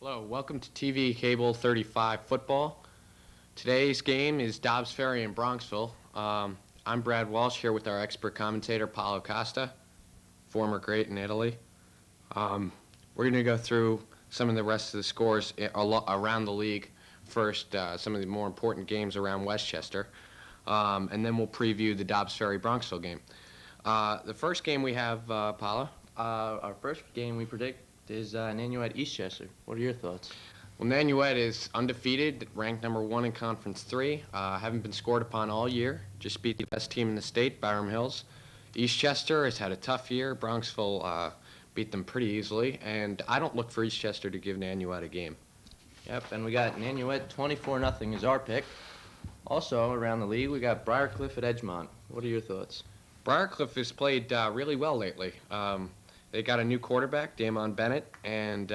Hello, welcome to TV Cable 35 Football. Today's game is Dobbs Ferry in Bronxville. I'm Brad Walsh here with our expert commentator, Paolo Costa, former great in Italy. We're going to go through some of the rest of the scores around the league first, some of the more important games around Westchester, and then we'll preview the Dobbs Ferry Bronxville game. The first game we have, Paolo? Our first game we predict is Nanuet Eastchester. What are your thoughts? Well, Nanuet is undefeated, ranked number 1 in Conference 3. Haven't been scored upon all year. Just beat the best team in the state, Byram Hills. Eastchester has had a tough year. Bronxville beat them pretty easily, and I don't look for Eastchester to give Nanuet a game. Yep, and we got Nanuet 24-0 is our pick. Also, around the league, we got Briarcliff at Edgemont. What are your thoughts? Briarcliff has played really well lately. They got a new quarterback, Damon Bennett, and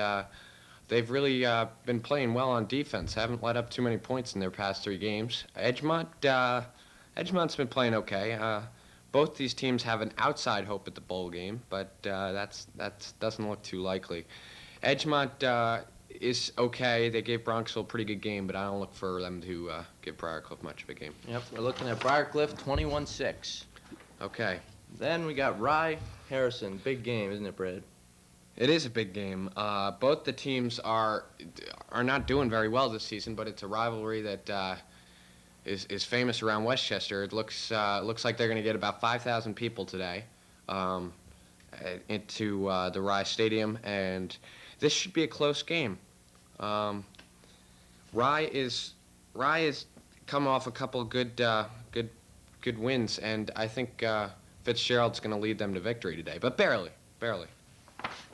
they've really been playing well on defense. Haven't let up too many points in their past 3 games. Edgemont's been playing okay. Both these teams have an outside hope at the bowl game, but that doesn't look too likely. Edgemont is okay. They gave Bronxville a pretty good game, but I don't look for them to give Briarcliff much of a game. Yep, we're looking at Briarcliff 21-6. Okay. Then we got Rye Harrison. Big game, isn't it, Brad? It is a big game. Both the teams are not doing very well this season, but it's a rivalry that is famous around Westchester. It looks like they're going to get about 5,000 people today into the Rye Stadium, and this should be a close game. Rye is come off a couple good wins, and I think Fitzgerald's going to lead them to victory today, but barely.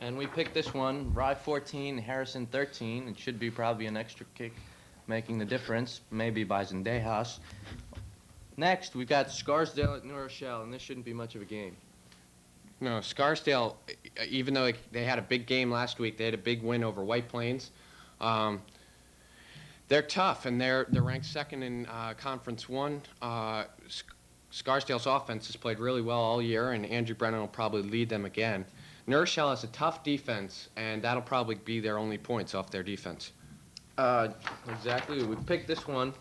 And we picked this one, Rye 14, Harrison 13. It should be probably an extra kick making the difference, maybe by Zendejas. Next, we got Scarsdale at New Rochelle, and this shouldn't be much of a game. No, Scarsdale, even though they had a big game last week, they had a big win over White Plains. They're tough, and they're ranked 2nd in Conference 1. Scarsdale's offense has played really well all year, and Andrew Brennan will probably lead them again. New Rochelle has a tough defense, and that'll probably be their only points off their defense. Exactly. We picked this one.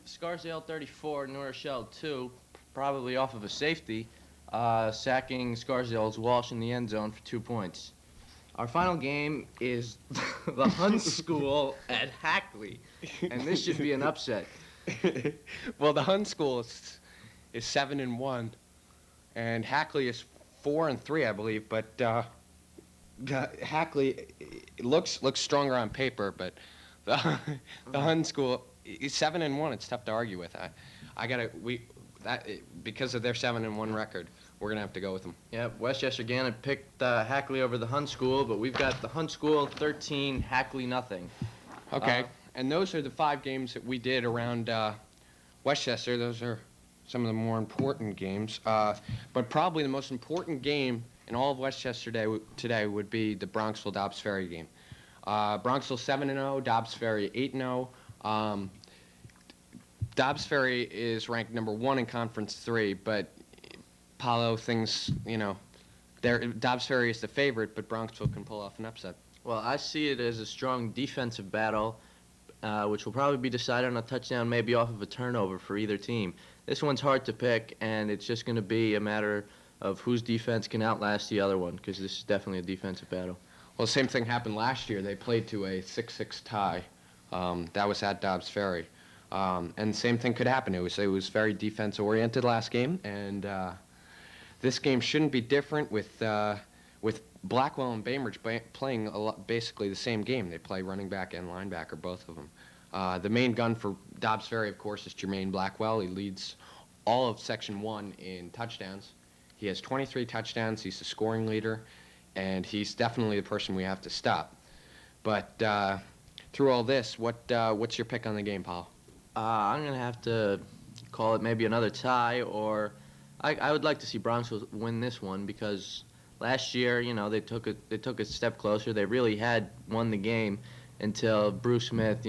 Scarsdale 34, New Rochelle 2, probably off of a safety, sacking Scarsdale's Walsh in the end zone for 2 points. Our final game is the Hunt School at Hackley, and this should be an upset. Well, the Hun School is 7-1, and Hackley is 4-3, I believe. But Hackley looks stronger on paper, but the Hun School is 7-1. It's tough to argue with. Because of their 7-1 record, we're gonna have to go with them. Yep, Westchester Gannon picked Hackley over the Hun School, but we've got the Hun School 13, Hackley 0. Okay. And those are the 5 games that we did around Westchester. Those are some of the more important games. But probably the most important game in all of Westchester today would be the Bronxville-Dobbs Ferry game. Bronxville 7-0, Dobbs Ferry 8-0. Dobbs Ferry is ranked number 1 in Conference 3, but Paolo thinks, Dobbs Ferry is the favorite, but Bronxville can pull off an upset. Well, I see it as a strong defensive battle, which will probably be decided on a touchdown, maybe off of a turnover for either team. This one's hard to pick, and it's just going to be a matter of whose defense can outlast the other one, because this is definitely a defensive battle. Well, the same thing happened last year. They played to a 6-6 tie. That was at Dobbs Ferry. And the same thing could happen. It was very defense-oriented last game, and this game shouldn't be different with Blackwell and Bainbridge playing basically the same game. They play running back and linebacker, both of them. The main gun for Dobbs Ferry, of course, is Jermaine Blackwell. He leads all of Section 1 in touchdowns. He has 23 touchdowns. He's the scoring leader, and he's definitely the person we have to stop. But through all this, what's your pick on the game, Paul? I'm going to have to call it maybe another tie, or I would like to see Bronxville win this one because last year, they took a step closer. They really had won the game until Bruce Smith,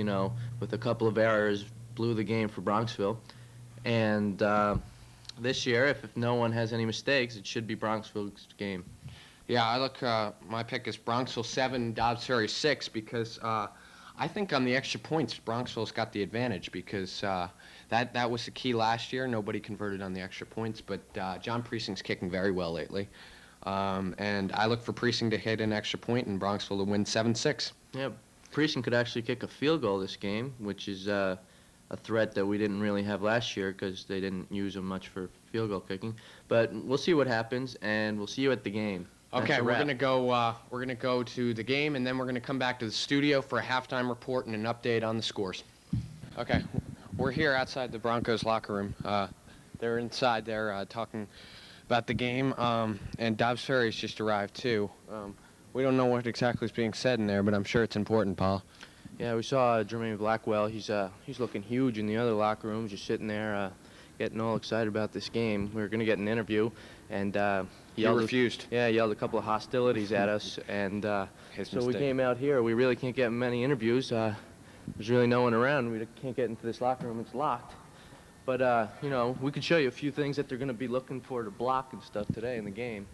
with a couple of errors, blew the game for Bronxville. And this year, if no one has any mistakes, it should be Bronxville's game. Yeah, my pick is Bronxville 7, Dobbs Ferry 6, because I think on the extra points, Bronxville's got the advantage because that was the key last year. Nobody converted on the extra points, but John Precinkt's kicking very well lately. And I look for Precinct to hit an extra point and Bronxville to win 7-6. Yeah, Precinct could actually kick a field goal this game, which is a threat that we didn't really have last year because they didn't use them much for field goal kicking. But we'll see what happens, and we'll see you at the game. Okay, we're gonna go to the game, and then we're gonna come back to the studio for a halftime report and an update on the scores. Okay, we're here outside the Broncos locker room. They're inside there talking about the game, and Dobbs Ferry's just arrived too. We don't know what exactly is being said in there, but I'm sure it's important, Paul. Yeah, we saw Jermaine Blackwell. He's looking huge in the other locker room, just sitting there, getting all excited about this game. We were gonna get an interview, and he refused. Yeah, he yelled a couple of hostilities at us, and so we came out here. We really can't get many interviews. There's really no one around. We can't get into this locker room. It's locked. But, you know, we could show you a few things that they're going to be looking for to block and stuff today in the game.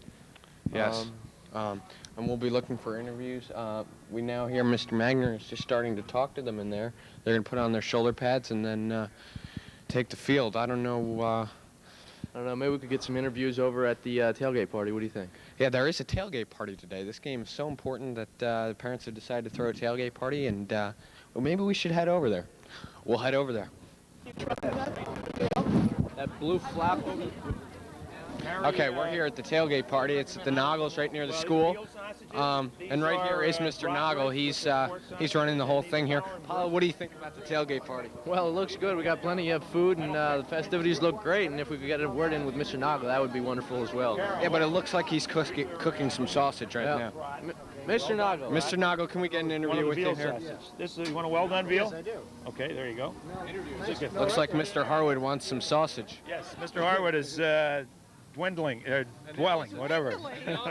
Yes. And we'll be looking for interviews. We now hear Mr. Magner is just starting to talk to them in there. They're going to put on their shoulder pads and then take the field. I don't know. Maybe we could get some interviews over at the tailgate party. What do you think? Yeah, there is a tailgate party today. This game is so important that the parents have decided to throw a tailgate party, and well, maybe we should head over there. We'll head over there. That blue flap over. Okay, we're here at the tailgate party. It's at the Noggles right near the school. And right here is Mr. Noggle. He's running the whole thing here. Paolo, what do you think about the tailgate party? Well, it looks good. We got plenty of food, and the festivities look great. And if we could get a word in with Mr. Noggle, that would be wonderful as well. Yeah, but it looks like he's cooking some sausage right now. Mr. Noggle. Mr. Noggle, can we get an interview with you here? You want a well-done veal? Yes, I do. Okay, there you go. Looks like Mr. Harwood wants some sausage. Yes, Mr. Harwood is dwelling, whatever.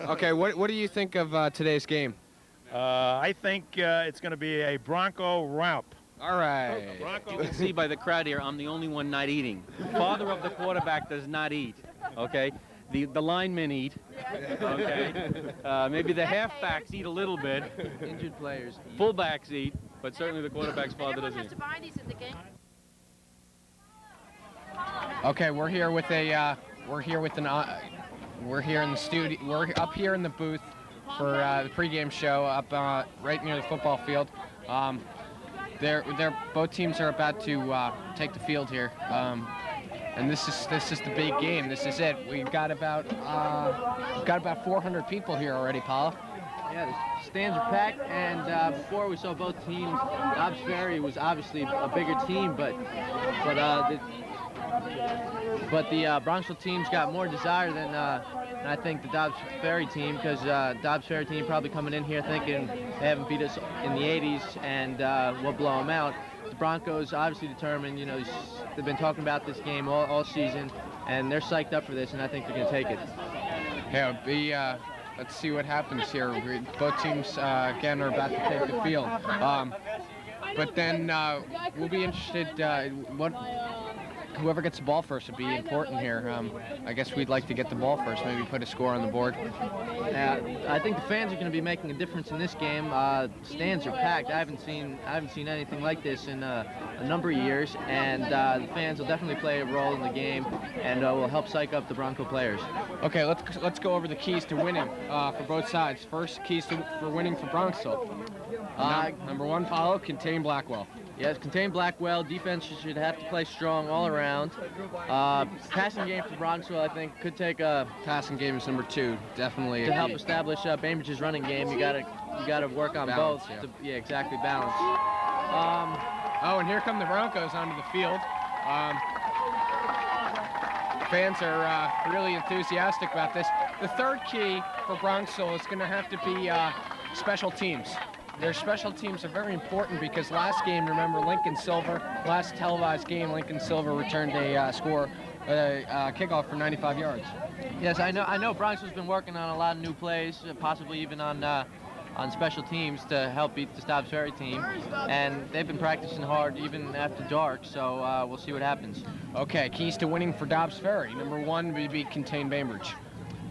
Okay, what do you think of today's game? I think it's going to be a Bronco romp. All right. You can see by the crowd here, I'm the only one not eating. The father of the quarterback does not eat, okay? The linemen eat, okay? Maybe the halfbacks eat a little bit. Injured players. Fullbacks eat, but certainly the quarterback's father doesn't eat. Okay, we're here in the studio. We're up here in the booth for the pregame show up right near the football field. Both teams are about to take the field here, and this is the big game. This is it. We've got about 400 people here already, Paolo. Yeah, the stands are packed, and before we saw both teams. Dobbs Ferry was obviously a bigger team, but the Bronxville team's got more desire than I think the Dobbs Ferry team, because Dobbs Ferry team probably coming in here thinking they haven't beat us in the 80s and we'll blow them out. The Broncos obviously determined, you know, they've been talking about this game all season, and they're psyched up for this, and I think they're going to take it. Yeah, let's see what happens here. Both teams, again, are about to take the field. But then we'll be interested whoever gets the ball first would be important here. I guess we'd like to get the ball first, maybe put a score on the board. I think the fans are going to be making a difference in this game. Stands are packed. I haven't seen anything like this in a number of years, and the fans will definitely play a role in the game, and will help psych up the Bronco players. Okay, let's go over the keys to winning for both sides. First, keys for winning for Bronxville. Number one, Paolo, contain Blackwell. Yes, contain Blackwell. Defense should have to play strong all around. Passing game for Bronxville, I think, could take a passing game is number two, definitely. To help establish Bainbridge's running game, you gotta work on balance, both. Yeah, exactly, balance. Oh, and here come the Broncos onto the field. Fans are really enthusiastic about this. The third key for Bronxville is going to have to be special teams. Their special teams are very important because last game, remember, last televised game, Lincoln Silver returned a kickoff for 95 yards. Yes, I know Bronxville's been working on a lot of new plays, possibly even on special teams to help beat the Dobbs Ferry team, and they've been practicing hard even after dark, so we'll see what happens. Okay, keys to winning for Dobbs Ferry. Number one would be contain Bainbridge.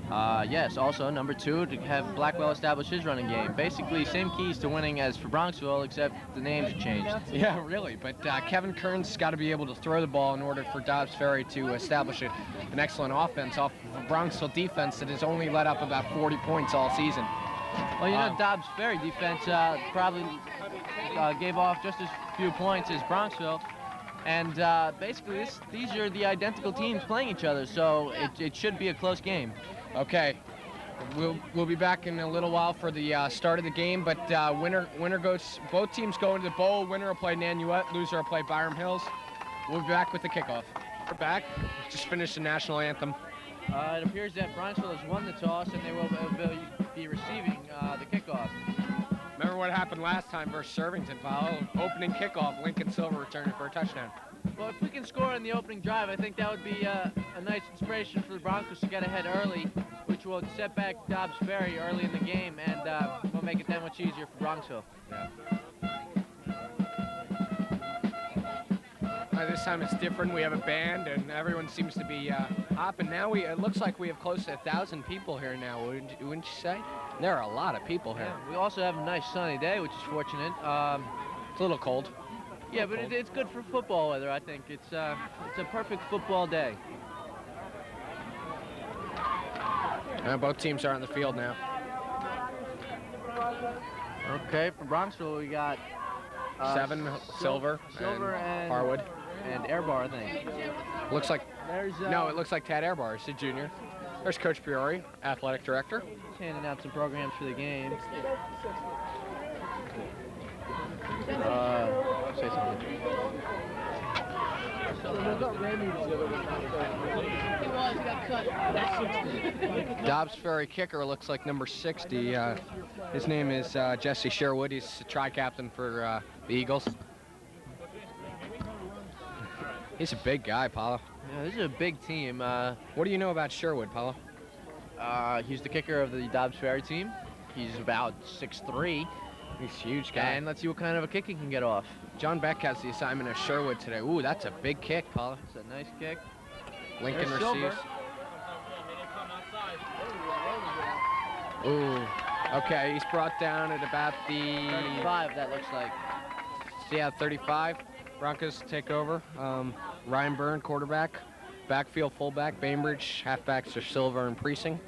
Yes, also number 2, to have Blackwell establish his running game. Basically, same keys to winning as for Bronxville, except the names are changed. Yeah, really. But Kevin Kearns has got to be able to throw the ball in order for Dobbs Ferry to establish an excellent offense off of a Bronxville defense that has only let up about 40 points all season. Well, you know, Dobbs Ferry defense probably gave off just as few points as Bronxville. And basically, these are the identical teams playing each other, so it should be a close game. Okay, we'll be back in a little while for the start of the game, but winner goes. Both teams go into the bowl. Winner will play Nanuet. Loser will play Byram Hills. We'll be back with the kickoff. We're back. Just finished the national anthem. It appears that Bronxville has won the toss, and they will be receiving the kickoff. Remember what happened last time versus Irvington, Paolo? Opening kickoff, Lincoln Silver returning for a touchdown. Well, if we can score on the opening drive, I think that would be a nice inspiration for the Broncos to get ahead early, which will set back Dobbs Ferry early in the game, and will make it that much easier for Bronxville. Yeah. This time it's different. We have a band, and everyone seems to be hopping. Now it looks like we have close to 1,000 people here now, wouldn't you say? There are a lot of people here. Yeah, we also have a nice sunny day, which is fortunate. It's a little cold. Yeah, but it's good for football weather, I think. It's a perfect football day. Both teams are on the field now. Okay, for Bronxville, we got 7, Silver and Harwood. And Airbar, I think. Looks like, There's no, it looks like Tad Airbar. It's a junior. There's Coach Priori, athletic director. He's handing out some programs for the game. Say something. Dobbs Ferry kicker looks like number 60. His name is Jesse Sherwood. He's a tri-captain for the Eagles. He's a big guy, Paolo. Yeah, this is a big team. What do you know about Sherwood, Paolo? He's the kicker of the Dobbs Ferry team. He's about 6'3". He's a huge guy. And let's see what kind of a kick he can get off. John Beck has the assignment of Sherwood today. Ooh, that's a big kick, Paolo. It's a nice kick. Lincoln There's receives. Ooh, okay, he's brought down at about the 35, that looks like. Yeah, 35. Broncos take over. Ryan Byrne, quarterback. Backfield, fullback. Bainbridge, halfbacks are Silver and Precinct.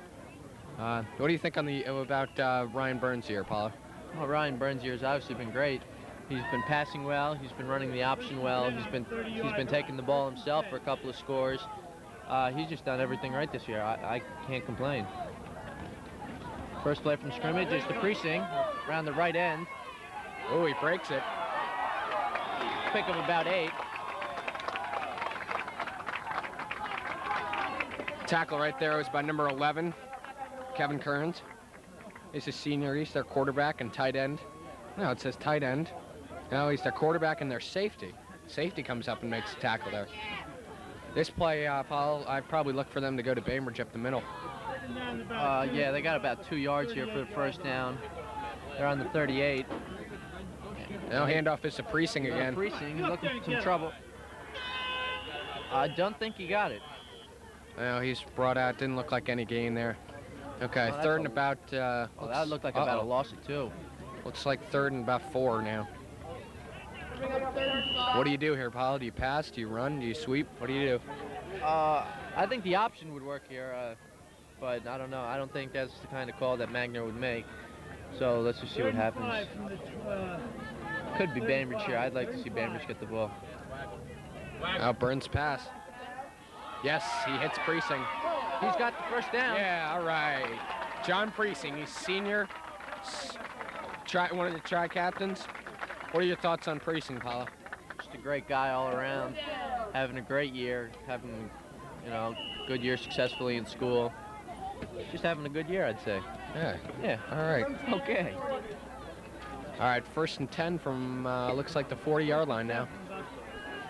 What do you think about Ryan Byrne's year, Paolo? Well, Ryan Byrne's year has obviously been great. He's been passing well. He's been running the option well. He's been taking the ball himself for a couple of scores. He's just done everything right this year. I can't complain. First play from scrimmage is the Precinct around the right end. Oh, he breaks it. Pick of about 8. Tackle right there was by number 11, Kevin Kearns. He's a senior. He's their quarterback and tight end. No, it says tight end. No, he's their quarterback and their safety. Safety comes up and makes a tackle there. This play, Paul, I'd probably look for them to go to Bainbridge up the middle. Yeah, they got about 2 yards here for the first down. They're on the 38. Now handoff is to Precinct again. Precinct, he's looking for some trouble. I don't think he got it. No, he's brought out. Didn't look like any gain there. Okay, Oh, third and about. Well, that looked like about a loss of 2. Looks like third and about 4 now. What do you do here, Paolo? Do you pass? Do you run? Do you sweep? What do you do? I think the option would work here, but I don't know. I don't think that's the kind of call that Magner would make. So let's just see what happens. Could be Bainbridge here. I'd like to see Bainbridge get the ball. Out Burns' pass. Yes, he hits Precinct. He's got the first down. Yeah, all right. John Precinct, he's senior, one of the tri-captains. What are your thoughts on Precinct, Paolo? Just a great guy all around, having a great year, having, good year successfully in school. Just having a good year, I'd say. Yeah. Yeah. All right. Okay. All right, 1st and 10 from, looks like the 40-yard line now.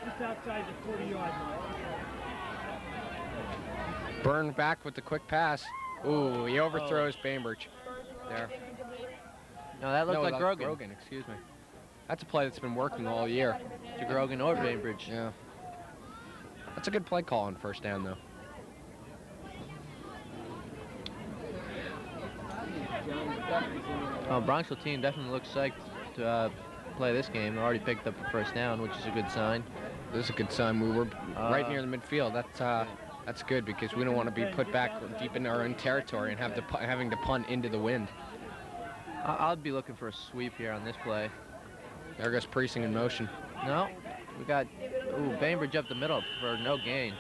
Just outside the 40-yard line. Byrne back with the quick pass. Ooh, he overthrows Bainbridge. There. No, that looked like that's Grogan. Grogan, excuse me. That's a play that's been working all year. To Grogan or Bainbridge. Yeah. That's a good play call on first down, though. Bronxville team definitely looks psyched to play this game. They already picked up the first down, which is a good sign. This is a good sign. We were right near the midfield. That's good because we don't want to be put back deep in our own territory and having to punt into the wind. I'll be looking for a sweep here on this play. There goes Precinct in motion. No, we got Bainbridge up the middle for no gain.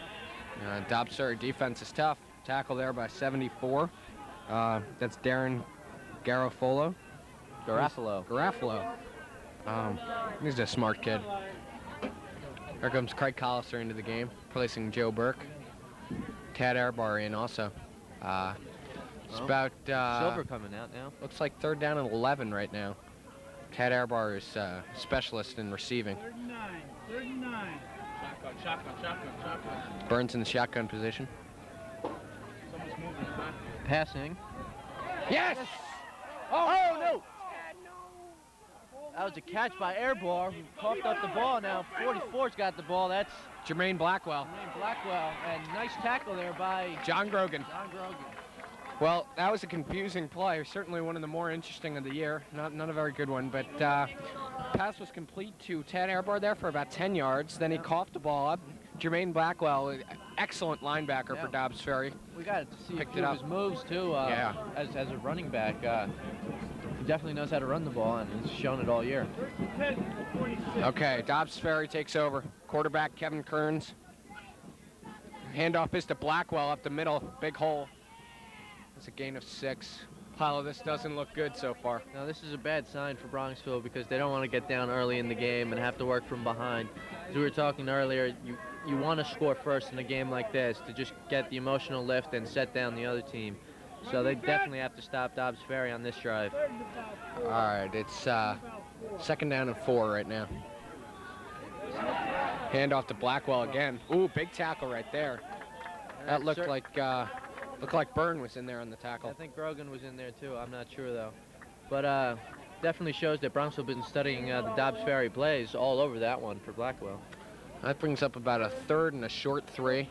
Dobbs Ferry defense is tough. Tackle there by 74. That's Darren Garofalo. Garofalo. He's a smart kid. Here comes Craig Collister into the game, placing Joe Burke. Tad Airbar in also. It's about... Silver coming out now. Looks like 3rd down and 11 right now. Tad Airbar is specialist in receiving. 39. Shotgun. Burns in the shotgun position. Passing. Yes! Oh, no! That was a catch by Airbar, who coughed up the ball. Now 44's got the ball. That's Jermaine Blackwell. And nice tackle there by John Grogan. Well, that was a confusing play. Certainly one of the more interesting of the year. Not a very good one, but pass was complete to Tad Airbar there for about 10 yards. Then he coughed the ball up. Jermaine Blackwell, excellent linebacker for Dobbs Ferry. We got to see Picked a few it of up. his moves too. As a running back, he definitely knows how to run the ball, and he's shown it all year. Okay, Dobbs Ferry takes over. Quarterback Kevin Kearns. Handoff is to Blackwell up the middle. Big hole. That's a gain of 6. Paolo, this doesn't look good so far. Now this is a bad sign for Bronxville because they don't want to get down early in the game and have to work from behind. As we were talking earlier, you want to score first in a game like this to just get the emotional lift and set down the other team. So they definitely have to stop Dobbs Ferry on this drive. All right, it's 2nd down and 4 right now. Handoff to Blackwell again. Ooh, big tackle right there. That looked like Byrne was in there on the tackle. I think Grogan was in there too. I'm not sure though. But definitely shows that Bronxville been studying the Dobbs Ferry plays all over that one for Blackwell. That brings up about a 3rd and a short 3.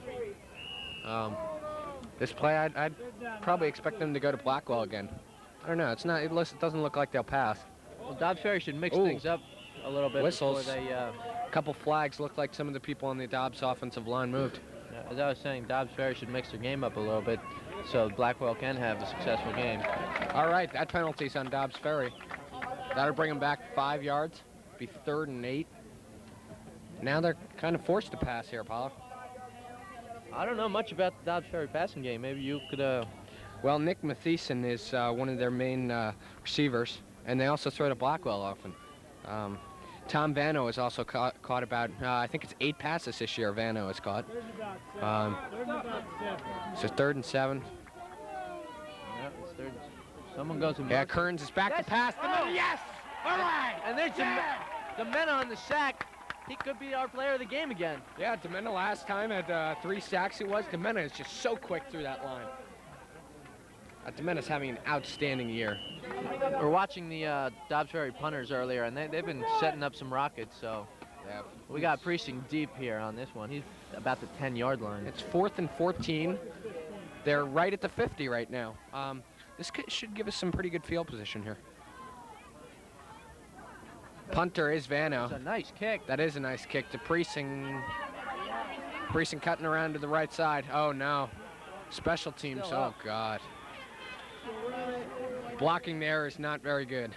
This play, I'd probably expect them to go to Blackwell again. I don't know. It doesn't look like they'll pass. Well, Dobbs Ferry should mix things up a little bit Whistles. before they. A couple flags. Looked like some of the people on the Dobbs offensive line moved. As I was saying, Dobbs Ferry should mix their game up a little bit so Blackwell can have a successful game. All right, that penalty's on Dobbs Ferry. That'll bring them back 5 yards. Be 3rd and 8. Now they're kind of forced to pass here, Paolo. I don't know much about the Dobbs Ferry passing game. Maybe you could. Well, Nick Mathieson is one of their main receivers, and they also throw to Blackwell often. Tom Vano has also caught about, I think it's 8 passes this year Vano has caught. So 3rd and 7. Yeah, it's third. Someone goes in. Yeah, Kearns is back to pass. Yes! All right! And there's Demena on the sack. He could be our player of the game again. Yeah, Demena last time had 3 sacks it was. Demena is just so quick through that line. Demena's having an outstanding year. We're watching the Dobbs Ferry punters earlier, and they've been setting up some rockets, so yeah, we got Precinct deep here on this one. He's about the 10-yard line. It's 4th and 14. They're right at the 50 right now. This should give us some pretty good field position here. Punter is Vano. That's a nice kick. That is a nice kick to Precinct. Precinct cutting around to the right side. Oh, no. Special teams. Oh, God. Blocking there is not very good.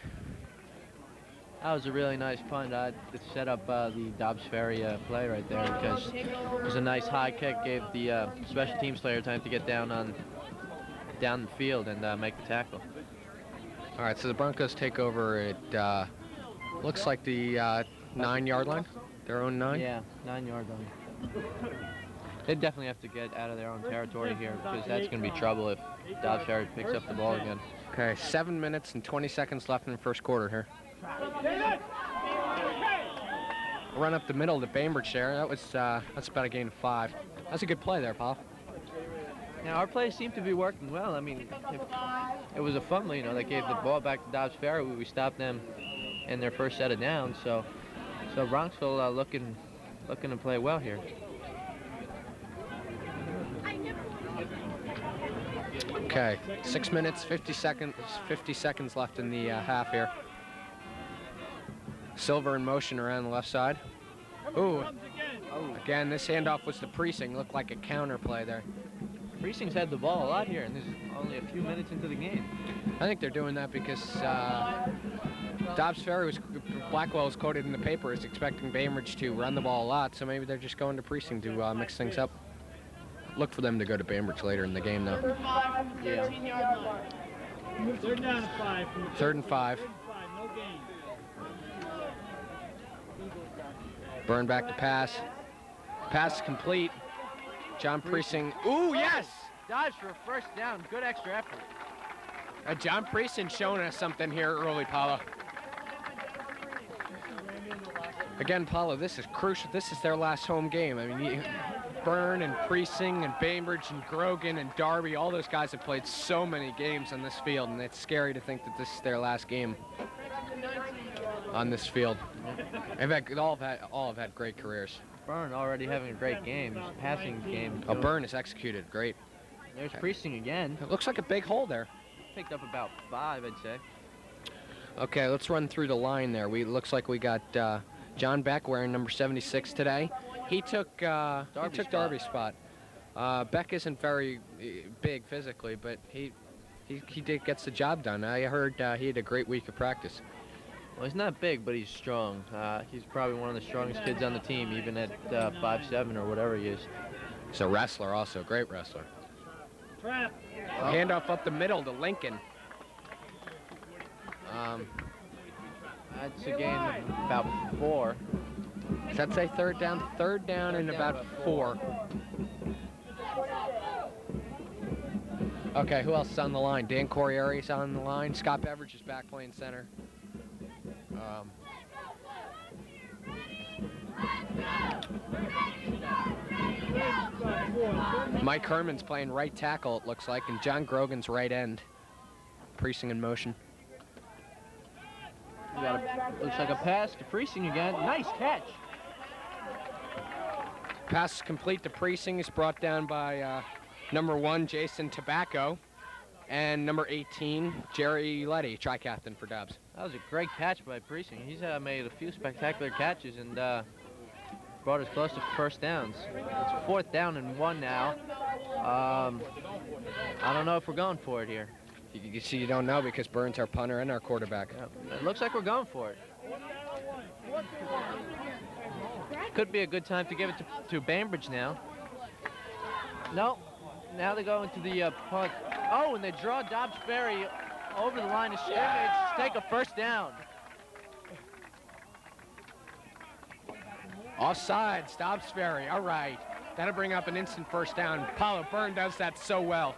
That was a really nice punt. It set up the Dobbs Ferry play right there because it was a nice high kick. Gave the special teams player time to get down the field and make the tackle. All right, so the Broncos take over at looks like the 9-yard line, their own 9. Yeah, 9-yard line. They definitely have to get out of their own territory here because that's going to be trouble if Dobbs Ferry picks up the ball again. Okay, 7 minutes and 20 seconds left in the first quarter here. Run up the middle to Bainbridge there. That's about a gain of 5. That's a good play there, Paul. Now our plays seem to be working well. I mean, it was a fumble, they gave the ball back to Dobbs Ferry. We stopped them in their first set of downs. So Bronxville looking to play well here. Okay, Okay, 6 minutes, 50 seconds left in the half here. Silver in motion around the left side. Ooh, again, this handoff was to Precinct. Looked like a counter play there. Precinct's had the ball a lot here, and there's only a few minutes into the game. I think they're doing that because Dobbs Ferry Blackwell was quoted in the paper as expecting Bainbridge to run the ball a lot, so maybe they're just going to Precinct to mix things up. Look for them to go to Bainbridge later in the game, though. Yeah. Third down and 5. 3rd and 5. No gain. Burn back to pass. Pass complete. John Precinct. Ooh, yes! Dodge for a first down. Good extra effort. John Precinct showing us something here early, Paolo. Again, Paolo, this is crucial. This is their last home game. I mean, Byrne and Precinct and Bainbridge and Grogan and Darby, all those guys have played so many games on this field, and it's scary to think that this is their last game on this field. In fact, all have had great careers. Byrne already having a great game. His passing game. Oh, Byrne has executed great. There's Precinct again. It looks like a big hole there. Picked up about 5, I'd say. Okay, let's run through the line there. Looks like we got John Beck wearing number 76 today. He took Darby's spot. Beck isn't very big physically, but he gets the job done. I heard he had a great week of practice. Well, he's not big, but he's strong. He's probably one of the strongest kids on the team, even at 5'7" or whatever he is. He's a wrestler also, great wrestler. Trap. Handoff up the middle to Lincoln. That's a gain of about 4. Does that say 3rd down? 3rd down and about 4. Okay, who else is on the line? Dan Corrieri's on the line. Scott Beveridge is back playing center. Mike Herman's playing right tackle, it looks like, and John Grogan's right end. Precinct in motion. Looks like a pass to Precinct again. Nice catch. Pass complete to Precinct is brought down by number 1, Jason Tobacco, and number 18, Jerry Letty, tri-captain for Dobbs. That was a great catch by Precinct. He's made a few spectacular catches and brought us close to first downs. It's 4th down and 1 now. I don't know if we're going for it here. You see, you don't know because Burns our punter and our quarterback. It looks like we're going for it. Could be a good time to give it to Bainbridge now. No, now they go into the punt. Oh, and they draw Dobbs Ferry over the line of scrimmage to take a first down. Offsides, Dobbs Ferry. All right. That'll bring up an instant first down. Paolo Byrne does that so well.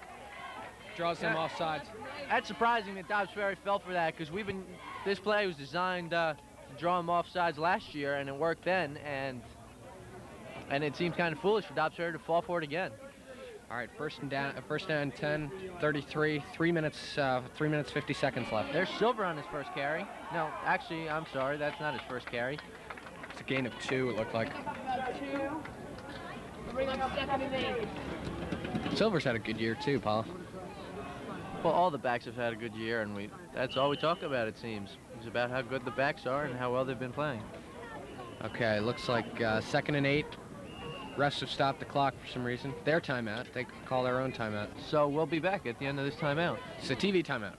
Draws them offsides. That's surprising that Dobbs Ferry fell for that because this play was designed to draw him offsides last year, and it worked then, and it seems kind of foolish for Dobbs Ferry to fall for it again. All right, first down 10, 33, 3 minutes 50 seconds left. There's Silver on his first carry. No, actually, I'm sorry, that's not his first carry. It's a gain of 2, it looked like. Silver's had a good year too, Paul. Well, all the backs have had a good year, and that's all we talk about, it seems. It's about how good the backs are and how well they've been playing. Okay, looks like 2nd and 8. Refs have stopped the clock for some reason. Their timeout. They could call their own timeout. So we'll be back at the end of this timeout. It's a TV timeout.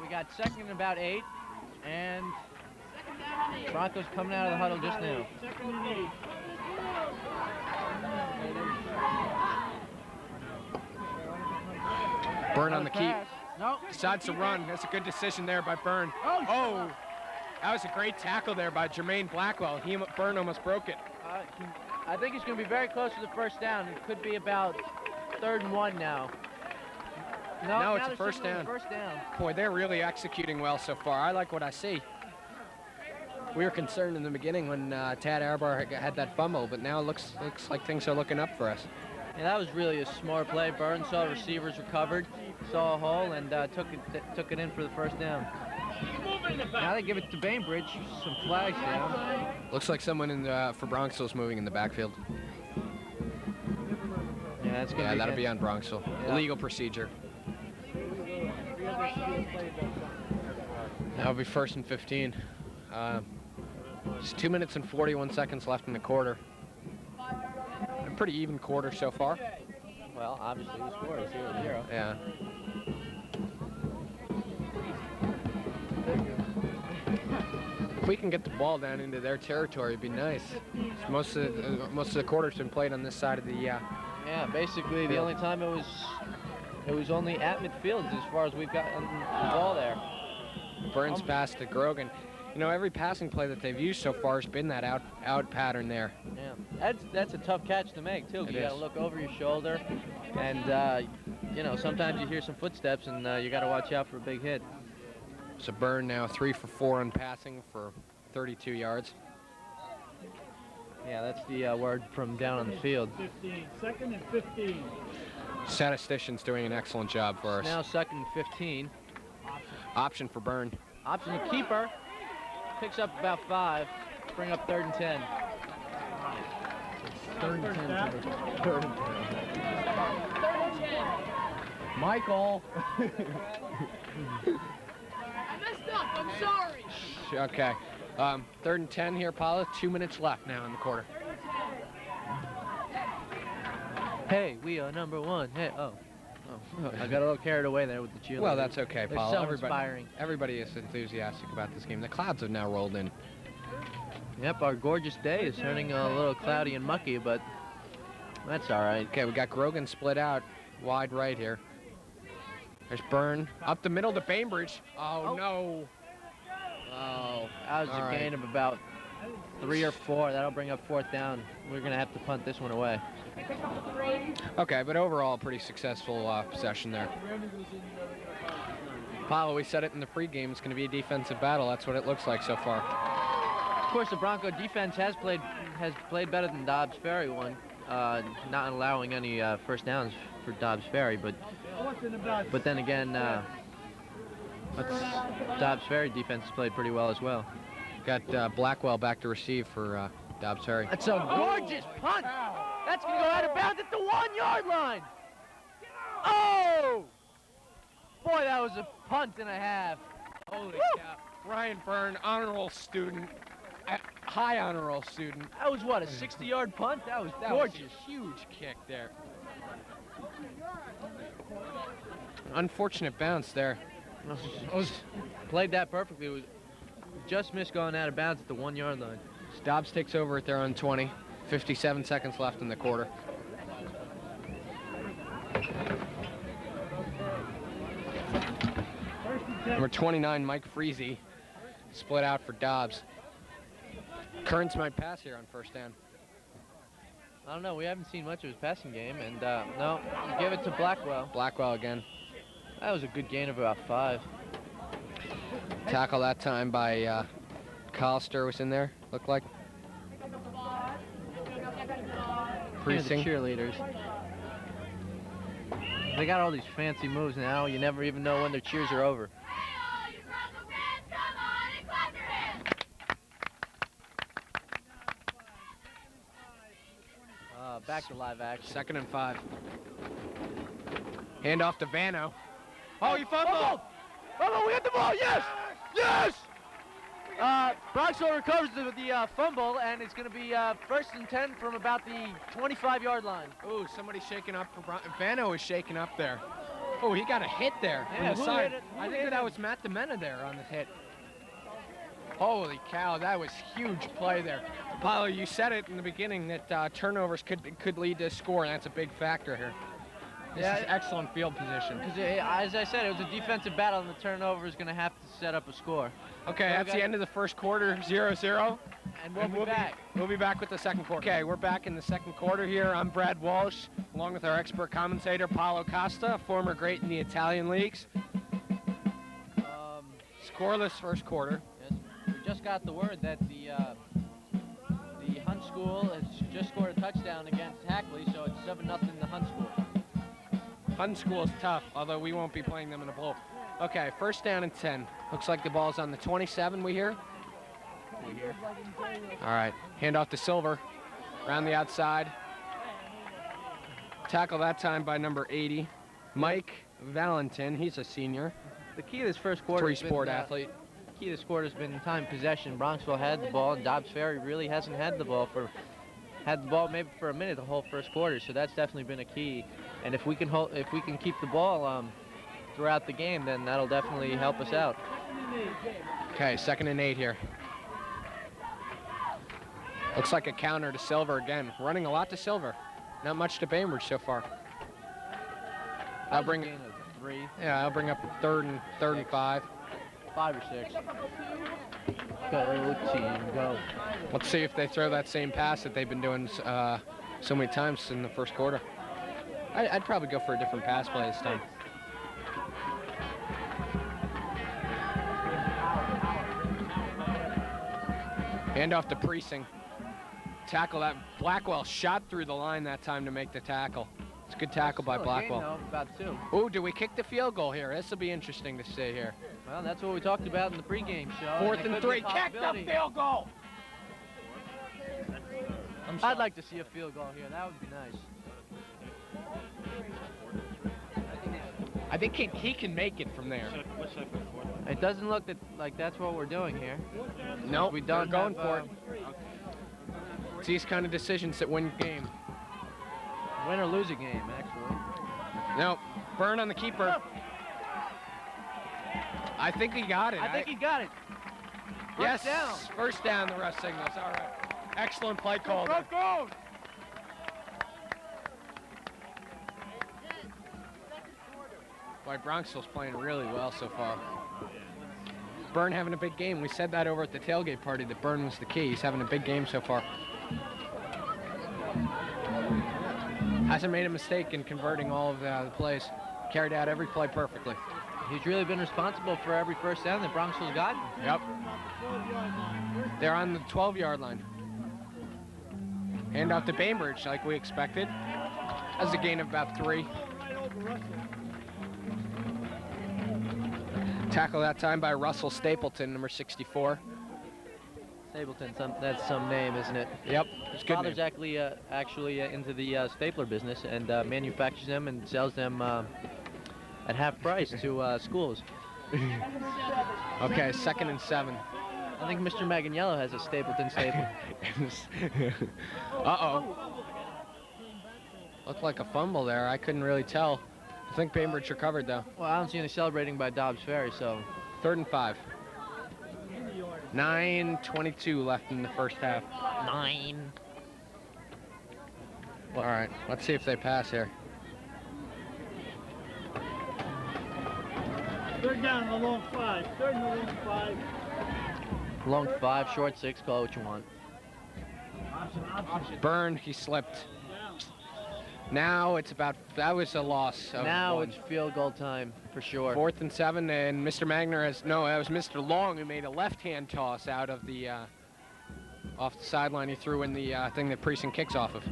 We got 2nd and about 8, and Broncos coming out of the huddle just now. 2nd and 8. Byrne on the keep. No. Decides to run. That's a good decision there by Byrne. Oh, that was a great tackle there by Jermaine Blackwell. Byrne almost broke it. I think it's going to be very close to the first down. It could be about 3rd and 1 now. No, it's a first down. Boy, they're really executing well so far. I like what I see. We were concerned in the beginning when Tad Arbar had that fumble, but now it looks like things are looking up for us. Yeah, that was really a smart play. Burns saw receivers recovered, saw a hole, and took it in for the first down. Now they give it to Bainbridge. Some flags down. Looks like someone for Bronxville is moving in the backfield. Yeah, That's gonna Yeah, be that'll be against- on Bronxville. Yeah. Legal procedure. That'll be 1st and 15. Just 2 minutes and 41 seconds left in the quarter. A pretty even quarter so far. Well, obviously the score is 0-0. Yeah. If we can get the ball down into their territory, it'd be nice. Most of the quarter's been played on this side of the. Yeah, basically the only time it was only at midfield as far as we've gotten the ball there. Burns pass to Grogan. You know, every passing play that they've used so far has been that out pattern there. Yeah, that's a tough catch to make too. It You got to is. look over your shoulder, and you know, sometimes you hear some footsteps, and you got to watch out for a big hit. So Byrne now 3 for 4 on passing for 32 yards. Yeah, that's the word from down on the field. 15. 2nd and 15. Statistician's doing an excellent job for us. Now 2nd and 15. Option for Byrne. Option to keeper. Picks up about 5. Bring up 3rd and 10. 3rd and 10. 3rd and 10. Michael. I messed up. I'm sorry. Okay. 3rd and 10 here, Paolo. 2 minutes left now in the quarter. Hey, we are number 1. Hey, oh. I got a little carried away there with the cheerleaders. Well, that's okay, They're Paolo. so inspiring. Everybody is enthusiastic about this game. The clouds have now rolled in. Yep, our gorgeous day is turning a little cloudy and mucky, but that's all right. Okay, we got Grogan split out wide right here. There's Byrne up the middle to Bainbridge. Oh, no. Oh, That was all a right. gain of about 3 or 4. That'll bring up 4th down. We're going to have to punt this one away. Okay, but overall, pretty successful possession there. Paolo, we said it in the pregame. It's going to be a defensive battle. That's what it looks like so far. Of course, the Bronco defense has played better than Dobbs Ferry one, not allowing any first downs for Dobbs Ferry, but then again, Dobbs Ferry defense has played pretty well as well. Got Blackwell back to receive for Dobbs Ferry. That's a gorgeous punt. That's going to go out of bounds at the 1-yard line. Oh! Boy, that was a punt and a half. Holy cow. Ryan Byrne, honor roll student, high honor roll student. That was what, a 60-yard punt? That was That was gorgeous. a huge kick there. Unfortunate bounce there. Played that perfectly. It was just missed going out of bounds at the 1-yard line. Dobbs takes over at their own 20. 57 seconds left in the quarter. Number 29, Mike Freese, split out for Dobbs. Kearns might pass here on 1st down. I don't know. We haven't seen much of his passing game, and no, give it to Blackwell. Blackwell again. That was a good gain of about 5. Tackle that time by Costa was in there, looked like. Here are the Precinct. cheerleaders. They got all these fancy moves now. You never even know when their cheers are over. Back to live action. 2nd and 5. Hand off to Vano. Oh, he fumbled! Fumble, we got the ball, yes! Yes! Bronxville recovers the fumble, and it's going to be 1st and 10 from about the 25-yard line. Ooh, somebody's shaking up for Vano is shaking up there. Oh, he got a hit there Yeah, from the who side. hit it? Who I hit think that him? was Matt DeMena there on the hit. Holy cow, that was huge play there. Paolo, you said it in the beginning that turnovers could lead to a score, and that's a big factor here. This Yeah, is excellent field position. Because, as I said, it was a defensive battle, and the turnover is going to have to set up a score. Okay, Well, that's the end of the first quarter, 0-0. And we'll be back. We'll be back with the second quarter. Okay, we're back in the second quarter here. I'm Brad Walsh, along with our expert commentator, Paolo Costa, former great in the Italian leagues. Scoreless first quarter. Yes, we just got the word that the Hunt School has just scored a touchdown against Hackley, so it's 7-0 the Hunt School. Hunt School is tough, although we won't be playing them in a bowl. Okay, 1st down and 10. Looks like the ball's on the 27, we hear. All right, hand off to Silver. Around the outside. Tackle that time by number 80, Mike Valentin. He's a senior. The key to this first quarter. Three-sport athlete. The key to this quarter has been time possession. Bronxville had the ball, and Dobbs Ferry really hasn't had the ball maybe for a minute the whole first quarter. So that's definitely been a key. And if we can keep the ball throughout the game, then that'll definitely help us out. Okay, 2nd and 8 here. Looks like a counter to Silver again. Running a lot to Silver. Not much to Bainbridge so far. I'll bring gain of 3, I'll bring up 3rd and 5. 5 or 6. Go team, go. Let's see if they throw that same pass that they've been doing so many times in the first quarter. I'd probably go for a different pass play this time. Hand off to Precinct. Tackle that. Blackwell shot through the line that time to make the tackle. It's a good tackle by Blackwell. Game, though, about 2. Ooh, do we kick the field goal here? This will be interesting to see here. Well, that's what we talked about in the pregame show. 4th and 3. Kick the field goal! I'd like to see a field goal here. That would be nice. I think he can make it from there. It doesn't look like that's what we're doing here. No, we don't they're going have, for it. It's these kind of decisions that win game. Win or lose a game, actually. No, Burn on the keeper. I think he got it. I think he got it. Yes, First down. First down, the ref signals. All right. Excellent play call. Broncos! Boy, Bronxville's playing really well so far. Byrne having a big game. We said that over at the tailgate party that Byrne was the key. He's having a big game so far. Hasn't made a mistake in converting all of the plays. Carried out every play perfectly. He's really been responsible for every first down that Bronxville's gotten. Yep. They're on the 12-yard line. Hand off to Bainbridge like we expected. That's a gain of about 3. Tackle that time by Russell Stapleton, number 64. Stapleton, that's some name, isn't it? Yep, it's His good father's name. actually into the stapler business and manufactures them and sells them at half price to schools. Okay, 2nd and 7. I think Mr. Magagnello has a Stapleton staple. Uh-oh. Looked like a fumble there. I couldn't really tell. I think Bainbridge recovered, though. Well, I don't see any celebrating by Dobbs Ferry, so. 3rd and 5. 9:22 left in the first half. 9. All right, let's see if they pass here. 3rd down and a long 5. 3rd and a long 5. Long 5, short 6, call it what you want. Byrne, he slipped. Now it's about, that was a loss. Now it's field goal time, for sure. 4th and 7, and Mr. Magner has, no, that was Mr. Long who made a left-hand toss out of the, off the sideline. He threw in the thing that Precinct kicks off of.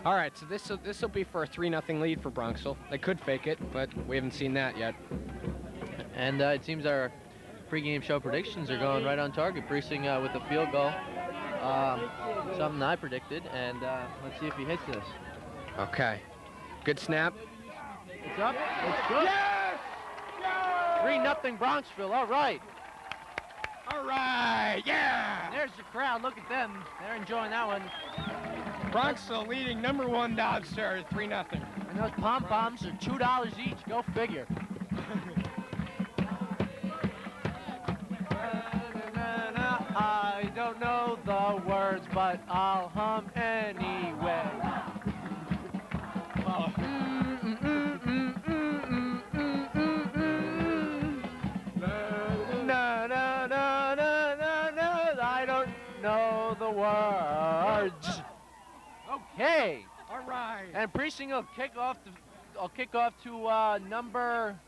All right, so this will be for a 3-0 lead for Bronxville. They could fake it, but we haven't seen that yet. And it seems our pregame show predictions are going right on target. Precinct with a field goal, something I predicted, and let's see if he hits this. Okay, good snap. It's up, it's good. Yes! 3-0 Bronxville, all right. All right, yeah! There's the crowd, look at them. They're enjoying that one. Bronxville leading number 1 Dobbs Ferry, 3-0. And those pom-poms are $2 each, go figure. I don't know the words, but I'll hum anyway. I don't know the words. Okay. All right. And Precinct will kick off to number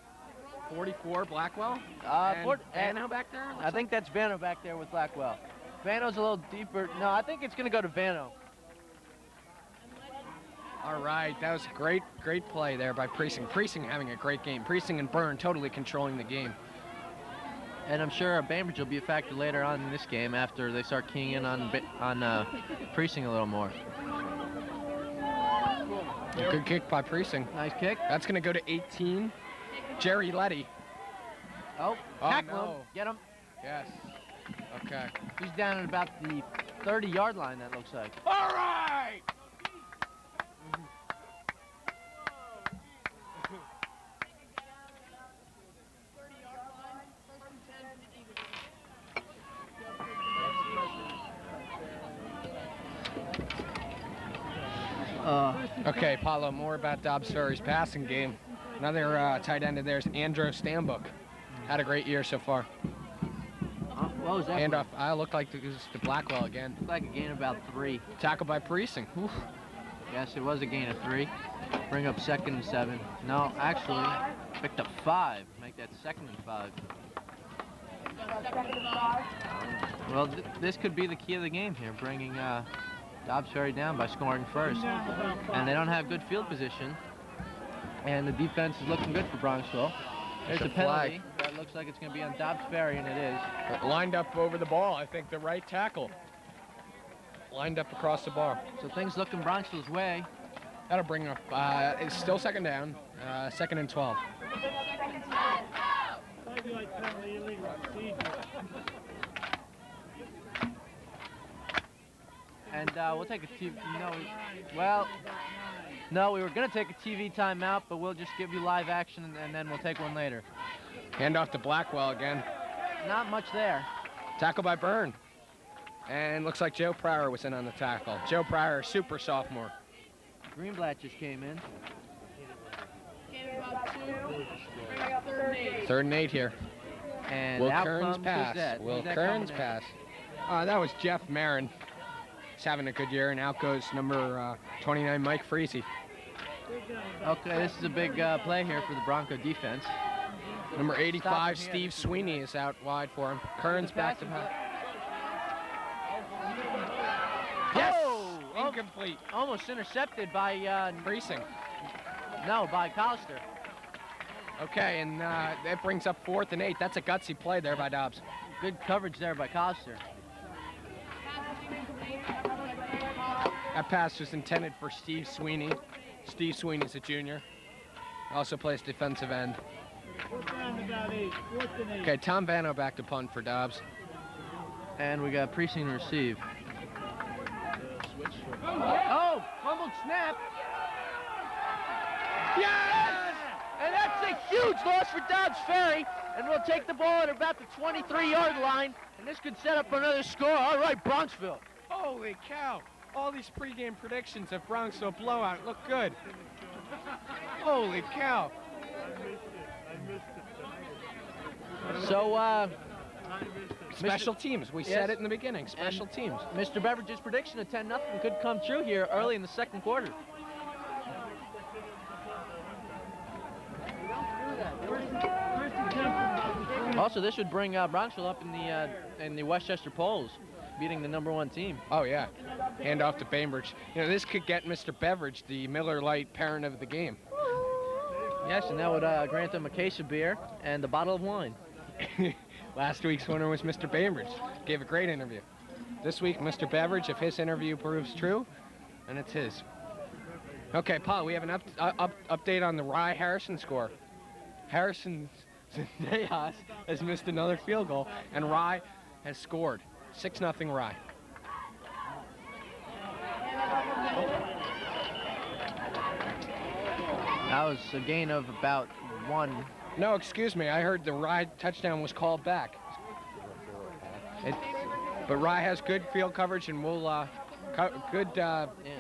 44 Blackwell. And Vano back there. I think that's Vano back there with Blackwell. Vano's a little deeper. No, I think it's going to go to Vano. All right, that was a great play there by Precinct. Precinct having a great game. Precinct and Byrne totally controlling the game. And I'm sure Bainbridge will be a factor later on in this game after they start keying in on Precinct a little more. Good kick by Precinct. Nice kick. That's going to go to 18. Jerry Letty. Oh, Oh, tackle him. no. Get him. Yes. Okay. He's down at about the 30-yard line, that looks like. All right! Okay, Paolo, more about Dobbs Ferry's passing game. Another tight end of theirs, Andrew Stambuk. Had a great year so far. What was that? Handoff. I looked like it was to Blackwell again. Looked like a gain of about 3. Tackle by Precinct. Oof. Yes, it was a gain of 3. Bring up 2nd and 7. No, actually, picked up 5. Make that 2nd and 5. Well, this could be the key of the game here, bringing Dobbs Ferry down by scoring first. And they don't have good field position. And the defense is looking good for Bronxville. There's a penalty. That looks like it's going to be on Dobbs Ferry, and it is. Lined up over the ball, I think the right tackle. Lined up across the bar. So things looking Bronxville's way. That'll bring up, it's still 2nd down, 2nd and 12. And we'll take a TV. No, we were going to take a TV timeout, but we'll just give you live action, and then we'll take one later. Hand off to Blackwell again. Not much there. Tackle by Byrne. And looks like Joe Pryor was in on the tackle. Joe Pryor, super sophomore. Greenblatt just came in. Third and 8 here. And Will out Kearns comes pass. Gazette. Will Who's that Kearns coming in? pass. That was Jeff Marin. He's having a good year, and out goes number 29, Mike Freese. Okay, this is a big play here for the Bronco defense. Number 85, Stop him here. Steve Sweeney is out wide for him. Kearns back to pass. Yes! Oh, Incomplete. almost intercepted by Precinct. by Costa. Okay, and that brings up 4th and 8. That's a gutsy play there by Dobbs. Good coverage there by Costa. That pass was intended for Steve Sweeney. Steve Sweeney's a junior. Also plays defensive end. Okay, Tom Vano back to punt for Dobbs. And we got Precinct to receive. Oh, fumbled snap. Yes! And that's a huge loss for Dobbs Ferry. And we'll take the ball at about the 23-yard line. And this could set up another score. All right, Bronxville. Holy cow! All these pregame predictions of Bronxville blowout look good. Holy cow! So, Special teams. We said it in the beginning. Special teams. Mr. Beveridge's prediction of 10-0 could come true here early in the 2nd quarter. Also, this would bring Bronxville up in the Westchester polls, beating the #1 team. Oh, yeah. Hand off to Bainbridge. You know, this could get Mr. Beveridge the Miller Lite parent of the game. Yes, and that would grant them a case of beer and a bottle of wine. Last week's winner was Mr. Bainbridge. Gave a great interview. This week, Mr. Beveridge, if his interview proves true, then it's his. Okay, Paul, we have an update on the Rye Harrison score. Harrison Zendejas has missed another field goal, and Rye has scored. 6-0 Rye. That was a gain of about 1. No, excuse me. I heard the Rye touchdown was called back. But Rye has good field coverage and will good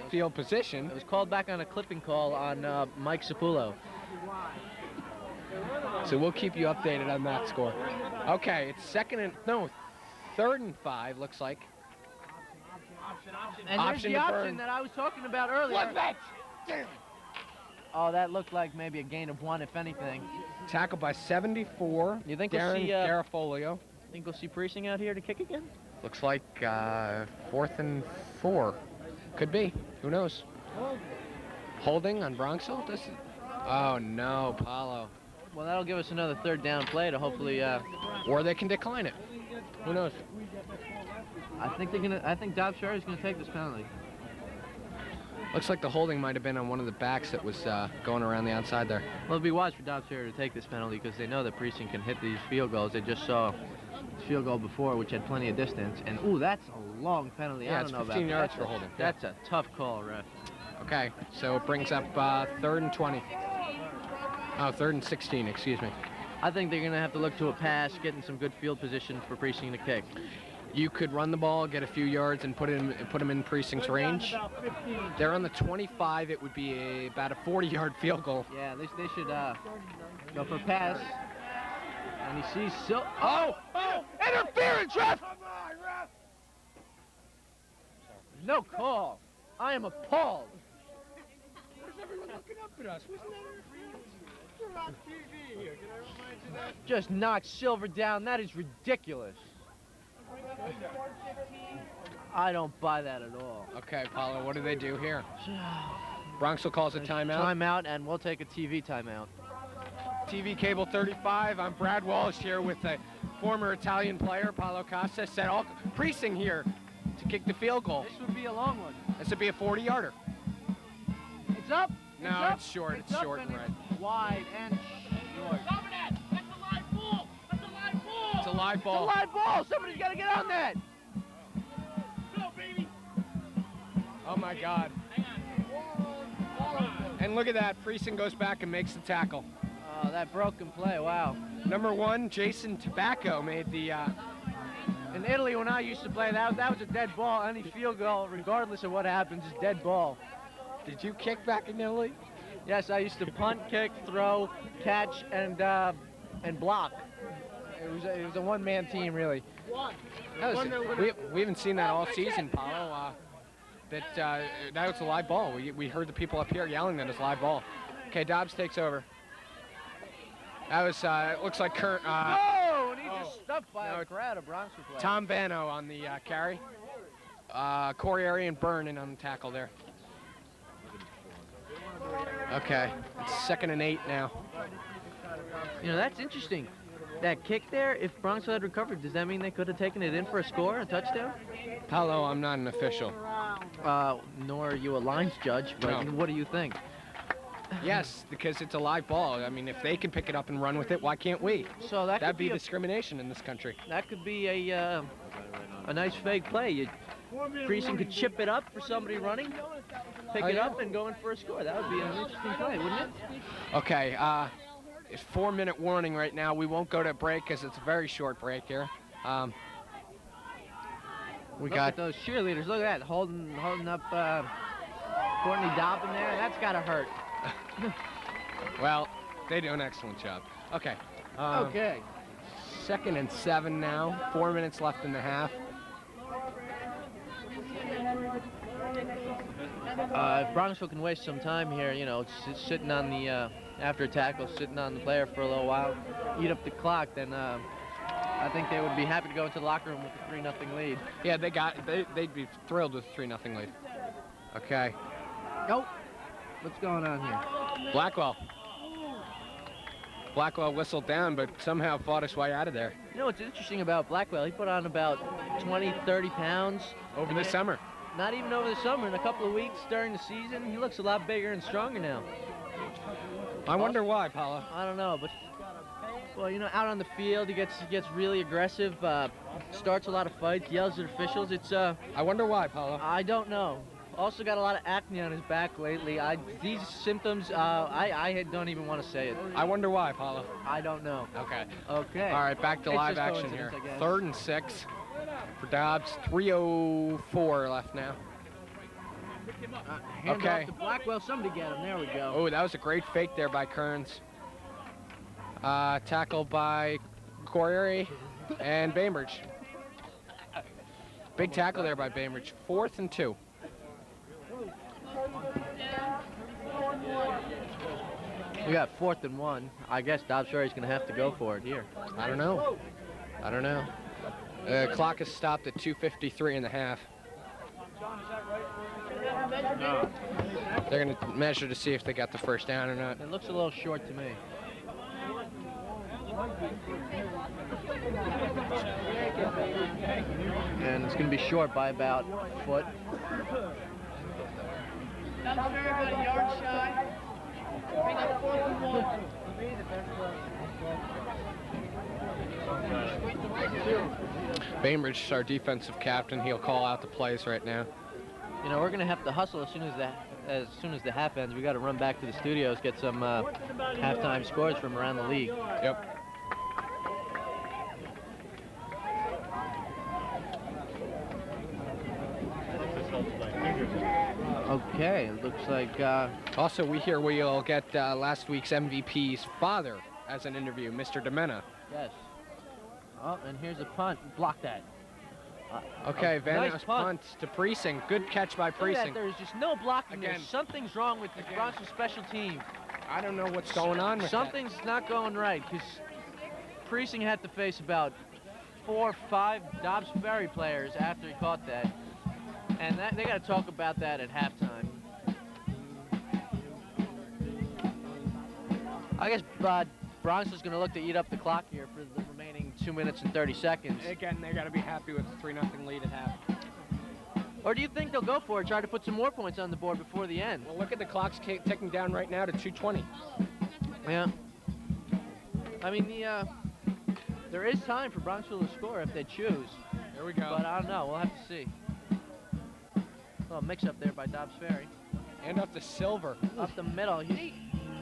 field position. It was called back on a clipping call on Mike Sapulo. So we'll keep you updated on that score. Okay, it's 3rd and 5 looks like. And there's Option the to option Burn. that I was talking about earlier. Flip it! Damn. Oh, that looked like maybe a gain of 1, if anything. Tackled by 74. You think we'll Darren see, Garafolio. Think we'll see Precinct out here to kick again? Looks like 4th and 4. Could be. Who knows? Holding on Bronxville? Oh no, Paolo. Well, that'll give us another 3rd down play to hopefully. Or they can decline it. Who knows? I think Dobbs Ferry is gonna take this penalty. Looks like the holding might have been on one of the backs that was going around the outside there. Well, it'll be wise for Dobbs Ferry to take this penalty because they know that Precinct can hit these field goals. They just saw this field goal before, which had plenty of distance. And, ooh, that's a long penalty. Yeah, I it's don't know 15 about yards that. for holding. That's a tough call, ref. Okay, so it brings up 3rd and 20. Oh, 3rd and 16, excuse me. I think they're going to have to look to a pass, getting some good field position for Precinct to kick. You could run the ball, get a few yards, and put them in Precinct's range. They're on the 25. It would be about a 40-yard field goal. Yeah, they should go for a pass. And he sees Oh! Interference, ref! No call. I am appalled. Where's everyone looking up at us? Wasn't that interference? We're on TV here. Can I remind you that? Just knocked Silver down. That is ridiculous. I don't buy that at all. Okay, Paolo, what do they do here? Bronxville calls a timeout. Timeout, and we'll take a TV timeout. TV Cable 35. I'm Brad Walsh here with a former Italian player, Paolo Costa. Set all Precinct here to kick the field goal. This would be a long one. This would be a 40-yarder. It's up. No, it's short. It's short and right. Wide and short. That's a live ball. That's a live ball. It's a live It's a ball. live ball. Somebody's got to get on that. Go, baby. Oh my God. And look at that. Precinct goes back and makes the tackle. Oh, that broken play. Wow. Number 1, Jason Tobacco made the. In Italy, when I used to play, that was a dead ball. Any field goal, regardless of what happens, is dead ball. Did you kick back in Italy? Yes, I used to punt, kick, throw, catch, and block. It was a one-man team, really. We haven't seen that all season, Paolo. That was a live ball. We heard the people up here yelling that it's a live ball. Okay, Dobbs takes over. That was, it looks like Kurt. Oh, and he just stuffed by a crowd of Bronxville players. Tom Vano on the carry. Corey Arian Byrne on the tackle there. Okay, it's 2nd and 8 now. You know, that's interesting. That kick there, if Bronxville had recovered, does that mean they could have taken it in for a score, a touchdown? Paolo, I'm not an official. Nor are you a lines judge, but No. what do you think? Yes, because it's a live ball. I mean, if they can pick it up and run with it, why can't we? So that That'd could be be discrimination in this country. that could be a nice fake play. Precinct could chip it up for somebody running, pick it up, and go in for a score. That would be an interesting play, wouldn't it? Okay, it's 4-minute warning right now. We won't go to break because it's a very short break here. We Look got at those cheerleaders. Look at that, holding up Courtney Dobbin there. That's gotta hurt. well, they do an excellent job. Okay. Okay. 2nd and 7 now. 4 minutes left in the half. If Bronxville can waste some time here, you know, sitting on the after a tackle, sitting on the player for a little while, eat up the clock, then I think they would be happy to go into the locker room with a 3-0 lead. Yeah, they'd be thrilled with a 3-0 lead. Okay. Nope. What's going on here? Blackwell whistled down, but somehow fought his way out of there. You know what's interesting about Blackwell? He put on about 20, 30 pounds. Over the summer. Not even over the summer. In a couple of weeks during the season, he looks a lot bigger and stronger now. I wonder why, Paolo. I don't know, but well, you know, out on the field, he gets really aggressive. Starts a lot of fights, yells at officials. It's I wonder why, Paolo. I don't know. Also got a lot of acne on his back lately. These symptoms, I don't even want to say it. I wonder why, Paolo. I don't know. Okay. Okay. All right, back to It's live just action here. coincidence, I guess. 3rd and 6 for Dobbs. 3:04 left now. Hand Okay. off to Blackwell. Somebody get him. There we go. Oh, that was a great fake there by Kearns. Tackled by Corey and Bainbridge. Big tackle there by Bainbridge. 4th and 2. We got 4th and 1. I guess Dobbs Ferry's going to have to go for it here. I don't know. Clock is stopped at 2:53 and a half. They're going to measure to see if they got the first down or not. It looks a little short to me. And it's going to be short by about a foot. Dobbs Ferry about a yard shy. Bring up 4th and 1. Bainbridge is our defensive captain. He'll call out the plays right now. You know, we're going to have to hustle as soon as the half ends. We got to run back to the studios, get some halftime scores from around the league. Yep. Okay, it looks like Also, we hear we'll get last week's MVP's father as an interview, Mr. Demena. yes. Oh, and here's a punt. Block that. Okay, Van nice House punt. punts to Precinct. Good catch by Look at that, Precinct. there's just no blocking there. Again. Something's wrong with the Broncos special teams. I don't know what's going on with Something's not going right, because Precinct had to face about 4 or 5 Dobbs Ferry players after he caught that. And they got to talk about that at halftime. I guess Bronx is going to look to eat up the clock here for the remaining 2 minutes and 30 seconds. Again, they got to be happy with the 3-0 lead at half. Or do you think they'll go for it, try to put some more points on the board before the end? Well, look at the clock's ticking down right now to 2:20. Yeah. I mean, there is time for Bronxville to score if they choose. There we go. But I don't know. We'll have to see. Oh, mix-up there by Dobbs Ferry. And up to Silver. Up the middle. He's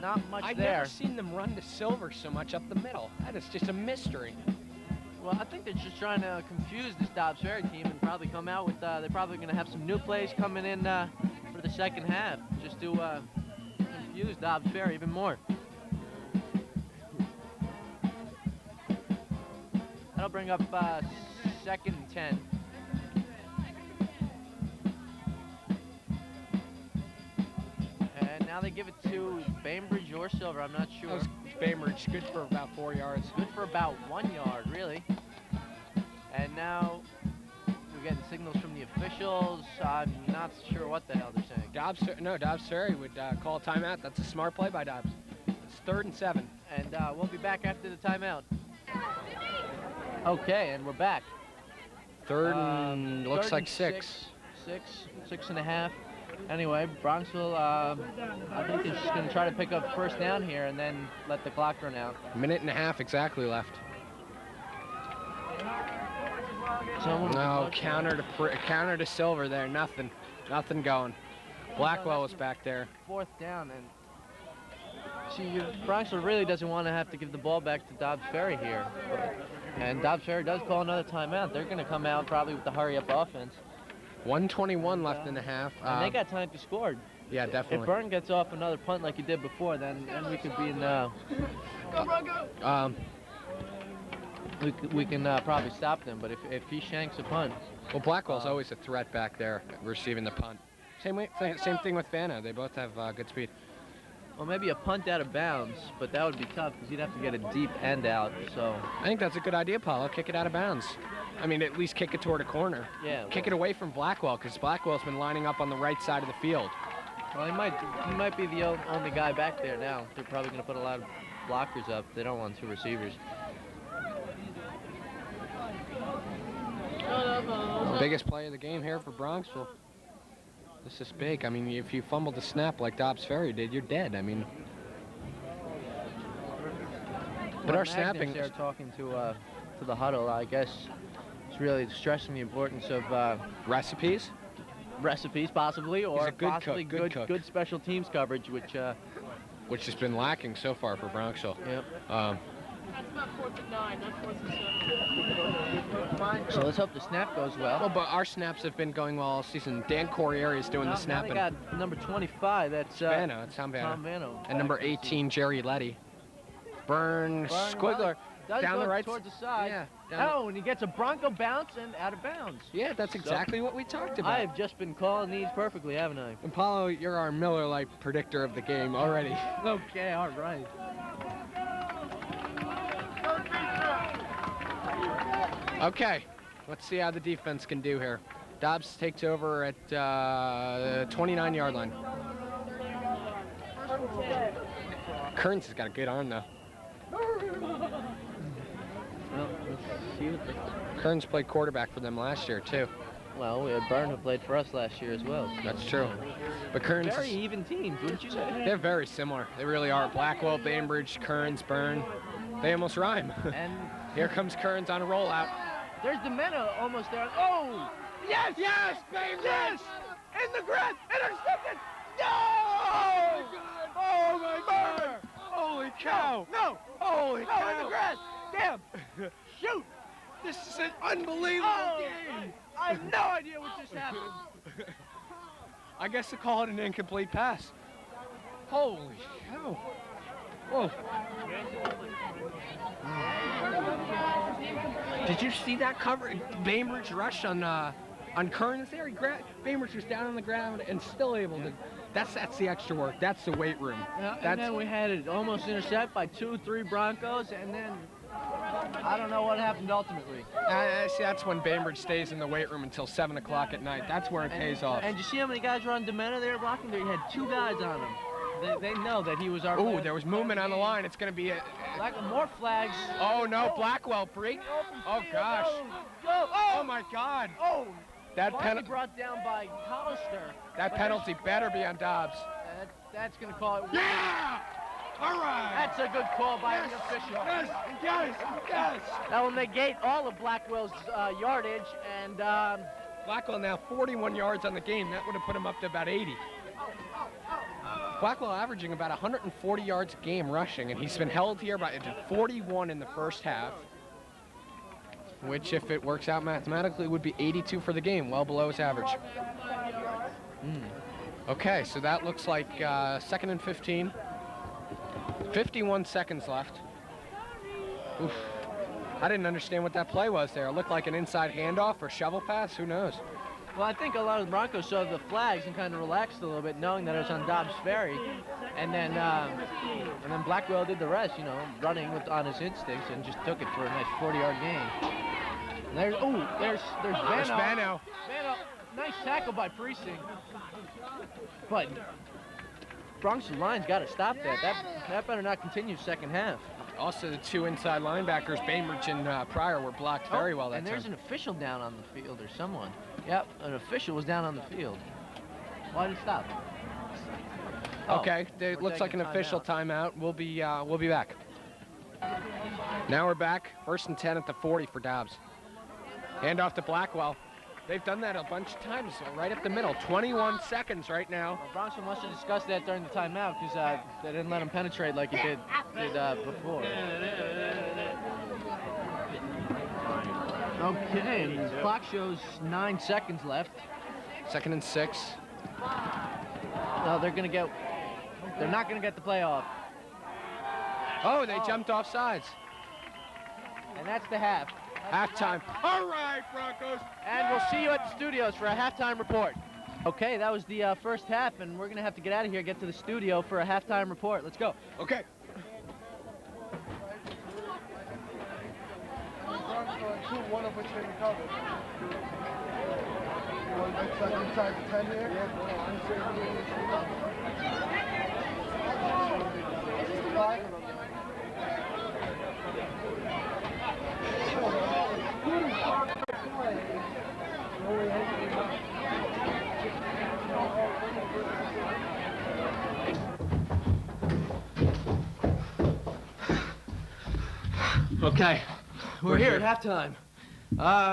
not much I've there. never seen them run to Silver so much up the middle. That is just a mystery. Well, I think they're just trying to confuse this Dobbs Ferry team and probably come out with, they're probably going to have some new plays coming in for the second half, just to confuse Dobbs Ferry even more. That'll bring up 2nd and 10. And now they give it to Bainbridge or Silver, I'm not sure. That was Bainbridge, good for about 4 yards. Good for about 1 yard, really. And now we're getting signals from the officials. I'm not sure what the hell they're saying. Dobbs Ferry would call a timeout. That's a smart play by Dobbs. It's 3rd and 7. And we'll be back after the timeout. Okay, and we're back. Third and looks like 6. 6.5. Anyway, Bronxville, I think they're just going to try to pick up first down here and then let the clock run out. Minute and a half exactly left. Someone Counter to Silver there. Nothing going. Blackwell was back there. 4th down, and see, Bronxville really doesn't want to have to give the ball back to Dobbs Ferry here. And Dobbs Ferry does call another timeout. They're going to come out probably with the hurry-up offense. 1:21 left in the half. And they got time to score. Yeah, If definitely. Burton gets off another punt like he did before, then we could be in. We can probably stop them. But if he shanks a punt, Well, Blackwell's always a threat back there, receiving the punt. Same thing with Vanna. They both have good speed. well, maybe a punt out of bounds, but that would be tough because you'd have to get a deep end out. So I think that's a good idea, Paolo. Kick it out of bounds. I mean, at least kick it toward a corner. yeah, Kick it away from Blackwell, because Blackwell's been lining up on the right side of the field. well, he might be the only guy back there now. They're probably going to put a lot of blockers up. They don't want 2 receivers. Biggest play of the game here for Bronxville. This is big. I mean, if you fumbled the snap like Dobbs Ferry did, you're dead. I mean, but our snapping. They're talking to the huddle. I guess it's really stressing the importance of Recipes? recipes, possibly, or He's a good possibly cook, good cook. good special teams coverage, which. Which has been lacking so far for Bronxville. Yep. That's about 4th and 9, not 4th and 7. So let's hope the snap goes well. Well, but our snaps have been going well all season. Dan Corriere is doing the Now snapping. they got number 25. That's Vanna, it's Tom Vanna. Tom Vanna. And number 18, Jerry Letty. Burn Squiggler Does down go the right towards the side. Yeah, down Oh, and he gets a Bronco bounce and out of bounds. yeah, that's exactly what we talked about. I have just been calling these perfectly, haven't I? And Paulo, you're our Miller Lite predictor of the game already. Okay, all right. Okay, let's see how the defense can do here. Dobbs takes over at 29-yard line. Kearns has got a good arm, though. Well, let's see what the... Kearns played quarterback for them last year, too. Well, we had Byrne who played for us last year as well. So, That's true. But Kearns, Very even teams, wouldn't you say? they're very similar. They really are. Blackwell, Bainbridge, Kearns, Byrne. They almost rhyme. And Here comes Kearns on a rollout. there's Demena almost there. Oh! Yes! Yes! Bainbridge! Yes! In the grass! Intercepted! No! Oh my God! Holy cow! No! Holy No, in the grass! Damn! Shoot! This is an unbelievable game! I have no idea what just happened. I guess to call it an incomplete pass. Holy cow! Whoa! Did you see that cover? Bainbridge rush on Kearns there. Bainbridge was down on the ground and still able to. That's the extra work. That's the weight room. And then we had it almost intercepted by 2-3 Broncos, and then I don't know what happened ultimately. See, that's when Bainbridge stays in the weight room until 7 o'clock at night. That's where it pays off. And you see how many guys were on Demena there blocking? They had 2 guys on him. They know that he was our Ooh, player. there was movement on the line. It's going to be a. Like more flags. Oh no, Blackwell break. Oh gosh. Go! Oh my God. Oh! That Barkley penalty. brought down by Costa. That penalty better be on Dobbs. That's going to call it. Yeah! All right. That's a good call by the official. Yes, yes, yes. That will negate all of Blackwell's yardage, and Blackwell now 41 yards on the game. That would have put him up to about 80. Blackwell averaging about 140 yards a game rushing, and he's been held here by 41 in the first half, which, if it works out mathematically, would be 82 for the game, well below his average. Okay, so that looks like 2nd and 15. 51 seconds left. Oof. I didn't understand what that play was there. It looked like an inside handoff or shovel pass. Who knows? well, I think a lot of the Broncos saw the flags and kind of relaxed a little bit, knowing that it was on Dobbs Ferry, and then Blackwell did the rest, you know, running on his instincts, and just took it for a nice 40-yard gain. And there's There's Vano. Vano. Vano, nice tackle by Precinct, but Bronx line's got to stop that. That better not continue second half. Also, the 2 inside linebackers, Bainbridge and Pryor, were blocked very well that and there's time. an official down on the field, or someone. Yep, an official was down on the field. Why did it stop? Okay, it we're looks like an taking official timeout. We'll be back. Now we're back. 1st and 10 at the 40 for Dobbs. Hand off to Blackwell. They've done that a bunch of times, right up the middle. 21 seconds right now. Well, Bronxville must have discussed that during the timeout, because they didn't let him penetrate like he did before. Okay, and the clock shows 9 seconds left. 2nd and 6. No, they're not gonna get the playoff. Oh, they jumped off sides. And that's the half. Halftime. All right, Broncos. And we'll see you at the studios for a halftime report. Okay, that was the first half, and we're gonna have to get out of here, get to the studio for a halftime report. Let's go. Okay. One of which they recovered. Inside the 10 here? Okay. We're here at halftime.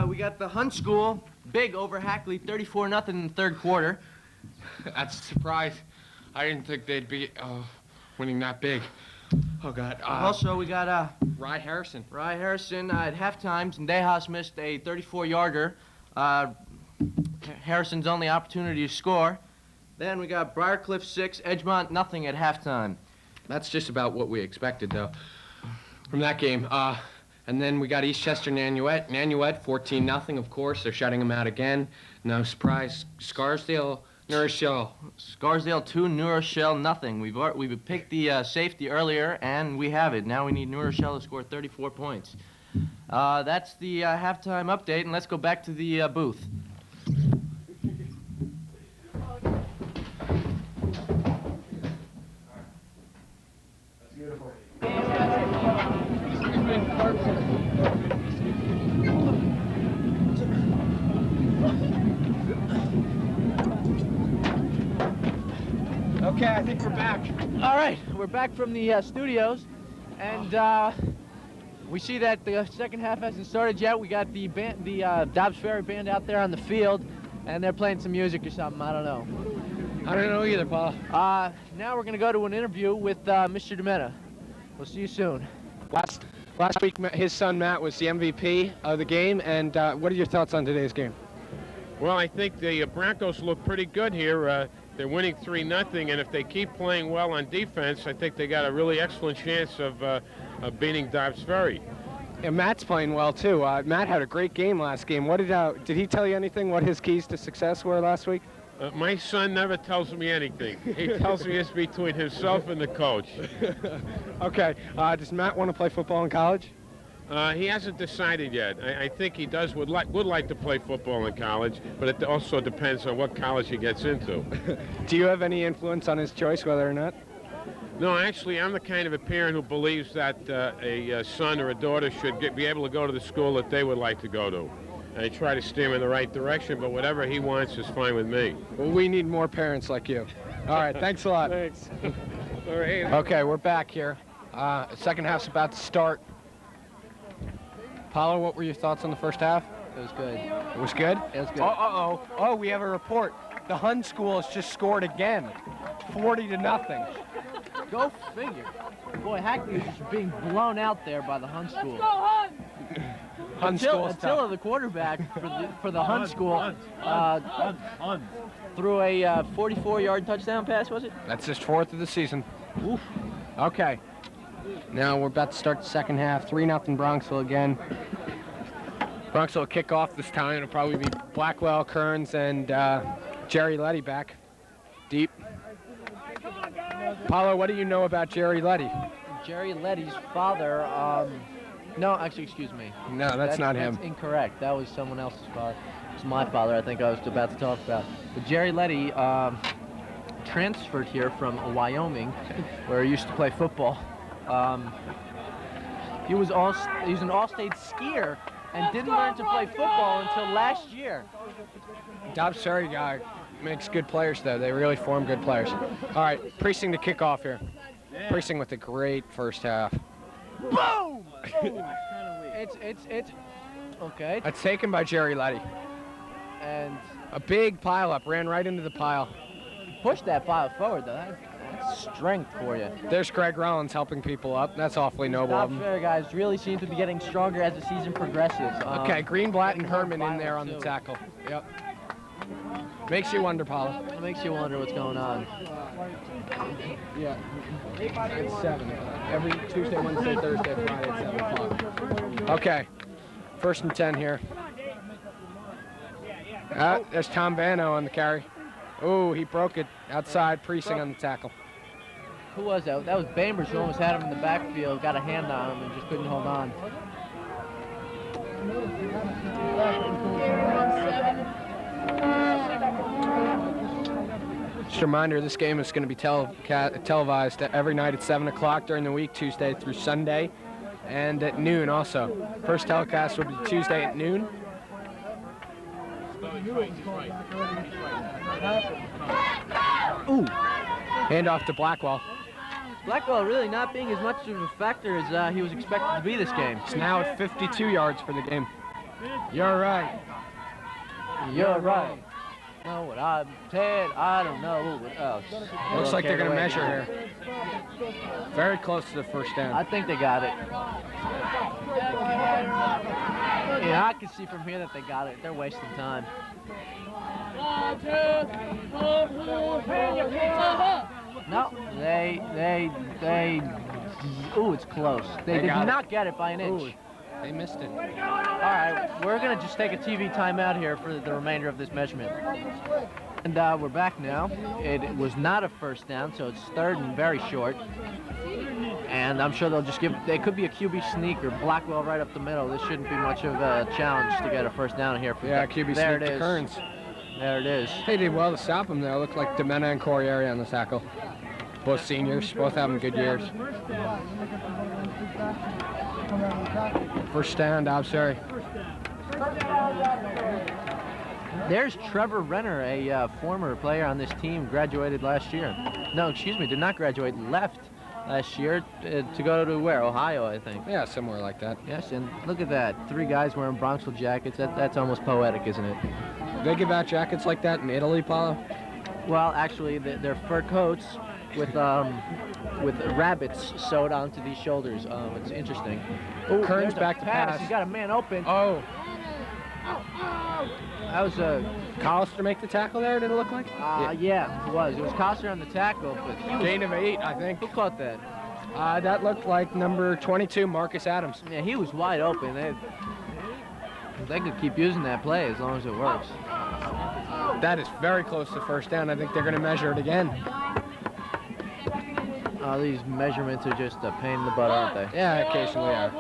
We got the Hunt School, big over Hackley, 34-0 in the third quarter. That's a surprise. I didn't think they'd be winning that big. Oh, God. Also, we got Rye Harrison. Rye Harrison at halftime. Dejas missed a 34-yarder. Harrison's only opportunity to score. Then we got Briarcliff 6, Edgemont nothing at halftime. That's just about what we expected, though, from that game. And then we got Eastchester Nanuet. Nanuet, 14-0, of course. They're shutting them out again. No surprise. Scarsdale, New Rochelle. Scarsdale 2, New Rochelle nothing. We've picked the safety earlier, and we have it. Now we need New Rochelle to score 34 points. That's the halftime update, and let's go back to the booth. Okay, I think we're back. All right, we're back from the studios, and we see that the second half hasn't started yet. We got the band, the Dobbs Ferry band out there on the field, and they're playing some music or something. I don't know. I don't know either, Paul. Now we're gonna go to an interview with Mr. DiMenna. We'll see you soon. Last week, his son Matt was the MVP of the game, and what are your thoughts on today's game? Well, I think the Broncos look pretty good here. They're winning 3-0, and if they keep playing well on defense, I think they got a really excellent chance of beating Dobbs Ferry. And Matt's playing well too. Matt had a great game last game. What did he tell you anything? What his keys to success were last week? My son never tells me anything. He tells me it's between himself and the coach. Okay. Does Matt want to play football in college? He hasn't decided yet. I think he would like to play football in college, but it also depends on what college he gets into. Do you have any influence on his choice, whether or not? No, actually, I'm the kind of a parent who believes that a son or a daughter should be able to go to the school that they would like to go to. I try to steer him in the right direction, but whatever he wants is fine with me. Well, we need more parents like you. All right, thanks a lot. Thanks. All right. Okay, we're back here. Second half's about to start. Paolo, what were your thoughts on the first half? It was good. It was good? It was good. Oh, we have a report. The Hun school has just scored again, 40-0. Go figure. Boy, Hackney is just being blown out there by the Hun school. Hun school's Attila, tough. the quarterback for the Hun school, threw a 44-yard touchdown pass, was it? That's his fourth of the season. Oof. Okay. Now we're about to start the second half. 3-0 Bronxville again. Bronxville will kick off this time. It'll probably be Blackwell, Kearns, and Jerry Letty back deep. Paolo, what do you know about Jerry Letty? Jerry Letty's father, no, actually, excuse me. No, that's not him. That's incorrect. That was someone else's father. It's my father, I think I was about to talk about. But Jerry Letty transferred here from Wyoming, where he used to play football. He was an all-state skier and didn't learn to play football until last year. Dobbs Ferry guy makes good players, though. They really form good players. All right, Precinct to kick off here. Precinct with a great first half. Boom! It's okay. That's taken by Jerry Letty. And a big pile up, ran right into the pile. Pushed that pile forward, though. That's strength for you. There's Craig Rollins helping people up. That's awfully noble of Dobbs him. Ferry guys really seem to be getting stronger as the season progresses. Okay, Greenblatt and Herman in there on the tackle. Yep. Makes you wonder, Paolo. It makes you wonder what's going on. Yeah. It's 7. Every Tuesday, Wednesday, Thursday, Friday at 7 o'clock. Okay. 1st and 10 here. There's Tom Vano on the carry. Oh, he broke it outside. Precinct on the tackle. Who was that? That was Bambers who almost had him in the backfield, got a hand on him, and just couldn't hold on. Just a reminder, this game is going to be televised every night at 7 o'clock during the week, Tuesday through Sunday, and at noon also. First telecast will be Tuesday at noon. Ooh. Hand off to Blackwell. Blackwell really not being as much of a factor as he was expected to be this game. He's now at 52 yards for the game. You're right. You're right. Know what I said? I don't know what else. Looks like they're going to measure here. Very close to the first down. I think they got it. Yeah, I can see from here that they got it. They're wasting time. No, they. Ooh, it's close. They did not get it by an inch. Ooh, they missed it. All right, we're going to just take a TV timeout here for the remainder of this measurement. And we're back now. It was not a first down, so it's 3rd and very short. And I'm sure they'll just they could be a QB sneak or Blackwell right up the middle. This shouldn't be much of a challenge to get a first down here. Yeah, QB there sneak to Kearns. There it is. They did well to stop him there. Looked like DiMenna and Corriere on the tackle. Both seniors, both having good years. First down, Dobbs Ferry. There's Trevor Renner, a former player on this team, graduated last year. No, excuse me, did not graduate, left last year to go to where? Ohio, I think. Yeah, somewhere like that. Yes, and look at that. 3 guys wearing Bronxville jackets. That's almost poetic, isn't it? They give out jackets like that in Italy, Paolo? Well, actually, they're fur coats with rabbits sewed onto these shoulders. It's interesting. Ooh, Kearns there's a back to pass. He's got a man open. Oh. That was a... Costa make the tackle there, did it look like? Yeah, it was. It was Costa on the tackle, but he was... Gain of 8, I think. Who caught that? That looked like number 22, Marcus Adams. Yeah, he was wide open. They could keep using that play as long as it works. That is very close to first down. I think they're going to measure it again. These measurements are just a pain in the butt, aren't they? Yeah, occasionally are.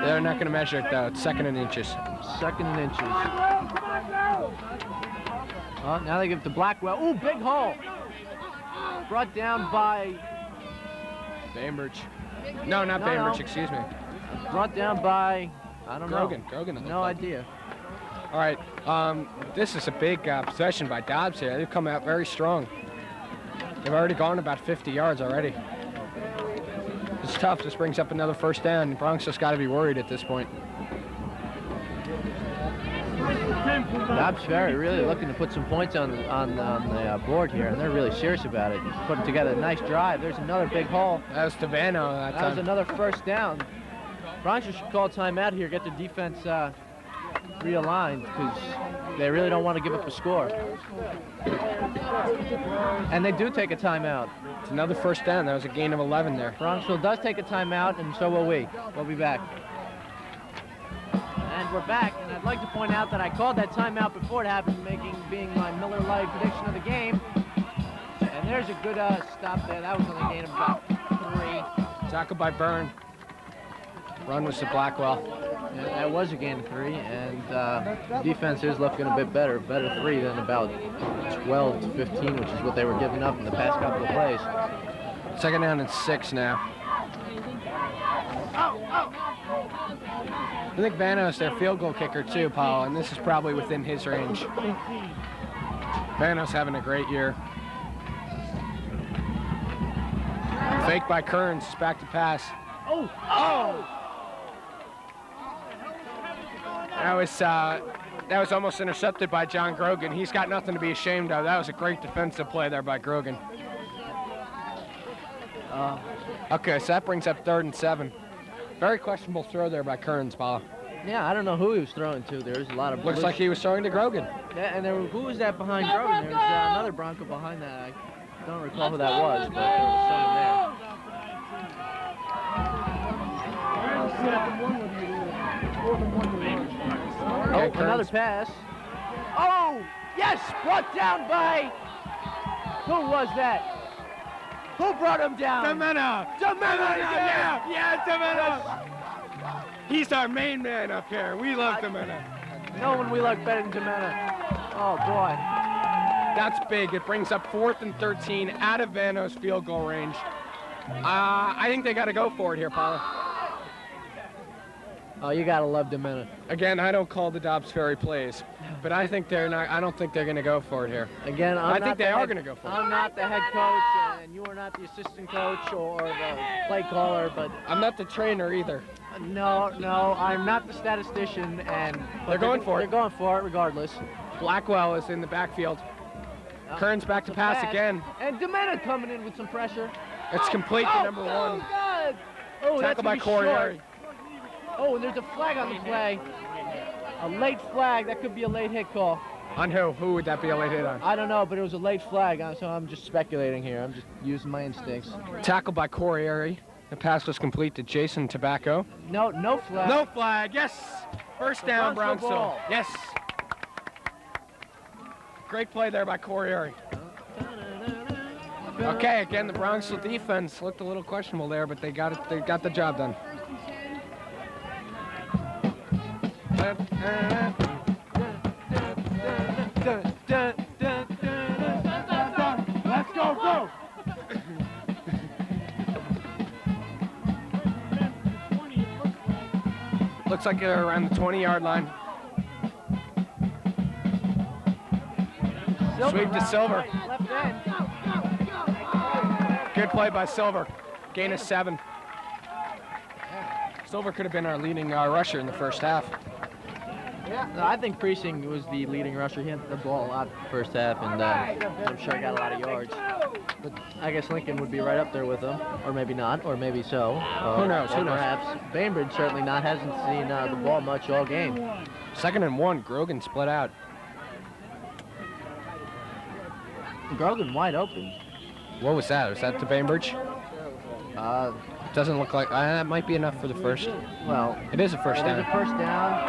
They're not going to measure it, though. It's 2nd and inches. 2nd and inches. Oh, now they give it to Blackwell. Ooh, big hole. Brought down by... Bainbridge. No, not Bainbridge, excuse me. Brought down by... I don't know. Grogan. No idea. All right, this is a big possession by Dobbs here. They've come out very strong. They've already gone about 50 yards already. It's tough. This brings up another first down. The Bronx just got to be worried at this point. Dobbs Ferry really looking to put some points on the board here, and they're really serious about it. Putting together a nice drive. There's another big hole. That was Tavano that time. That was another first down. Bronx should call timeout here, get the defense realigned, because they really don't want to give up a score. And they do take a timeout. It's another first down. That was a gain of 11 there. Bronxville does take a timeout, and so will we. We'll be back. And we're back, and I'd like to point out that I called that timeout before it happened, being my Miller Lite prediction of the game. And there's a good stop there. That was only a gain of about 3. Tackle by Byrne. Run was to Blackwell. Yeah, that was a gain of 3, and defense is looking a bit better 3 than about 12 to 15, which is what they were giving up in the past couple of plays. 2nd down and 6 now. I think Vanos, their field goal kicker too, Paolo, and this is probably within his range. Vanos having a great year. Fake by Kearns, back to pass. Oh! That was almost intercepted by John Grogan. He's got nothing to be ashamed of. That was a great defensive play there by Grogan. Okay, so that brings up 3rd and 7. Very questionable throw there by Kearns, Paolo. Yeah, I don't know who he was throwing to. There's a lot of... Looks like he was throwing to Grogan. Yeah, and who was that behind Grogan? There's another Bronco behind that. I don't recall who that was, but there was someone there. Oh, another pass. Oh, yes, brought down by... Who was that? Who brought him down? Domena, yeah, Domena. He's our main man up here. We love Domena. No one we like better than Domena. Oh, boy. That's big. It brings up 4th and 13 out of Vanos field goal range. I think they got to go for it here, Paolo. Oh, you gotta love Domena. Again, I don't call the Dobbs Ferry plays, but I think they're not. I don't think they're going to go for it here. Again, I think they are going to go for it. I'm not the head coach, and you are not the assistant coach or the play caller, but I'm not the trainer either. No, I'm not the statistician, and they're going for it. They're going for it regardless. Blackwell is in the backfield. Kearns back to pass again. And Domena coming in with some pressure. It's complete to number 1. Oh, God. Oh, tackle by Corey. Oh, and there's a flag on the play. A late flag. That could be a late hit call. On who? Who would that be a late hit on? I don't know, but it was a late flag, so I'm just speculating here. I'm just using my instincts. Tackle by Corey. The pass was complete to Jason Tobacco. No flag. No flag, yes. First down, Bronxville. Yes. Great play there by Corey. Okay, again, the Bronxville defense looked a little questionable there, but they got it. They got the job done. Let's go! Looks like they're around the 20-yard line. Sweep to Silver. Left end. Good play by Silver. Gain of 7. Silver could have been our leading rusher in the first half. No, I think Precinct was the leading rusher. He hit the ball a lot first half, and I'm sure he got a lot of yards. But I guess Lincoln would be right up there with him, or maybe not, or maybe so. Who knows? Who knows? Perhaps. Bainbridge certainly not. Hasn't seen the ball much all game. 2nd and 1. Grogan split out. Grogan wide open. What was that? Was that to Bainbridge? Doesn't look like that might be enough for the first. Well, it is a first down. It is a first down.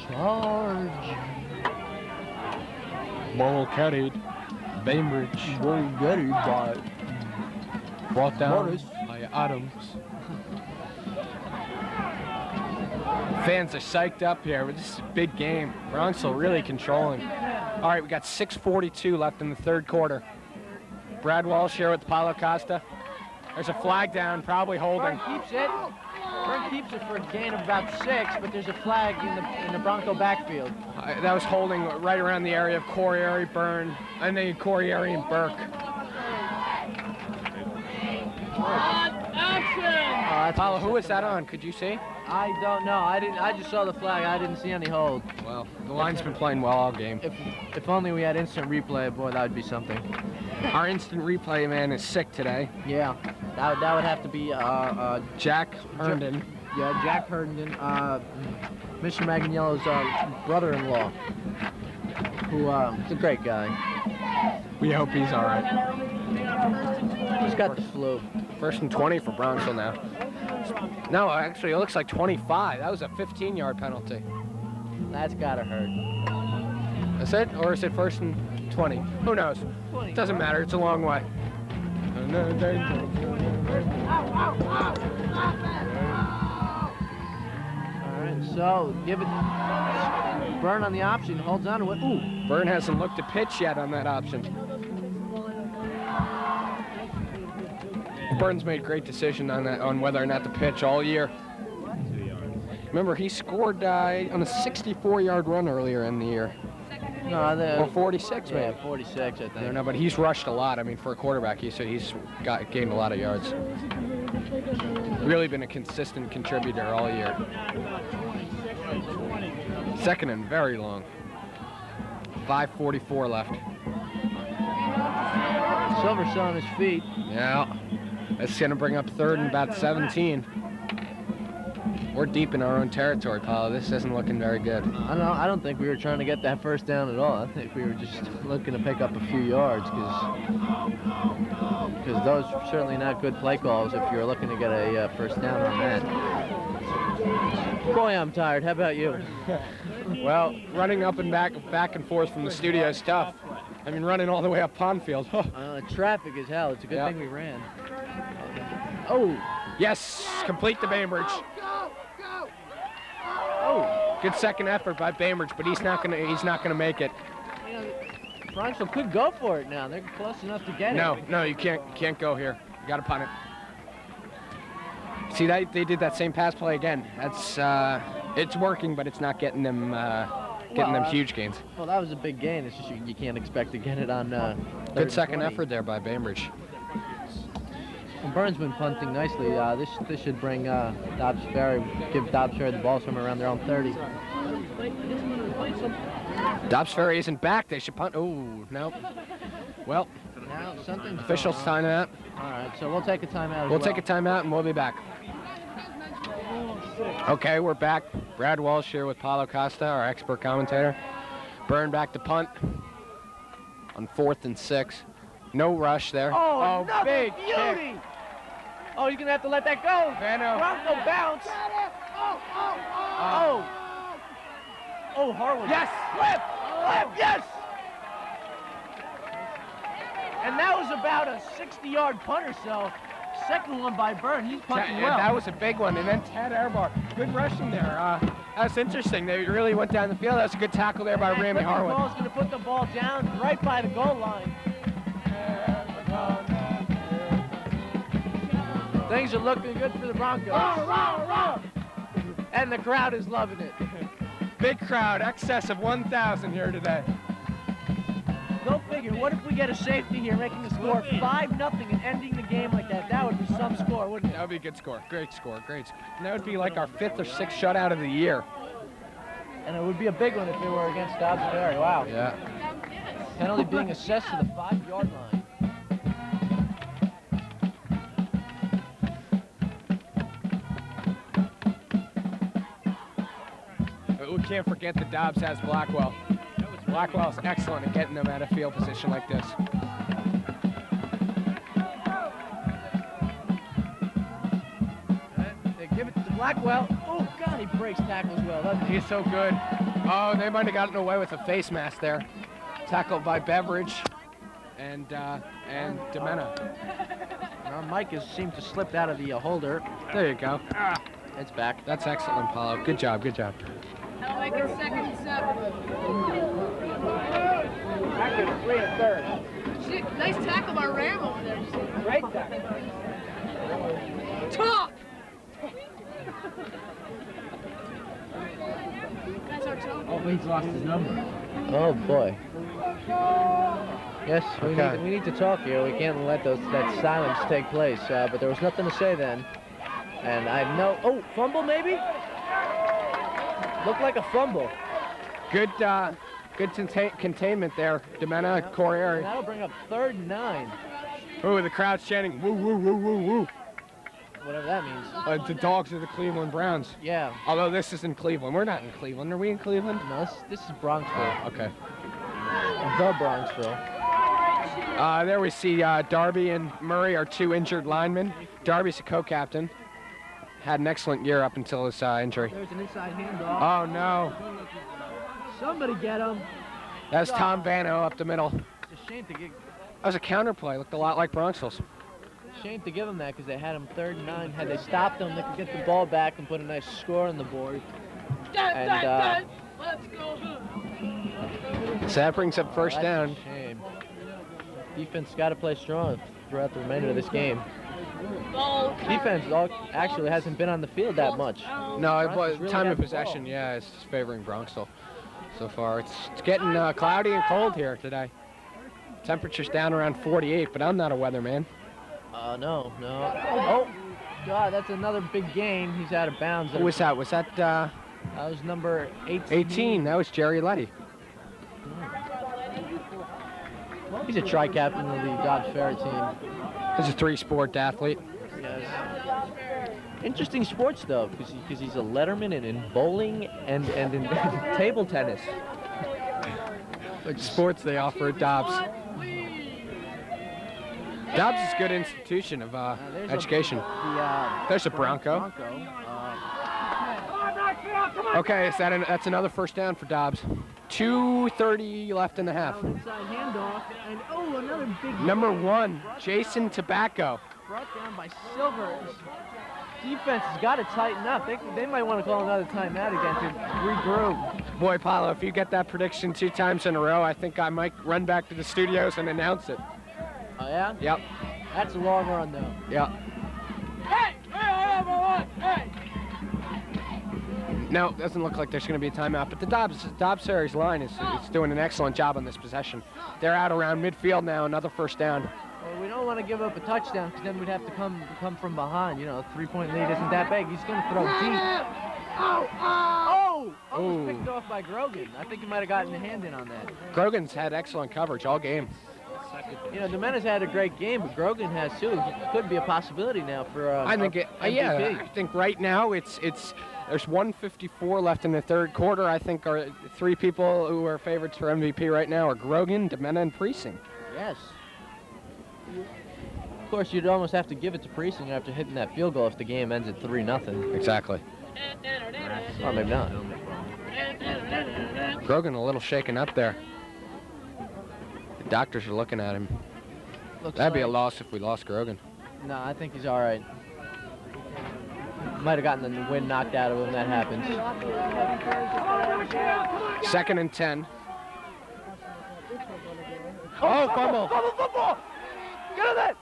Charge. Ball carried. Bainbridge. Ball carried by. Brought down Morris. by Adams. Fans are psyched up here. This is a big game. Bronxville really controlling. All right, we got 6:42 left in the 3rd quarter. Brad Walsh here with Paolo Costa. There's a flag down, probably holding. Burn keeps it. Burn keeps it for a gain of about 6, but there's a flag in the Bronco backfield. That was holding right around the area of Corriere, Byrne, and then Corriere and Burke. Paolo, who was that on? Could you see? I don't know. I just saw the flag. I didn't see any hold. Well, the line's been playing well all game. If only we had instant replay, boy, that would be something. Our instant replay man is sick today. Yeah, that would have to be Jack Herndon. Yeah, Jack Herndon, Mr. Maganiello's brother-in-law, who is a great guy. We hope he's all right. He's got the flu. 1st and 20 for Bronxville now. No, actually, it looks like 25. That was a 15-yard penalty. That's gotta hurt. Is it? Or is it 1st and 20? Who knows? It doesn't matter. It's a long way. All right, so give it. Byrne on the option. Holds on to it. Ooh. Byrne hasn't looked at pitch yet on that option. Byrne's made a great decision on that, on whether or not to pitch all year. Remember, he scored on a 64-yard run earlier in the year. No, or 46, yeah, man. 46, I think. No, but he's rushed a lot. I mean, for a quarterback, he's gained a lot of yards. Really been a consistent contributor all year. 2nd and very long. 5:44 left. Silver's still on his feet. Yeah. That's going to bring up 3rd and about 17. We're deep in our own territory, Paolo. This isn't looking very good. I don't think we were trying to get that first down at all. I think we were just looking to pick up a few yards because those are certainly not good play calls if you're looking to get a first down on that. Boy, I'm tired. How about you? Well, running up and back and forth from the studio is tough. I mean, running all the way up Pondfield. Traffic is hell. It's a good thing we ran. Oh. Yes, complete to Bainbridge. Oh, good second effort by Bainbridge, but he's not gonna make it. You know, Bronxville could go for it now. They're close enough to get it. No, you can't go here. You got to punt it. See, they did that same pass play again. That's it's working, but it's not getting them huge gains. Well, that was a big gain. It's just you can't expect to get it on. Good second effort there by Bainbridge. Well, Byrne's been punting nicely. This should bring Dobbs Ferry, give Dobbs Ferry the ball somewhere around their own 30. Dobbs Ferry isn't back. They should punt. Oh, no. Well, now something's officials time out. All right, so we'll take a timeout. We'll take a timeout and we'll be back. Okay, we're back. Brad Walsh here with Paolo Costa, our expert commentator. Byrne back to punt on 4th and 6. No rush there. Oh, big beauty! kick. Oh, you're gonna have to let that go. Vano. Bronco bounce. Oh, Harwood. Yes. Flip, yes. And that was about a 60-yard punt or so. Second one by Byrne. He's punting well. That was a big one. And then Ted Airbar. Good rushing there. That's interesting. They really went down the field. That's a good tackle there by Ramey Harwood. Ball's going to put the ball down right by the goal line. Things are looking good for the Broncos. And the crowd is loving it. Big crowd, excess of 1,000 here today. Go figure. What if we get a safety here, making the score 5-0 and ending the game like that? That would be some score, wouldn't it? That would be a good score. Great score. Great score. And that would be like our 5th or 6th shutout of the year. And it would be a big one if it were against Dobbs Ferry. Wow. Yeah. Penalty being assessed to the 5-yard line. But we can't forget that Dobbs has Blackwell. Blackwell's excellent at getting them out of field position like this. They give it to Blackwell. Oh, God, he breaks tackles well, doesn't he? He's so good. Oh, they might have gotten away with a face mask there. Tackled by Beveridge and Demena. Our mic has seemed to slip out of the holder. There you go. It's back. That's excellent, Paolo. Good job, good job. That'll make it 2nd and 7. Actually, 3 and 3rd. Shit, nice tackle by Ram over there. Great tackle. Talk! Guys are talking. Oh, he's lost his number. Oh, boy. Yes, we need to talk here. We can't let that silence take place. But there was nothing to say then. And I know... Oh, fumble maybe? Looked like a fumble. Good containment there. Demena, Corriere. That'll bring up 3rd and 9. Ooh, the crowd's chanting, woo, woo, woo, woo, woo. Whatever that means. The dogs are the Cleveland Browns. Yeah. Although this is in Cleveland. We're not in Cleveland. Are we in Cleveland? No, this is Bronxville. Oh, okay. The Bronxville. There we see Darby and Murray are 2 injured linemen. Darby's a co-captain. Had an excellent year up until his injury. There's an inside handoff. Oh, no. Somebody get him. That's Tom Vano up the middle. It's a shame to give. That was a counterplay. Looked a lot like Bronxville's. Shame to give him that because they had him 3rd and 9. Had they stopped him, they could get the ball back and put a nice score on the board. And, let's go. So that brings up first down. A shame. Defense got to play strong throughout the remainder of this game. Defense actually hasn't been on the field that much. No, it was really time of had the possession. ball. Yeah, it's favoring Bronxville so far. It's getting cloudy and cold here today. Temperature's down around 48, but I'm not a weatherman. No. Oh, God, that's another big gain. He's out of bounds. Who was that? Was that? That was number 18. 18. That was Jerry Letty. He's a tri-captain of the Dobbs Ferry team. He's a 3-sport athlete. Yes. Interesting sports, though, because he's a letterman in bowling and in table tennis. Like sports they offer at Dobbs. Dobbs is a good institution of education. There's a Bronco. Okay, so that's another first down for Dobbs. 2:30 left in the half. Inside handoff, and another big. Number 1, Jason Tobacco. Brought down by Silver. Defense has got to tighten up. They might want to call another timeout again to regroup. Boy, Paolo, if you get that prediction 2 times in a row, I think I might run back to the studios and announce it. Oh, yeah? Yep. That's a long run, though. Yep. Hey! Hey! No, doesn't look like there's going to be a timeout, but the Dobbs Ferry's line is doing an excellent job on this possession. They're out around midfield now, another first down. Well, we don't want to give up a touchdown because then we'd have to come from behind. You know, a 3-point lead isn't that big. He's going to throw deep. Oh! Almost picked off by Grogan. I think he might have gotten a hand in on that. Grogan's had excellent coverage all game. You know, Domena's had a great game, but Grogan has too. It could be a possibility now for I think MVP. I think right now it's there's 1:54 left in the third quarter. I think our 3 people who are favorites for MVP right now are Grogan, Domena, and Precinct. Yes. Of course, you'd almost have to give it to Precinct after hitting that field goal if the game ends at 3-0. Exactly. Or maybe not. Grogan a little shaken up there. The doctors are looking at him. That'd be a loss if we lost Grogan. No, I think he's all right. Might have gotten the wind knocked out of him. That happens. 2nd and 10. Oh, fumble! Fumble! Get on that!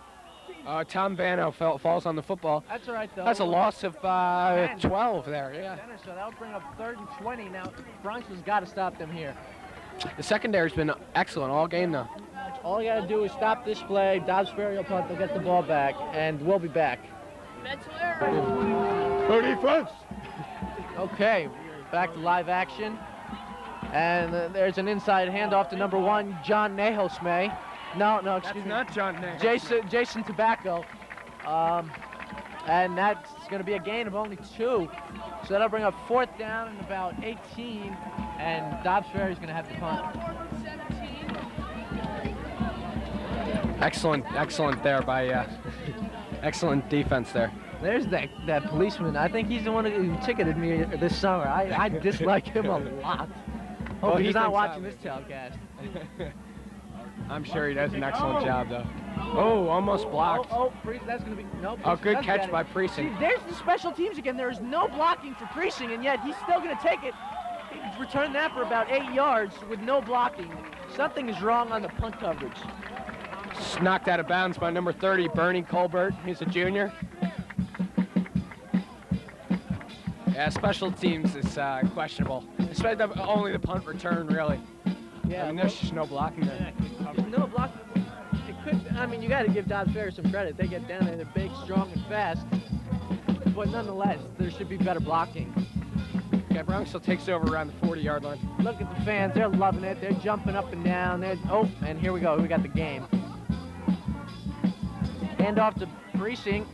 Tom Vano falls on the football. That's all right, though. That's a loss of 12 there, yeah. So that would bring up 3rd and 20. Now, Bronxville's got to stop them here. The secondary's been excellent all game, though. All you got to do is stop this play. Dobbs Ferry will punt. They'll get the ball back, and we'll be back. Mental error. Go defense. Okay, back to live action. And there's an inside handoff to number 1, John Nahosmay. No, excuse me. That's not John Nahosmay. Jason Tobacco. And that's going to be a gain of only 2. So that'll bring up 4th down and about 18. And Dobbs Ferry's going to have to punt. Excellent there by, excellent defense there. There's that policeman. I think he's the one who ticketed me this summer. I dislike him a lot. Hope he's not watching this telecast. I'm sure he does an excellent job, though. Oh, almost blocked. That's going to be... Nope. Oh, good catch by Precinct. See, there's the special teams again. There is no blocking for Precinct, and yet he's still going to take it. He returned that for about 8 yards with no blocking. Something is wrong on the punt coverage. Just knocked out of bounds by number 30, Bernie Colbert. He's a junior. Yeah, special teams is questionable. Especially only the punt return, really. Yeah, I mean, there's just no blocking there. No blocking. It could. I mean, you got to give Dobbs Ferry some credit. They get down there, they're big, strong, and fast. But nonetheless, there should be better blocking. Okay, Bronxville takes over around the 40-yard line. Look at the fans. They're loving it. They're jumping up and down. And here we go. We got the game. Hand off to Precinct.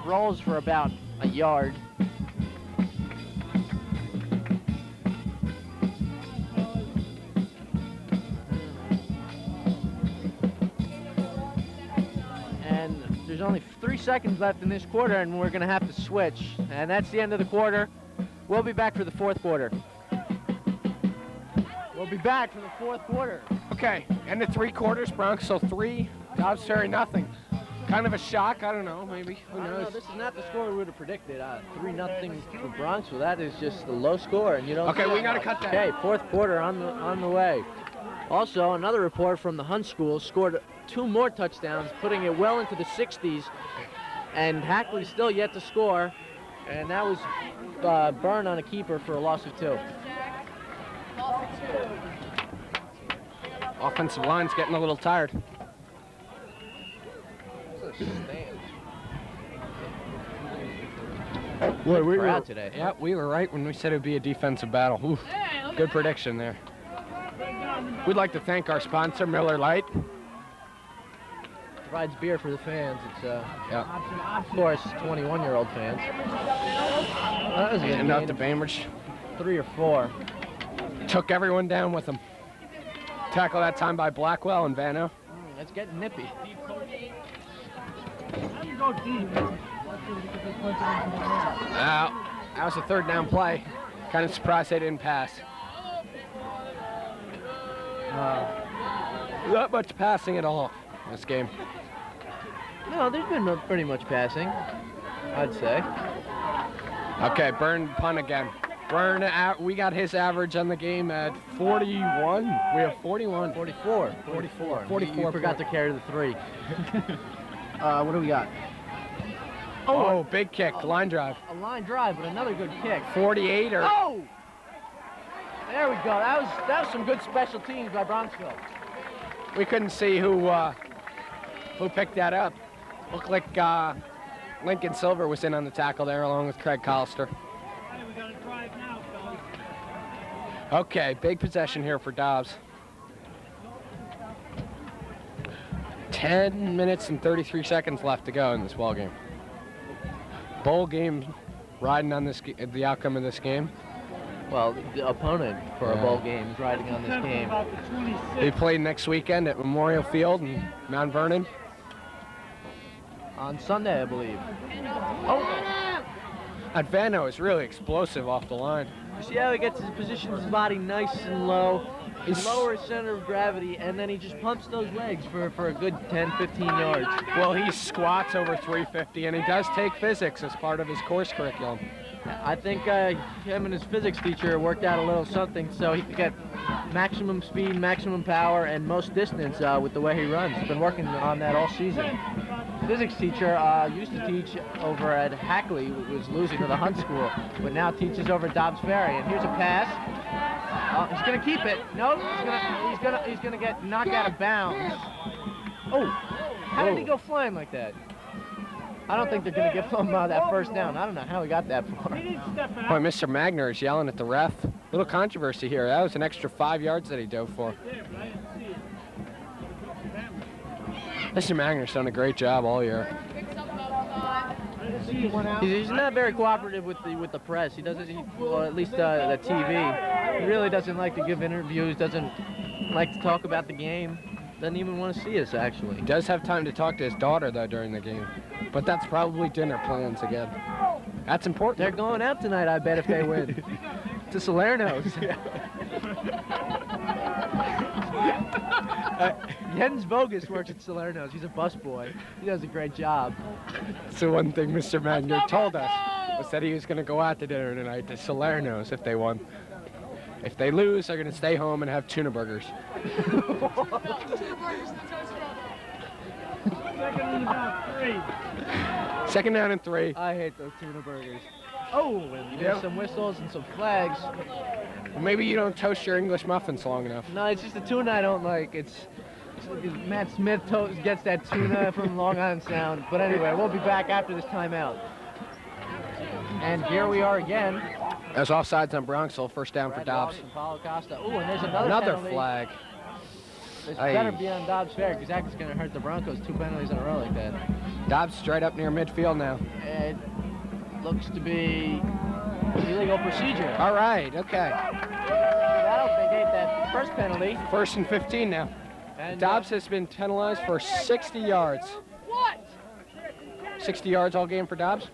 Rolls for about a yard. And there's only 3 seconds left in this quarter, and we're going to have to switch. And that's the end of the quarter. We'll be back for the 4th quarter. We'll be back for the 4th quarter. Okay, end of 3 quarters. Bronxville 3, Dobbs Ferry nothing. Kind of a shock. I don't know. Maybe. Who knows? I don't know. This is not the score we would have predicted. 3-0 for Bronxville. That is just a low score, and you don't. Okay, we got to cut that. Okay, 4th quarter on the way. Also, another report from the Hunt School scored 2 more touchdowns, putting it well into the 60s. And Hackley still yet to score, and that was Byrne on a keeper for a loss of 2. Offensive line's getting a little tired. Boy, we were out today. Yeah, we were right when we said it would be a defensive battle. Oof. Good prediction there. We'd like to thank our sponsor, Miller Lite. Provides beer for the fans. It's yeah. Of course, 21-year-old fans. That was a And out to Bainbridge. 3 or 4. Took everyone down with them. Tackle that time by Blackwell and Vano. That's getting nippy. That was a 3rd down play. Kind of surprised they didn't pass. Not much passing at all in this game. No, there's been pretty much passing, I'd say. Okay, Byrne punt again. Byrne, we got his average on the game at 41. We have 41. 44. 44. You forgot to carry the 3. What do we got? Oh, big kick, line drive. A line drive, but another good kick. 48 or... Oh! There we go. That was some good special teams by Bronxville. We couldn't see who picked that up. Looked like Lincoln Silver was in on the tackle there along with Craig Collister. Okay, big possession here for Dobbs. 10 minutes and 33 seconds left to go in this ball game. Bowl game riding on the outcome of this game. Well, the opponent for a bowl game is riding on this game. They play next weekend at Memorial Field in Mount Vernon. On Sunday, I believe. Oh! Advano is really explosive off the line. You see how he gets his position his body nice and low, his lower center of gravity, and then he just pumps those legs for a good 10, 15 yards. Well, he squats over 350, and he does take physics as part of his course curriculum. I think him and his physics teacher worked out a little something so he could get maximum speed, maximum power, and most distance with the way he runs. He's been working on that all season. Physics teacher used to teach over at Hackley, who was losing to the Hunt School, but now teaches over at Dobbs Ferry. And here's a pass. He's gonna keep it. No, he's gonna get knocked out of bounds. Oh, how did he go flying like that? I don't think they're gonna give him that first down. I don't know how he got that far. Boy, Mr. Magner is yelling at the ref. Little controversy here. That was an extra 5 yards that he dove for. Mr. Magner's done a great job all year. He's not very cooperative with the press. He doesn't, well, at least the TV. He really doesn't like to give interviews. Doesn't like to talk about the game. Doesn't even want to see us, actually. He does have time to talk to his daughter, though, during the game. But that's probably dinner plans again. That's important. They're going out tonight, I bet, if they win. To Salerno's. Jens Bogus works at Salerno's. He's a busboy. He does a great job. So one thing Mr. Magner told us was that he was going to go out to dinner tonight to Salerno's if they won. If they lose, they're going to stay home and have tuna burgers. Second down and 3. I hate those tuna burgers. Oh, and there's some whistles and some flags. Well, maybe you don't toast your English muffins long enough. No, it's just the tuna I don't like. It's Matt Smith gets that tuna from Long Island Sound. But anyway, we'll be back after this timeout. And here we are again. There's offsides on Bronxville. First down for Dobbs. Paolo Costa. Oh, and there's another penalty. Flag. This better be on Dobbs Ferry because that's going to hurt the Broncos. 2 penalties in a row like that. Dobbs straight up near midfield now. It looks to be illegal procedure. All right, okay. That'll negate that first penalty. 1st and 15 now. And Dobbs has been penalized for 60 yards. What? 60 yards all game for Dobbs?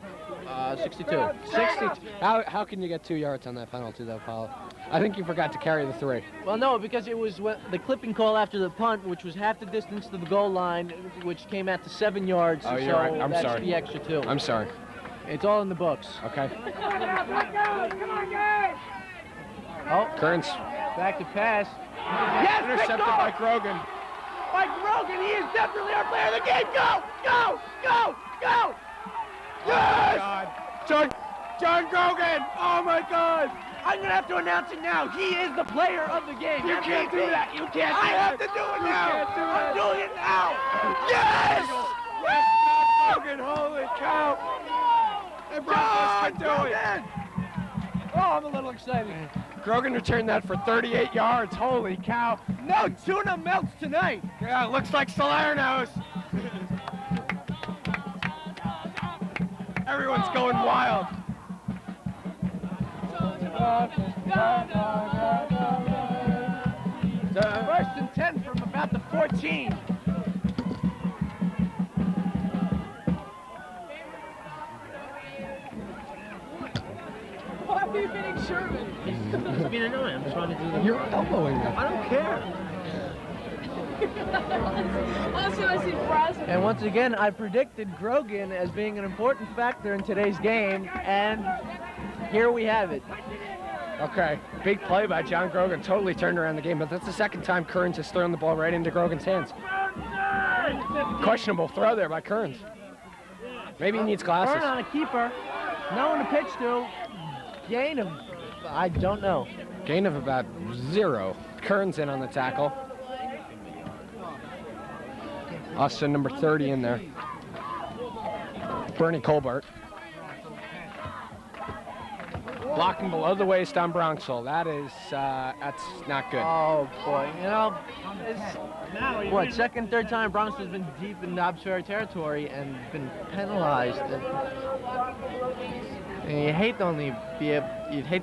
62. 62. How can you get 2 yards on that penalty, though, Paolo? I think you forgot to carry the 3. Well, no, because it was the clipping call after the punt, which was half the distance to the goal line, which came out to 7 yards. Oh, you're right. I'm that's sorry. The extra 2. I'm sorry. It's all in the books. Okay. Oh, Kearns. Back to pass. Yes, Intercepted by Grogan. By Grogan, he is definitely our player of the game. Go, go, go, go. Yes! God. John Goodner! Oh my God! I'm gonna have to announce it now. He is the player of the game. You can't do that. You can't. I have to do it now. I'm doing it now. Yes! Yes! Grogan, holy cow! The Broncos can do it. Oh, I'm a little excited. Grogan returned that for 38 yards. Holy cow! No tuna melts tonight. Yeah, it looks like Salerno's. Everyone's going wild. First and 10 from about the 14. Why are you being Sherman? It's being annoying. I'm just trying to do the. You're elbowing them. I don't care. Also, I see Brazil. And once again, I predicted Grogan as being an important factor in today's game, and here we have it. Okay, big play by John Grogan. Totally turned around the game, but that's the second time Kearns has thrown the ball right into Grogan's hands. Questionable throw there by Kearns. Maybe he needs glasses. Turn on a keeper. No one to pitch to. Gain of, I don't know. Gain of about 0. Kearns in on the tackle. Austin, number 30 in there. Bernie Colbert. Blocking below the waist on Bronxville. That's not good. Oh boy, you know, it's what, second, third time Bronx has been deep in Dobbs Ferry territory and been penalized. And you'd hate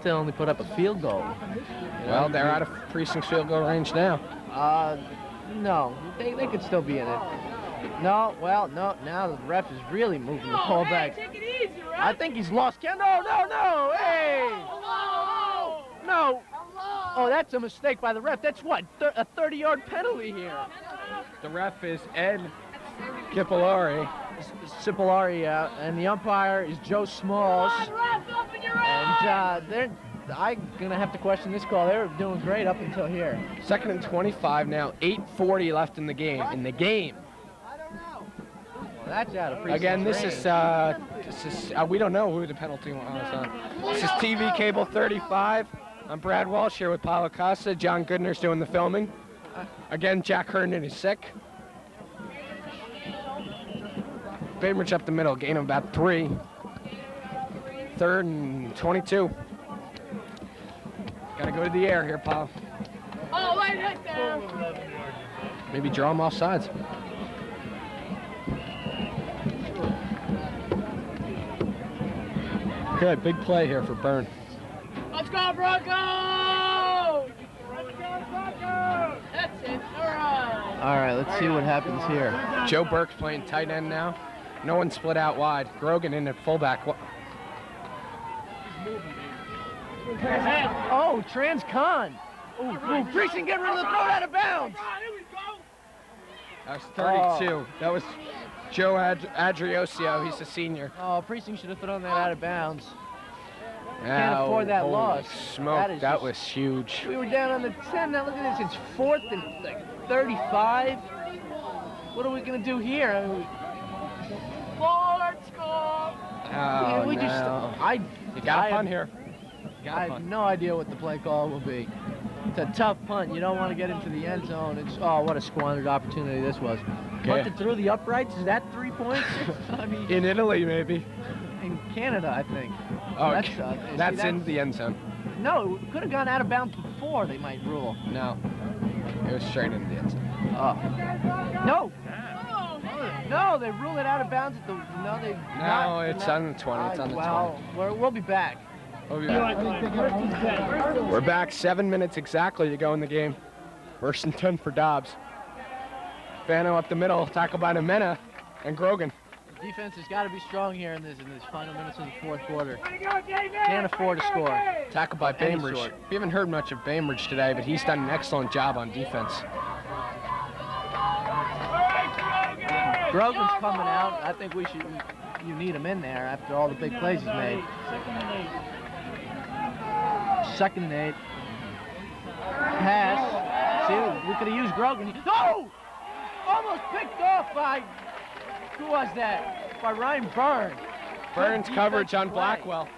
to only put up a field goal. You know? Well, they're out of Precinct's field goal range now. No, they could still be in it. No, well, no, now the ref is really moving the ball back. Take it easy, right? I think he's lost count. No, hey! Hello! No! Hello! Oh, that's a mistake by the ref. That's what, a 30-yard penalty here. The ref is Ed Cipollari. Cipollari, and the umpire is Joe Smalls. Come on, ref, open your I'm gonna have to question this call. They were doing great up until here. 2nd and 25 now. 8:40 left in the game. Well, that's out of precinct. Again, this is we don't know who the penalty was. This is TV Cable 35. I'm Brad Walsh here with Paolo Costa. John Goodner's doing the filming. Again, Jack Herndon is sick. Bainbridge up the middle, gain of about 3. 3rd and 22. Gotta go to the air here, Paolo. Oh, right there. Maybe draw him off sides. Good, big play here for Byrne. Let's go, Broncos! Let's go, Broncos! That's it. All right. All right, let's see what happens here. Joe Burke's playing tight end now. No one split out wide. Grogan in at fullback. Oh, Trans-Con. Ooh, Precinct getting rid of the throw out of bounds. That was 32. That was Joe Adriosio. He's a senior. Oh, Precinct should have thrown that out of bounds. Can't afford that loss. Smoke, that was huge. We were down on the 10. Now look at this. It's 4th and like 35. What are we going to do here? I mean, Let's go! Oh, we no. just, You got a punt here. I have no idea what the play call will be. It's a tough punt. You don't want to get into the end zone. What a squandered opportunity this was. Punted through the uprights. Is that 3 points? I mean, in Italy, maybe. In Canada, I think. Oh, that's in the end zone. No, it could have gone out of bounds before they might rule. No, it was straight into the end zone. No. No, they rule it out of bounds at the. No, it's on the 20. It's on the 20. We'll be back. We're back 7 minutes exactly to go in the game. 1st and 10 for Dobbs. Fano up the middle, tackled by Nemena and Grogan. The defense has got to be strong here in this final minutes of the 4th quarter. Can't afford to score. Tackled by Bainbridge. We haven't heard much of Bainbridge today, but he's done an excellent job on defense. Grogan's coming out. I think you need him in there after all the big plays he's made. 2nd and 8. Pass. See, we could have used Grogan. No! Almost picked off by, who was that? By Ryan Byrne. Byrne's coverage on Blackwell.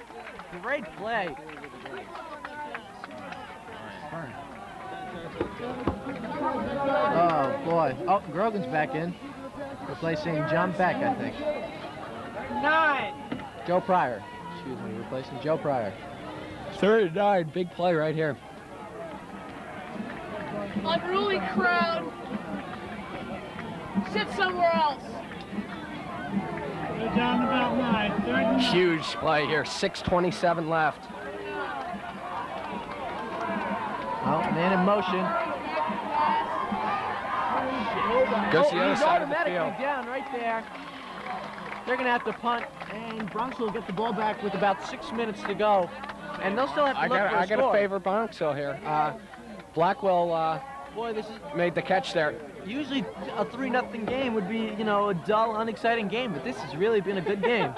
Great play. Oh, boy. Oh, Grogan's back in. Replacing John Beck, I think. 9. Joe Pryor. Excuse me, replacing Joe Pryor. 3rd and 9, big play right here. Unruly crowd. Sit somewhere else. They're down about 9. 3rd and 9. Huge play here. 6:27 left. Oh, man in motion. Goes to the other side of the automatically field. down right there. They're going to have to punt, and Bronxville will get the ball back with about 6 minutes to go. And they'll still have to look for a I got score. to favor Bronxville here. Blackwell Boy, this is made the catch there. usually a 3-0 game would be, a dull, unexciting game, but this has really been a good game.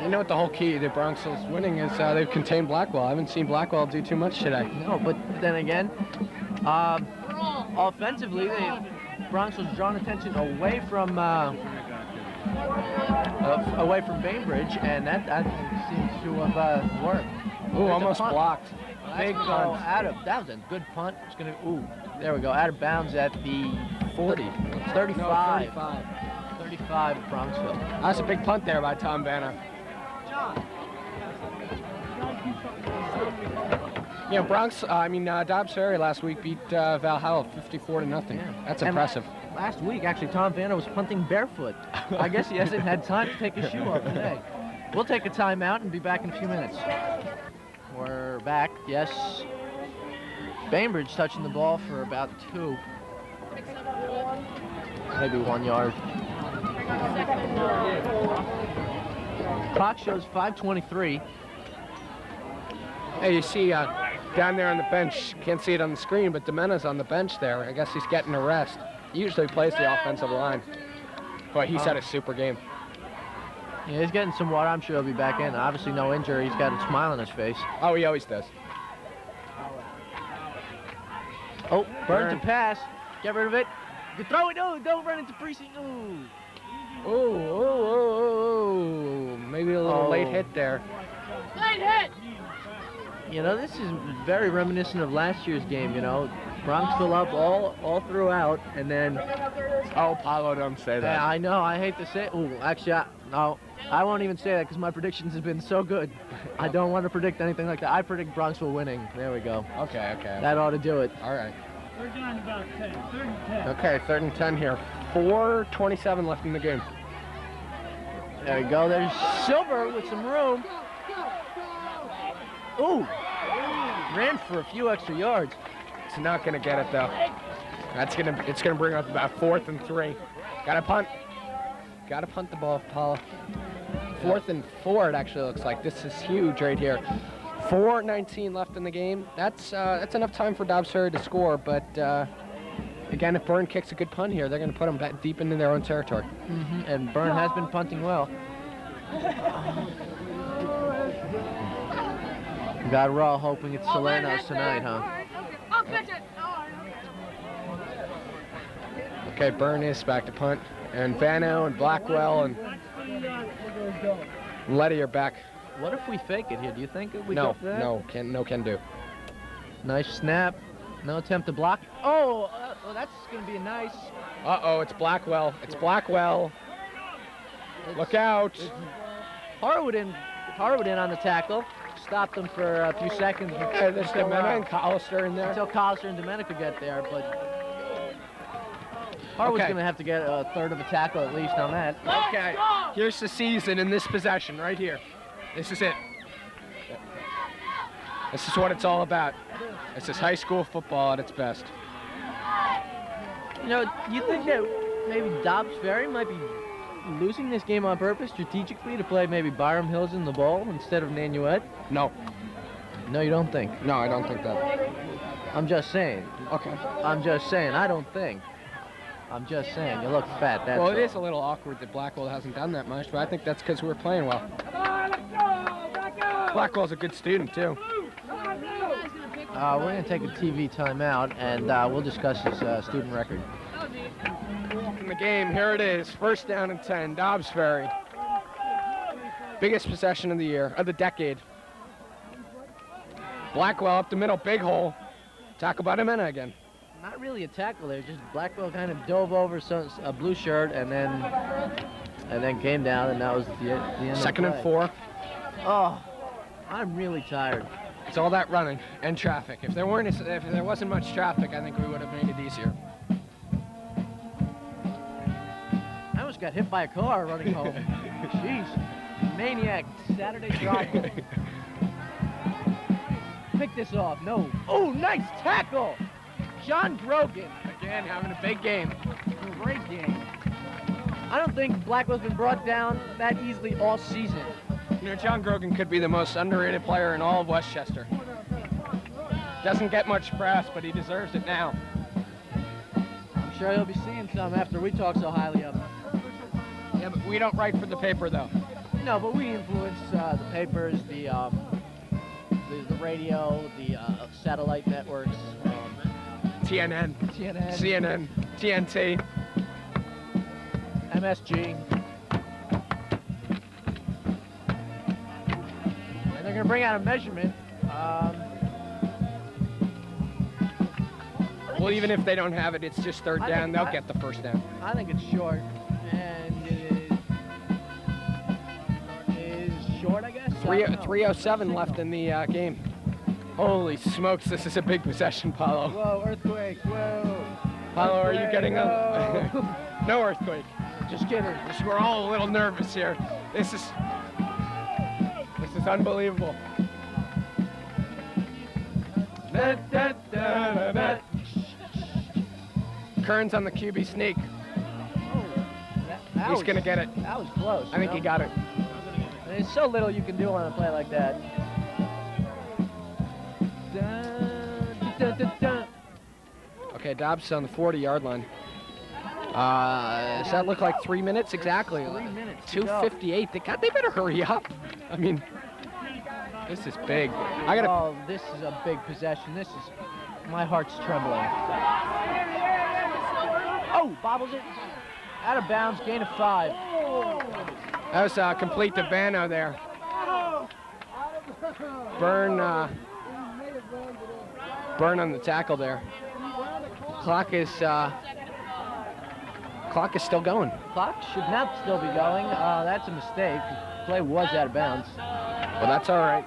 You know what the whole key to Bronxville's winning is? They've contained Blackwell. I haven't seen Blackwell do too much today. No, but then again, offensively, Bronxville's drawn attention away from Bainbridge, and that seems to have worked. Ooh, almost blocked. Big punt. That was a good punt. It's gonna. Ooh, there we go. Out of bounds at the 40. 35. No, 35. 35 Bronxville. That's a big punt there by Tom Banner. Dobbs Ferry last week beat Valhalla 54-0. Yeah. That's impressive. Last week, actually, Tom Banner was punting barefoot. I guess he hasn't had time to take his shoe off today. We'll take a timeout and be back in a few minutes. We're back, yes. Bainbridge touching the ball for about 2. Maybe 1 yard. Clock shows 5:23. Hey, you see down there on the bench, can't see it on the screen, but Domena's on the bench there. I guess he's getting a rest. He usually plays the offensive line. But he's had a super game. Yeah, he's getting some water. I'm sure he'll be back in. Obviously, no injury. He's got a smile on his face. Oh, he always does. Oh, Burn to pass. Get rid of it. You throw it. No, don't run into precinct. Ooh. Oh. Maybe a little late hit there. Late hit! You know, this is very reminiscent of last year's game, you know. Bronxville up all throughout, and then... Oh, Paolo, don't say that. Yeah, I know. I hate to say it. Ooh, actually, no. I won't even say that because my predictions have been so good. I don't want to predict anything like that. I predict Bronxville winning. There we go. Okay. That ought to do it. All right. We're down about 10. 3rd and 10. Okay, 3rd and 10 here. 4:27 left in the game. There we go. There's Silver with some room. Ooh. Ran for a few extra yards. It's not going to get it, though. It's gonna bring up about 4th and 3. Got to punt. Got to punt the ball, Paolo. 4th and 4, it actually looks like. This is huge right here. 4:19 left in the game. That's enough time for Dobbs Ferry to score, but again, if Byrne kicks a good punt here, they're going to put them back deep into their own territory. And Byrne has been punting well. God, we're all hoping it's Salerno's tonight, huh? I'll pitch it! Okay, Byrne is back to punt. And Vano and Blackwell and Letty are back. What if we fake it here? Do you think we No, go for that? no can do. Nice snap. No attempt to block. Oh, well, that's going to be a nice... Uh-oh, it's Blackwell. It's Blackwell. Look out. Harwood in on the tackle. Stopped them for a few seconds. There's Domenico and Hollister in there. Until Hollister and Domenico get there, but Harwood's going to have to get a 3rd of a tackle at least on that. Okay, here's the season in this possession right here. This is it. This is what it's all about. This is high school football at its best. You know, you think that maybe Dobbs Ferry might be losing this game on purpose strategically to play maybe Byram Hills in the bowl instead of Nanuet? No. No, you don't think? No, I don't think that. I'm just saying. Okay. I'm just saying. I don't think. I'm just saying. You look fat. That's well, it all. is a little awkward that Blackwell hasn't done that much, but I think that's because we're playing well. Blackwell's a good student, too. We're going to take a TV timeout, and we'll discuss his student record. In the game, here it is. 1st down and 10, Dobbs Ferry. Biggest possession of the year, of the decade. Blackwell up the middle, big hole. Tackle by Domena again. Not really a tackle there, just Blackwell kind of dove over a blue shirt and then came down, and that was the end 2nd of and the play. 4. Oh, I'm really tired. It's all that running and traffic. If there wasn't much traffic, I think we would have made it easier. I almost got hit by a car running home. Jeez, maniac Saturday drive. Pick this off. No. Oh, nice tackle. John Grogan. Again, having a big game. Great game. I don't think Blackwell's been brought down that easily all season. You know, John Grogan could be the most underrated player in all of Westchester. Doesn't get much press, but he deserves it now. I'm sure he'll be seeing some after we talk so highly of him. Yeah, but we don't write for the paper, though. No, but we influence the papers, the radio, the satellite networks. CNN, CNN, TNT, MSG. And they're going to bring out a measurement. Well, even if they don't have it, it's just 3rd down. They'll get the 1st down. I think it's short. And it is short, I guess? 3:07 left in the game. Holy smokes, this is a big possession, Paolo. Whoa, earthquake, whoa. Paolo, are you getting a... No earthquake. Just kidding. We're all a little nervous here. This is unbelievable. Kern's on the QB sneak. He's going to get it. That was close. I think he got it. There's so little you can do on a play like that. Okay, Dobbs on the 40-yard line. Does that look like 3 minutes exactly? 3 minutes. to go. 2:58. They better hurry up. I mean, this is big. Oh, this is a big possession. This is, my heart's trembling. Oh, bobbles it. Out of bounds, gain of 5. That was complete to Vano there. Burn on the tackle there. Clock is still going. Clock should not still be going. That's a mistake. Play was out of bounds. Well, that's all right.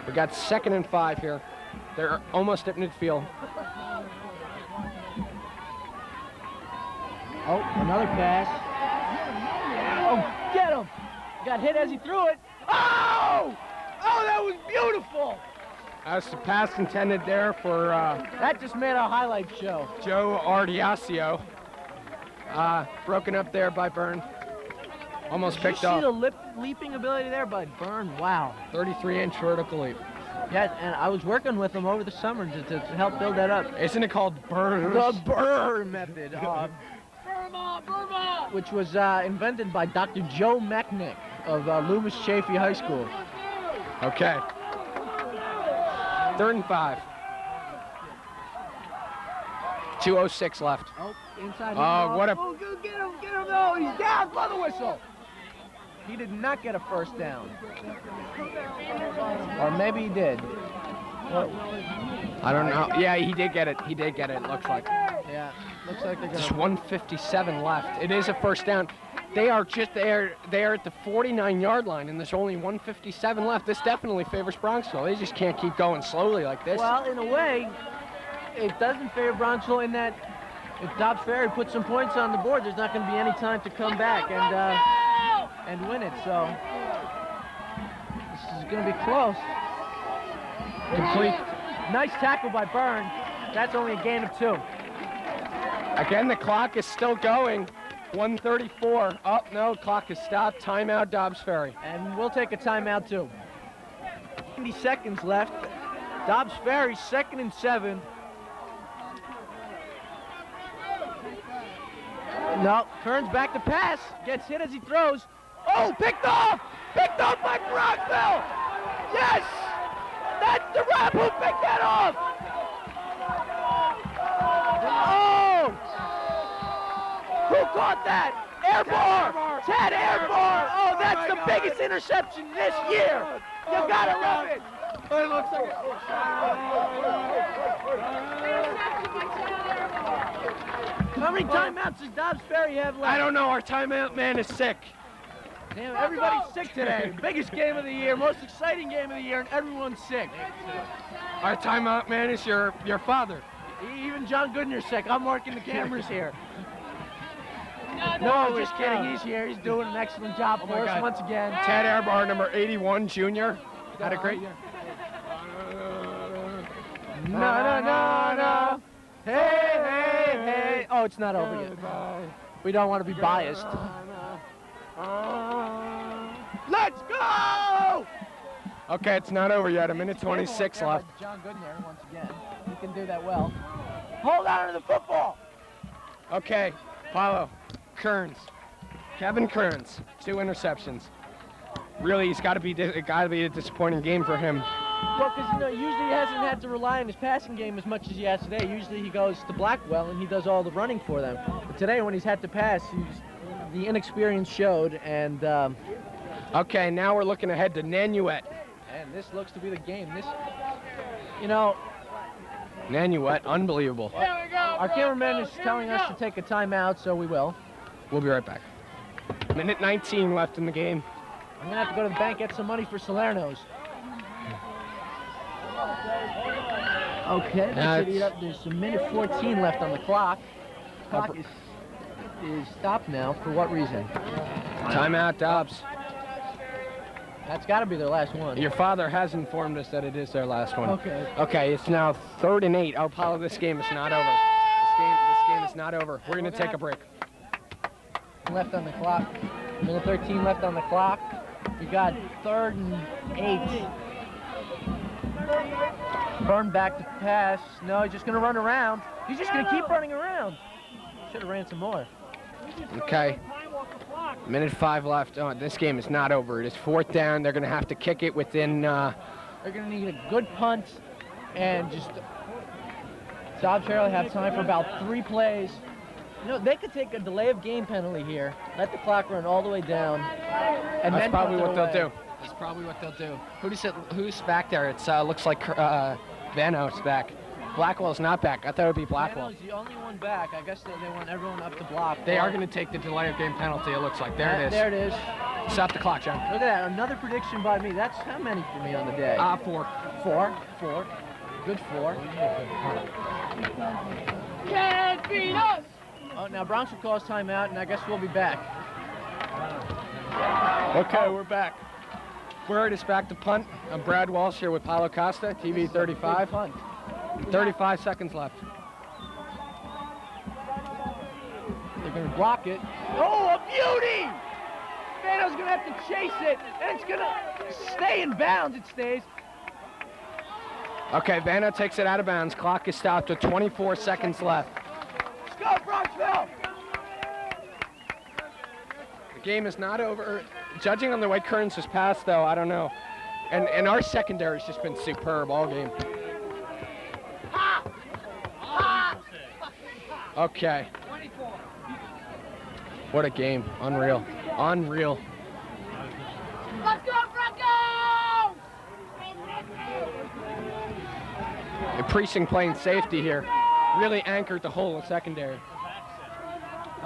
We got 2nd and 5 here. They're almost at midfield. Oh, another pass. Oh, get him! Got hit as he threw it. Oh! Oh, that was beautiful! That's the pass intended there for that just made a highlight show. Joe Ardiasio. Broken up there by Byrne. Almost picked Did you up. see the leaping ability there by Byrne? Wow. 33-inch vertical leap. Yeah, and I was working with him over the summer to help build that up. Isn't it called Byrne? The Byrne method. Which was invented by Dr. Joe Mechnick of Loomis Chaffee High School. Okay. 3rd and 5. 2:06 left. Oh, inside. What a... Oh, get him, no, he's down, blow the whistle. He did not get a first down. Or maybe he did. I don't know. Yeah, he did get it. It looks like. Yeah, looks like they're Just gonna... 157 left. It is a first down. They are just there. They are at the 49-yard line, and there's only 157 left. This definitely favors Bronxville. They just can't keep going slowly like this. Well, in a way, it doesn't favor Bronxville in that if Dobbs Ferry puts some points on the board, there's not going to be any time to come back and win it. So this is going to be close. Complete. Nice tackle by Byrne. That's only a gain of 2. Again, the clock is still going. 1:34. Oh, no, clock is stopped. Timeout, Dobbs Ferry. And we'll take a timeout, too. 90 seconds left. Dobbs Ferry, 2nd and 7. No, turns back to pass. Gets hit as he throws. Oh, picked off! Picked off by Bronxville! Yes! That's the rep who picked that off! Oh! Who caught that? Airborne! Ted Airborne! Oh, that's the biggest interception this year! You gotta love it! It looks like How many timeouts does Dobbs Ferry have left? I don't know. Our timeout man is sick. Damn, everybody's sick today. Biggest game of the year, most exciting game of the year, and everyone's sick. Our timeout man is your father. Even John Goodner's sick. I'm working the cameras here. No, just kidding. He's here. He's doing an excellent job for us God. once again. Ted Airbar, number 81, junior. Had a great year. No. Hey, hey, hey. Oh, it's not over yet. We don't want to be biased. Let's go! Okay, it's not over yet. 1:26 left. John Goodner, once again. He can do that well. Hold on to the football. Okay, Paolo, Kearns, Kevin Kearns, 2 interceptions. Really, it's got to be a disappointing game for him. Well, because usually he hasn't had to rely on his passing game as much as he has today. Usually he goes to Blackwell and he does all the running for them. But today, when he's had to pass, the inexperience showed. And okay, now we're looking ahead to Nanuet. And this looks to be the game. Nanuet, unbelievable. Our cameraman is telling us to take a timeout, so we will. We'll be right back. 1:19 left in the game. I'm going to have to go to the bank, get some money for Salerno's. Okay, that's it up. There's a 1:14 left on the clock. Clock is stopped now. For what reason? Timeout, Dobbs. That's got to be their last one. Your father has informed us that it is their last one. Okay. Okay, it's now 3rd and 8. Oh, Paolo, this game is not over. This game is not over. We're going to take a break. Left on the clock. 1:13 left on the clock. We got 3rd and 8. Burn back to pass. No, he's just going to run around. He's just going to keep running around. Should have ran some more. Okay. Minute 5 left. Oh, this game is not over. It is 4th down. They're going to have to kick it within... They're going to need a good punt and just... Dobbs Ferry will have time for about 3 plays. You know, they could take a delay of game penalty here, let the clock run all the way down, and That's then probably punt what it they'll away. do. That's probably what they'll do. Who's back there? It looks like Vano's back. Blackwell's not back. I thought it would be Blackwell. Vano's the only one back. I guess they want everyone up to block. They are going to take the delay of game penalty, it looks like. There it is. There it is. Stop the clock, John. Look at that. Another prediction by me. That's how many for me on the day? 4. 4. Good 4. Can't beat us! Oh, now Bronxville calls timeout, and I guess we'll be back. Okay, we're back. Bird is back to punt. I'm Brad Walsh here with Paolo Costa, TV 35. Punt. 35 seconds left. They're going to block it. Oh, a beauty! Vano's going to have to chase it, and it's going to stay in bounds. It stays. Okay, Vano takes it out of bounds. Clock is stopped with 24 seconds left. Let's go, Bronxville! The game is not over. Judging on the way Kearns has passed, though, I don't know. And our secondary has just been superb all game. Okay. What a game. Unreal. Unreal. Let's go, Broncos! And Precinct playing safety here. Really anchored the whole secondary.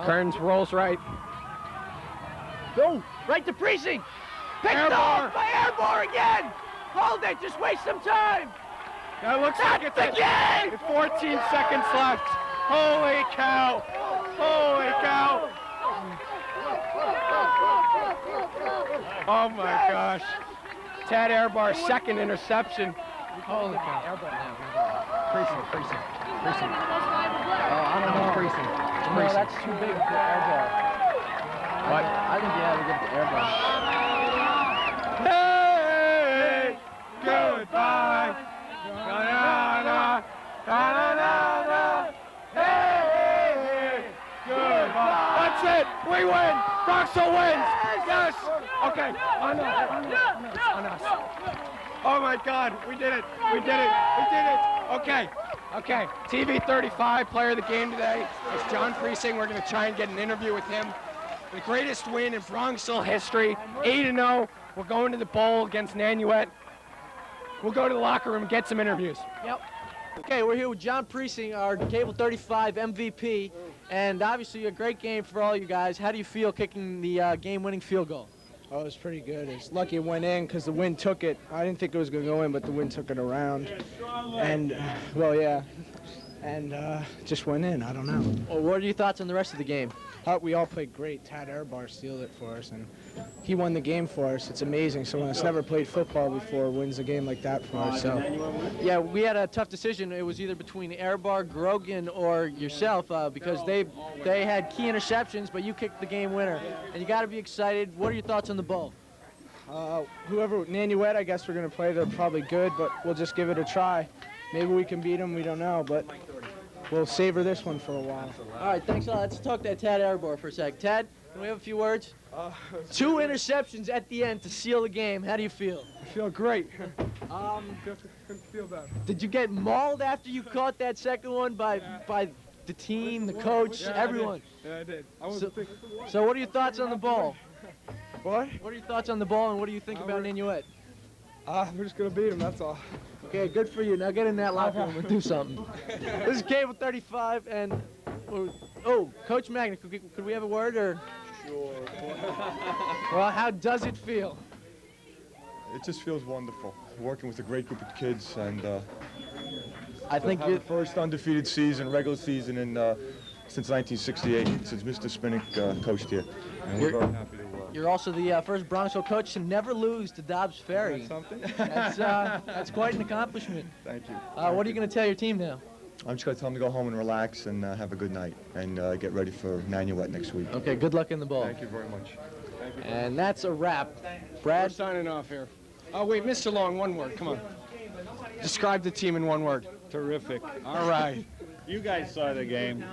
Kearns rolls right. Go! Right to Precinct! Picked off by Airborne again! Hold it! Just waste some time! That looks like it's again! 14 seconds left. Holy cow! Holy cow! Oh my gosh. Tad Airbar's second interception. Holy cow. Precinct. I don't know. Precinct. No, that's too big for Airborne. What? I think you have to give it to Airborne. Hey! Goodbye! Na-na-na! Na-na-na-na! Hey! Goodbye! That's it! We win! Bronxville wins! Yes! Okay, on us. Oh my God, we did it! We did it! Okay. TV 35, player of the game today is John Precinct. We're going to try and get an interview with him. The greatest win in Bronxville history, 8-0. We're going to the bowl against Nanuet. We'll go to the locker room and get some interviews. Yep. Okay, we're here with John Precinct, our Cable 35 MVP, and obviously a great game for all you guys. How do you feel kicking the game-winning field goal? Oh, it was pretty good. It's lucky it went in because the wind took it. I didn't think it was going to go in, but the wind took it around. And, well, yeah. And just went in. I don't know. Well, what are your thoughts on the rest of the game? We all played great. Tad Airbar sealed it for us, and he won the game for us. It's amazing. Someone that's never played football before wins a game like that for us. So, yeah, we had a tough decision. It was either between Airbar, Grogan, or yourself because they had key interceptions, but you kicked the game winner. And you got to be excited. What are your thoughts on the bowl? Whoever, Nanuet, I guess we're going to play. They're probably good, but we'll just give it a try. Maybe we can beat them. We don't know, but we'll savor this one for a while. All right, thanks a lot. Let's talk to Tad Airbar for a sec. Tad, can we have a few words? 2 interceptions at the end to seal the game. How do you feel? I feel great. Feel bad. Did you get mauled after you caught that second one by the team, the coach, everyone? I did. So what are your thoughts on the ball? What? What are your thoughts on the ball, and what do you think about Nanuet? We're just going to beat them, that's all. Okay, good for you. Now get in that locker room and do something. This is Cable 35, and Coach Magna, could we have a word, or? Sure. Well, how does it feel? It just feels wonderful. Working with a great group of kids, and I think you're the first undefeated season, regular season in since 1968, since Mr. Spinnick coached here. And we're very happy to. You're also the first Bronxville coach to never lose to Dobbs Ferry. That's quite an accomplishment. Thank you. What are you going to tell your team now? I'm just going to tell them to go home and relax and have a good night and get ready for Nanuet next week. Okay, good luck in the bowl. Thank you very much. And that's a wrap. Brad? We're signing off here. Oh, wait, Mr. Long, one word. Come on. Describe the team in one word. Terrific. All right. You guys saw the game.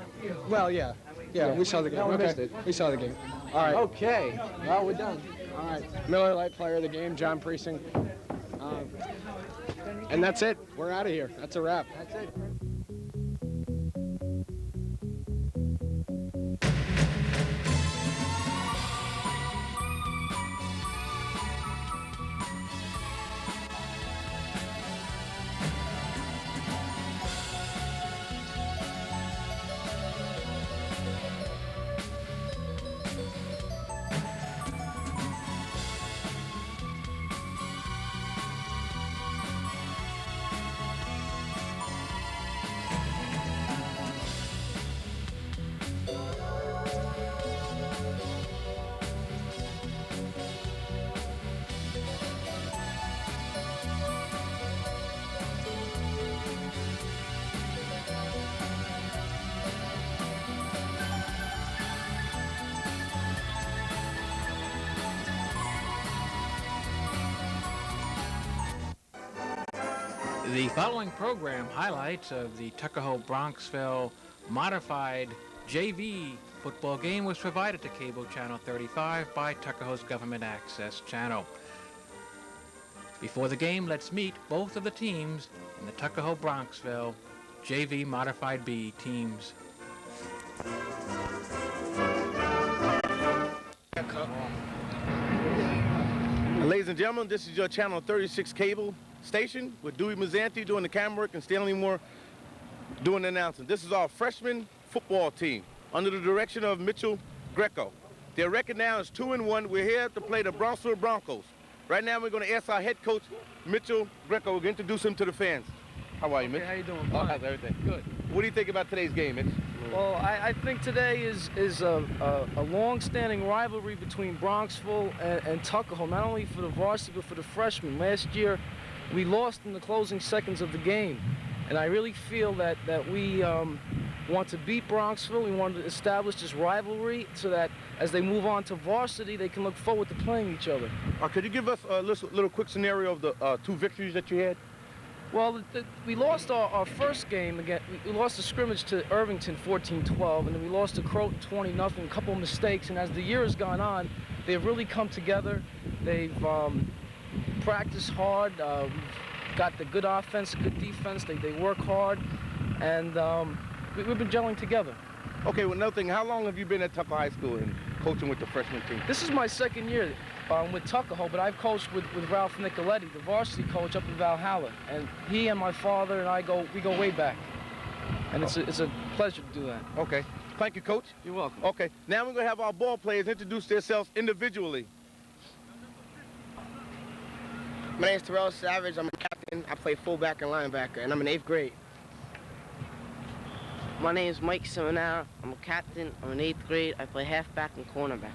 Well, yeah. Yeah, we saw the game. No, we Okay. missed it. We saw the game. All right. Okay. Well, we're done. All right. Miller Lite player of the game, John Precinct. And that's it. We're out of here. That's a wrap. That's it. The following program highlights of the Tuckahoe Bronxville modified JV football game was provided to Cable Channel 35 by Tuckahoe's Government Access Channel. Before the game, let's meet both of the teams in the Tuckahoe Bronxville JV Modified B teams. Ladies and gentlemen, this is your Channel 36 cable station with Dewey Mazzanti doing the camera work and Stanley Moore doing the announcing. This is our freshman football team under the direction of Mitchell Greco. Their record now is 2-1. We're here to play the Bronxville Broncos. Right now we're going to ask our head coach, Mitchell Greco. We're going to introduce him to the fans. How are you, Mitch? How you doing? Oh, Fine. how's everything? Good. What do you think about today's game, Mitch? Well, I think today is a long-standing rivalry between Bronxville and Tuckahoe, not only for the varsity but for the freshmen. Last year, we lost in the closing seconds of the game, and I really feel that we want to beat Bronxville. We want to establish this rivalry so that as they move on to varsity, they can look forward to playing each other. Could you give us a little quick scenario of the 2 victories that you had? Well, we lost our first game again. We lost the scrimmage to Irvington 14-12, and then we lost to Croton 20-0. A couple of mistakes, and as the year has gone on, they've really come together. They've practiced hard. We've got the good offense, good defense. They work hard, and we've been gelling together. Okay, well, another thing, how long have you been at Tuckahoe High School and coaching with the freshman team? This is my second year with Tuckahoe, but I've coached with Ralph Nicoletti, the varsity coach up in Valhalla, and he and my father and I go way back, and it's a pleasure to do that. Okay, thank you, Coach. You're welcome. Okay, now we're going to have our ball players introduce themselves individually. My name is Terrell Savage. I'm a captain. I play fullback and linebacker, and I'm in 8th grade. My name is Mike Seminara. I'm a captain. I'm in 8th grade. I play halfback and cornerback.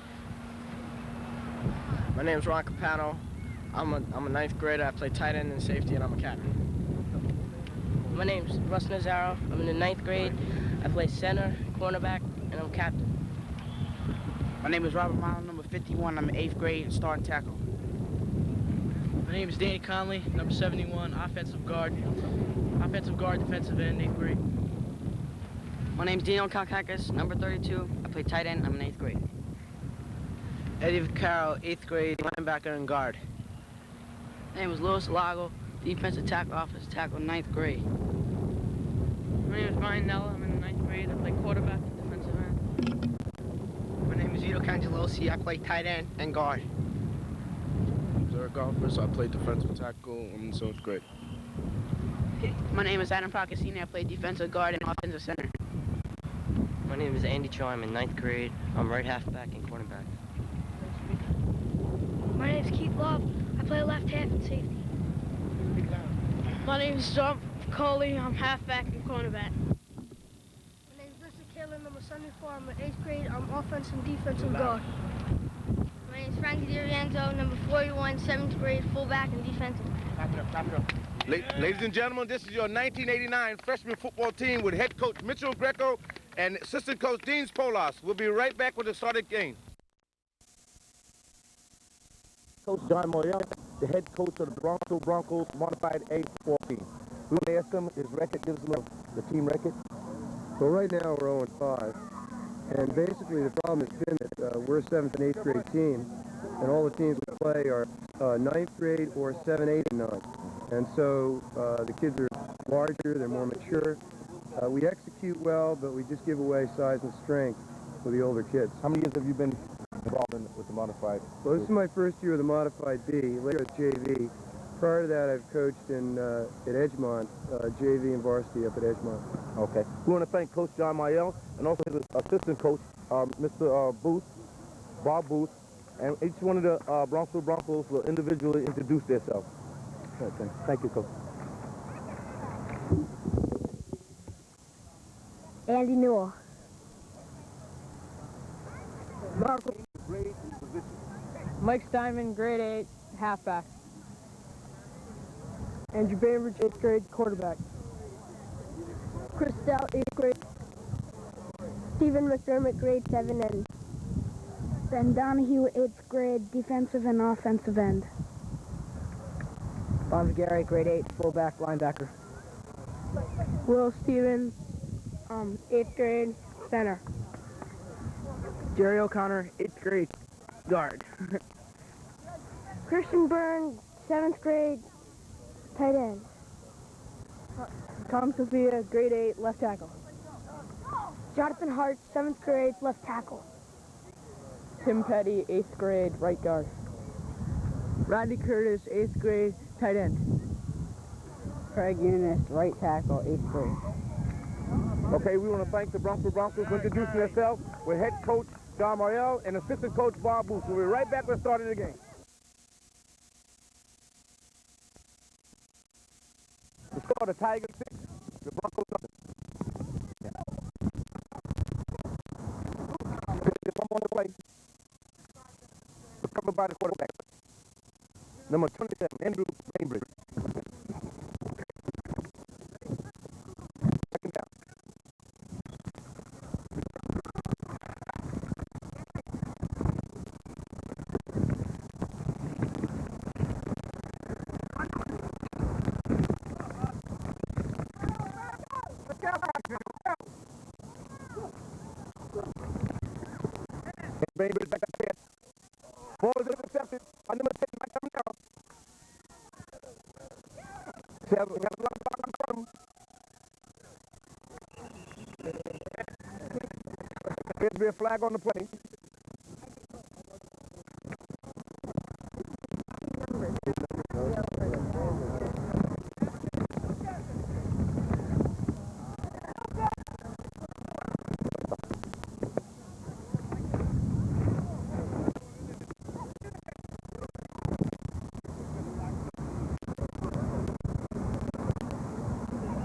My name is Ron Capano. I'm a 9th grader. I play tight end and safety, and I'm a captain. My name is Russ Nazaro. I'm in the 9th grade. I play center, cornerback, and I'm captain. My name is Robert Milo, number 51. I'm in 8th grade, starting tackle. My name is Danny Conley, number 71, offensive guard, defensive end, 8th grade. My name is Dino Kalkakis, number 32. I play tight end. I'm in 8th grade. Eddie Vaccaro, 8th grade, linebacker and guard. My name is Louis Lago, defensive tackle, offensive tackle, 9th grade. My name is Ryan Nella. I'm in the 9th grade. I play quarterback and defensive end. My name is Vito Cangelosi. I play tight end and guard. I'm Eric Golfers. I play defensive tackle. I'm in 7th grade. My name is Adam Procasini. I play defensive guard and offensive center. My name is Andy Cho. I'm in 9th grade. I'm right halfback and cornerback. My name is Keith Love. I play left half and safety. My name is John Coley. I'm halfback and cornerback. My name is Richard Kaler, number 74. I'm in 8th grade. I'm offense and defensive guard. My name is Frankie DiRienzo, number 41, 7th grade, fullback and defensive. Ladies and gentlemen, this is your 1989 freshman football team with head coach Mitchell Greco and assistant coach Dean Polas. We'll be right back with the start of the game. Coach John Moyel, the head coach of the Bronxville Broncos modified A football team. We want to ask him his record, gives us the team record. So right now we're 0-5. And basically the problem has been that we're a 7th and 8th grade team, and all the teams we play are 9th grade or 7, 8, and 9. And so the kids are larger, they're more mature. We execute well, but we just give away size and strength with the older kids. How many years have you been involved with the modified? Well, this is my first year with the modified B, later at JV. Prior to that, I've coached at Edgemont, JV and varsity up at Edgemont. Okay. We want to thank Coach John Mayel and also his assistant coach, Mr. Booth, Bob Booth, and each one of the Bronxville Broncos will individually introduce themselves. Okay. Thank you, Coach. Andy Newell. Mike Steinman, grade 8, halfback. Andrew Bainbridge, 8th grade, quarterback. Chris Stout, 8th grade. Stephen McDermott, grade 7, and Ben Donahue, 8th grade, defensive and offensive end. Bon Gary, grade 8, fullback, linebacker. Will Stevens, 8th grade, center. Jerry O'Connor, 8th grade, guard. Christian Byrne, 7th grade, tight end. Tom Sophia, grade 8, left tackle. Jonathan Hart, 7th grade, left tackle. Tim Petty, 8th grade, right guard. Rodney Curtis, 8th grade, tight end. Craig Eunice, right tackle, 8th grade. Okay, we want to thank the Bronxville Broncos for introducing themselves with head coach John Mayel and assistant coach Bob Booth. We'll be right back with the start of the game. The score, the Tigers 6, the Broncos nothing. Come on the play. Covered by the quarterback. Number 27, Andrew Bainbridge. Second down. Bainbridge back up there. Ball is intercepted. By number 10, Mike coming down. We have a lot of block on front of him. Appears to be a flag on the play.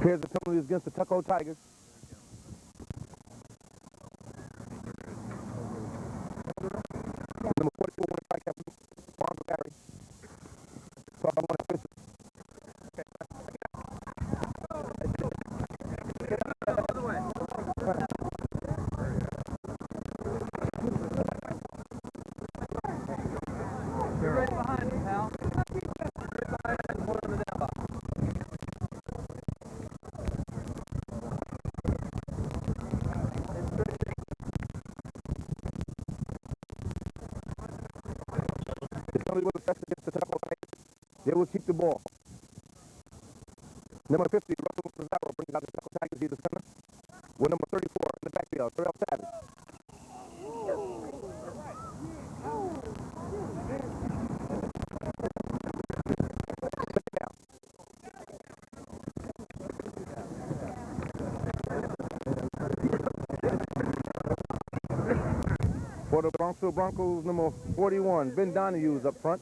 Here's the penalty against the Tuckahoe Tigers. Number 44, right cap, Barnes Barry. Talk about one official. You're right behind me, pal. They will keep the ball. Number 50, Russell Pizarro brings out the Tuckahoe Tigers. He's the center. With number 34 in the backfield, Terrell Savage. Second down. For the Bronxville Broncos, number 41, Ben Donahue is up front.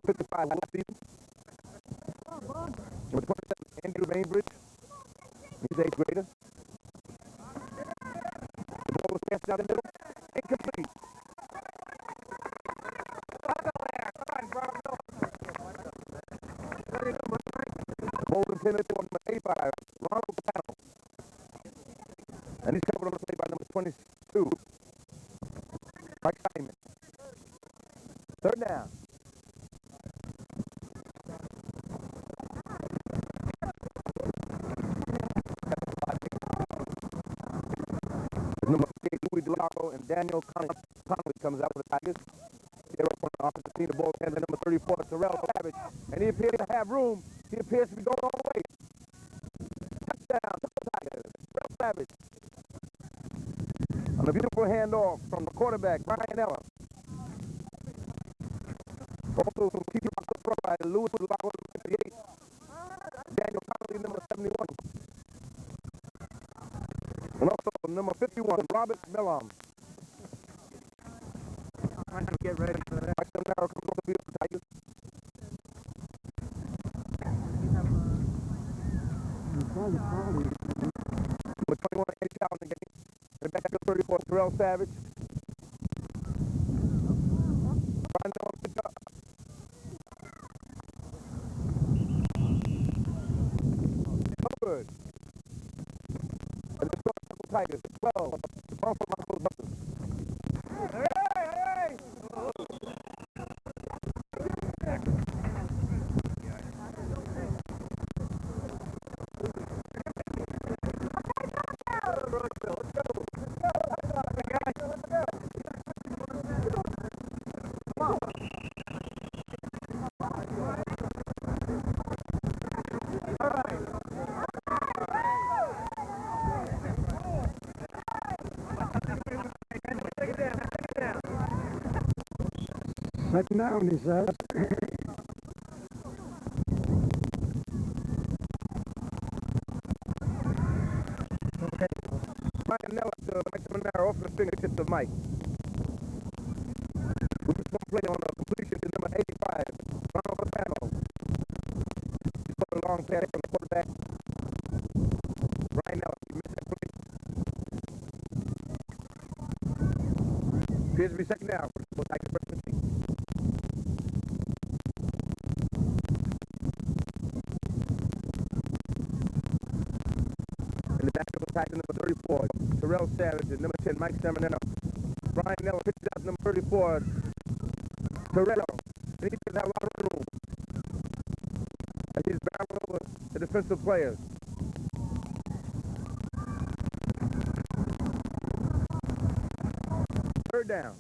Number 55, Walsh Stevens. Number 27, Andrew Bainbridge. He's 8th grader. The ball was passed out in the middle. Incomplete. The ball was intended for number 85, Ronald Paolo. And he's covered on the play by number 22, Mike Steinman. Third down. Delago, and Daniel Connolly comes out for the Tigers. They're up on the offensive team. The ball handed number 34, Terrell Savage. And he appears to have room. He appears to be going all the way. Touchdown, Tigers. Terrell Savage. On a beautiful handoff from the quarterback, Ryan Ella. Also some key front by Louis Delago, number 58. Daniel Connolly, number 71. And also number 51, Robert Millam. Trying to get ready for that. Mike Seminaro comes on the field for Tigers. Number 21, Eddie Chow in the game. And back to 34, Terrell Savage. Brian Miller picked up. Good. And the Star Tigers, 12. The Broncos Buckers. Hey! Second down, he says. Ryan Nella to Mike Seminaro off the fingertips of Mike. We just want to play on a completion to number 85, Ronald Paolo. He put a long pass from the quarterback. Ryan Nella, he missed that play. Appears to be second down for the Tigers freshman team. In the back of the Tigers, number 34, Terrell Savage, and number 10, Mike Seminaro. Brian Nella pitches out to number 34, Terrell. And he does have a lot of room as he's battling over the defensive players. Third down.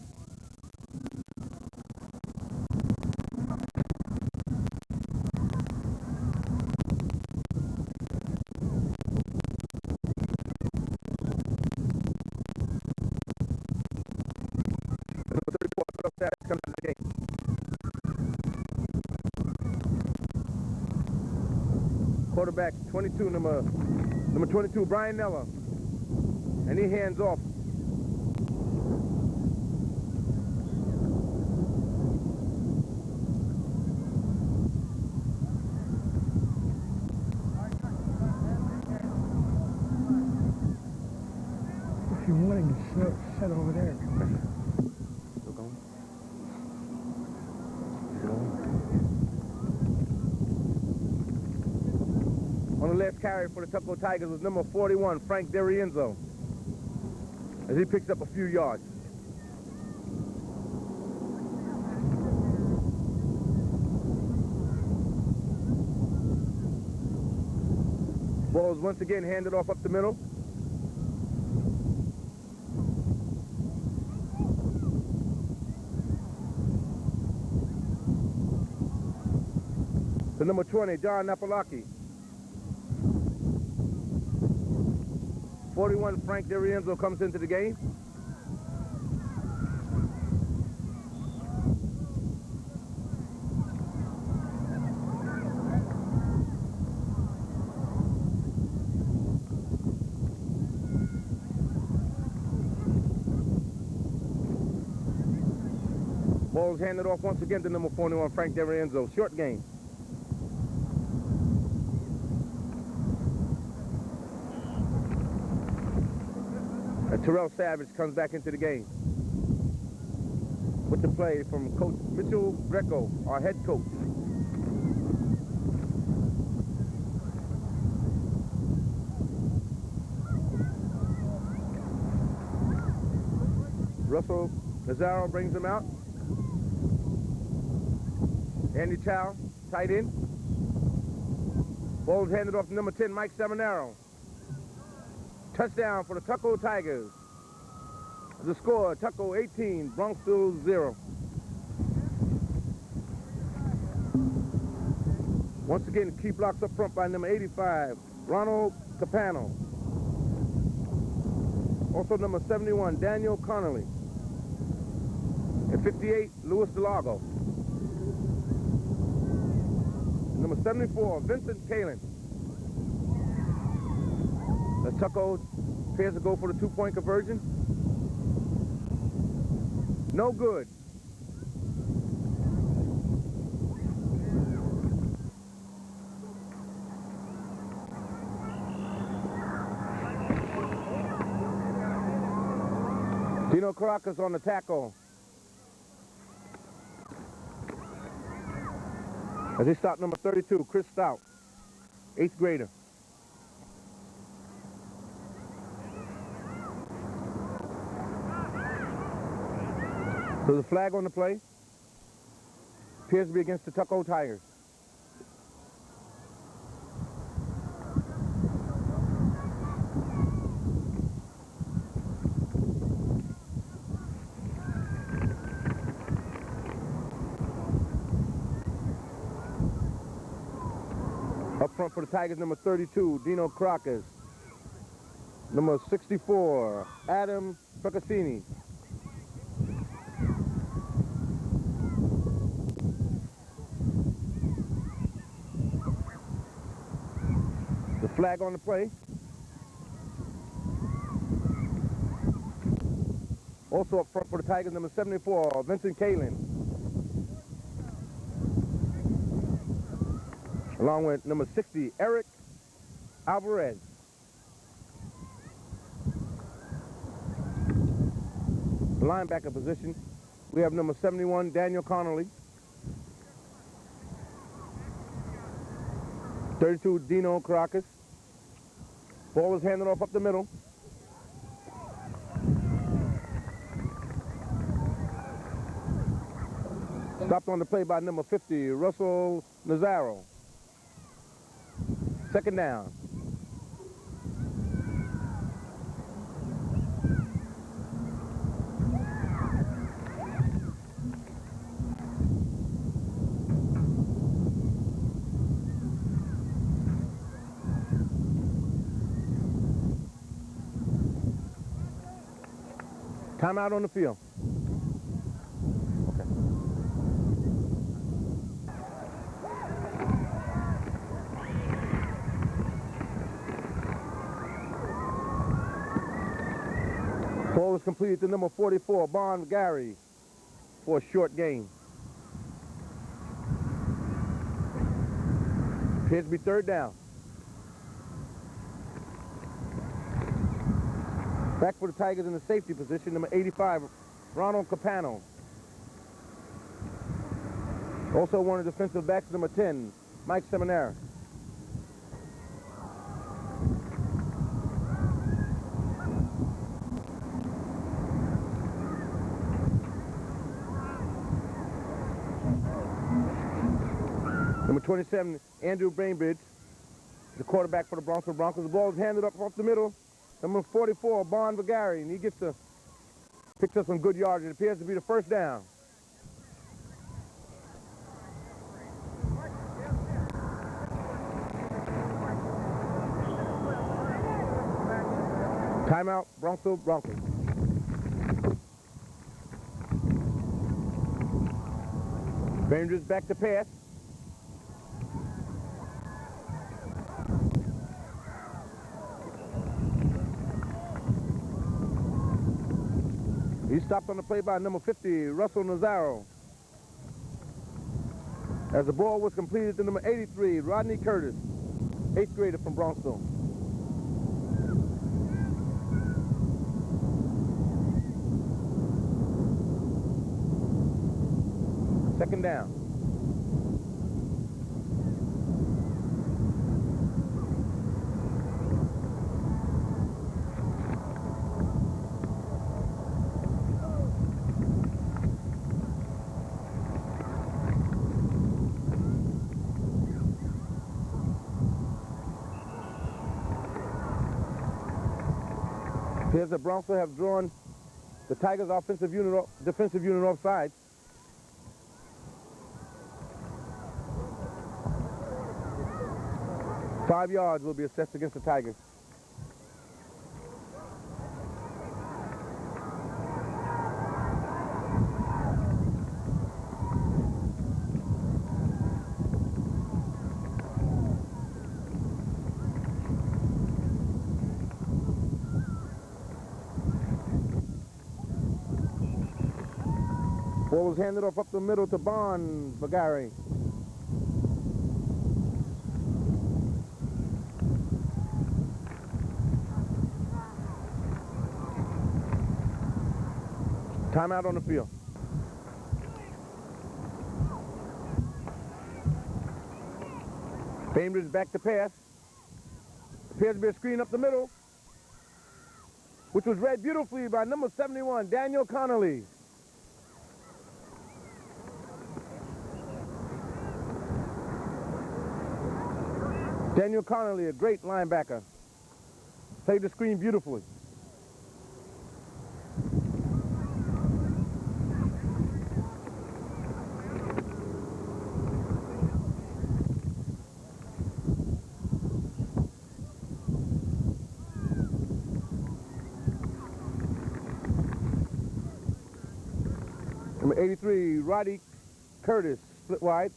Comes to the game. Quarterback 22, number 22, Brian Nella. And he hands off. If you're willing to sit over there. On the left carry for the Tuckahoe Tigers was number 41, Frank D'Arienzo, as he picks up a few yards. Ball is once again handed off up the middle. To number 20, John Napolaki. 41, Frank D'Arienzo comes into the game. Ball's handed off once again to number 41, Frank D'Arienzo. Short game. Terrell Savage comes back into the game with the play from Coach Mitchell Greco, our head coach. Russell Nazaro brings him out. Andy Chow, tight end. Ball's handed off to number 10, Mike Seminaro. Touchdown for the Tuckahoe Tigers. The score, Tuckahoe 18, Bronxville 0. Once again, key blocks up front by number 85, Ronald Capano. Also number 71, Daniel Connolly. And 58, Louis DeLargo. Number 74, Vincent Kalin. As Tuckahoe prepares to go for the two-point conversion. No good. Dino Caracas on the tackle. As he stopped number 32, Chris Stout, 8th grader. So the flag on the play appears to be against the Tuckahoe Tigers. Up front for the Tigers, number 32, Dino Caracas. Number 64, Adam Percassini. The flag on the play. Also up front for the Tigers, number 74, Vincent Kalin. Along with number 60, Eric Alvarez. Linebacker position, we have number 71, Daniel Connolly. 32, Dino Caracas. Ball is handed off up the middle. Stopped on the play by number 50, Russell Nazaro. Second down. Timeout on the field. Okay. Ball was completed to number 44, Bon Gary, for a short gain. Appears to be third down. Back for the Tigers in the safety position, number 85, Ronald Capano. Also one of the defensive backs, number 10, Mike Seminara. Number 27, Andrew Bainbridge, the quarterback for the Bronxville Broncos. The ball is handed up off the middle. Number 44, Bon Vagari, and he picks up some good yards. It appears to be the first down. Timeout, Bronxville Broncos. Bainbridge back to pass. He stopped on the play by number 50, Russell Nazaro. As the ball was completed to number 83, Rodney Curtis, 8th grader from Bronxville. Second down. Here's the Broncos have drawn The Tigers defensive unit offside. Five yards will be assessed against the Tigers. Ball was handed off up the middle to Bronxville. Timeout on the field. Bainbridge back to pass. Appears to be a screen up the middle, which was read beautifully by number 71, Daniel Connolly. Daniel Connolly, a great linebacker, played the screen beautifully. Number 83, Roddy Curtis, split wide.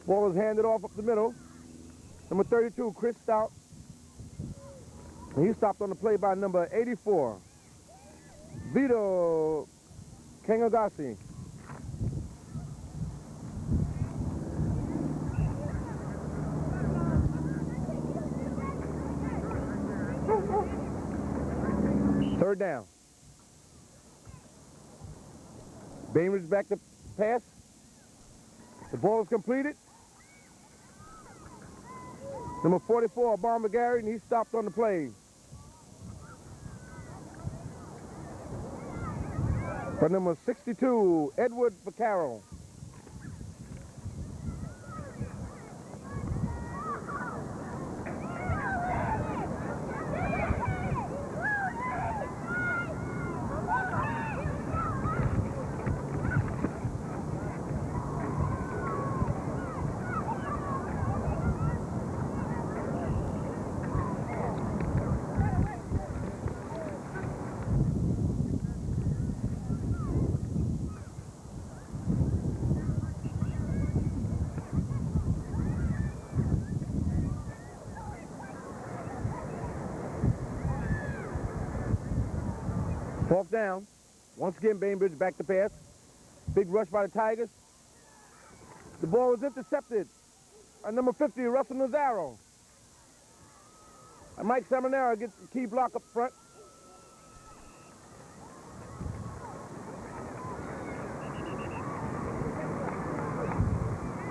Ball was handed off up the middle. Number 32, Chris Stout. And he stopped on the play by number 84, Vito Kangagasi. Third down. Bainbridge back to pass. The ball is completed. Number 44, Bronxville, and he stopped on the play. For number 62, Edward Vaccaro. Fourth down. Once again, Bainbridge back to pass. Big rush by the Tigers. The ball was intercepted by number 50, Russell Nazaro. And Mike Seminara gets the key block up front.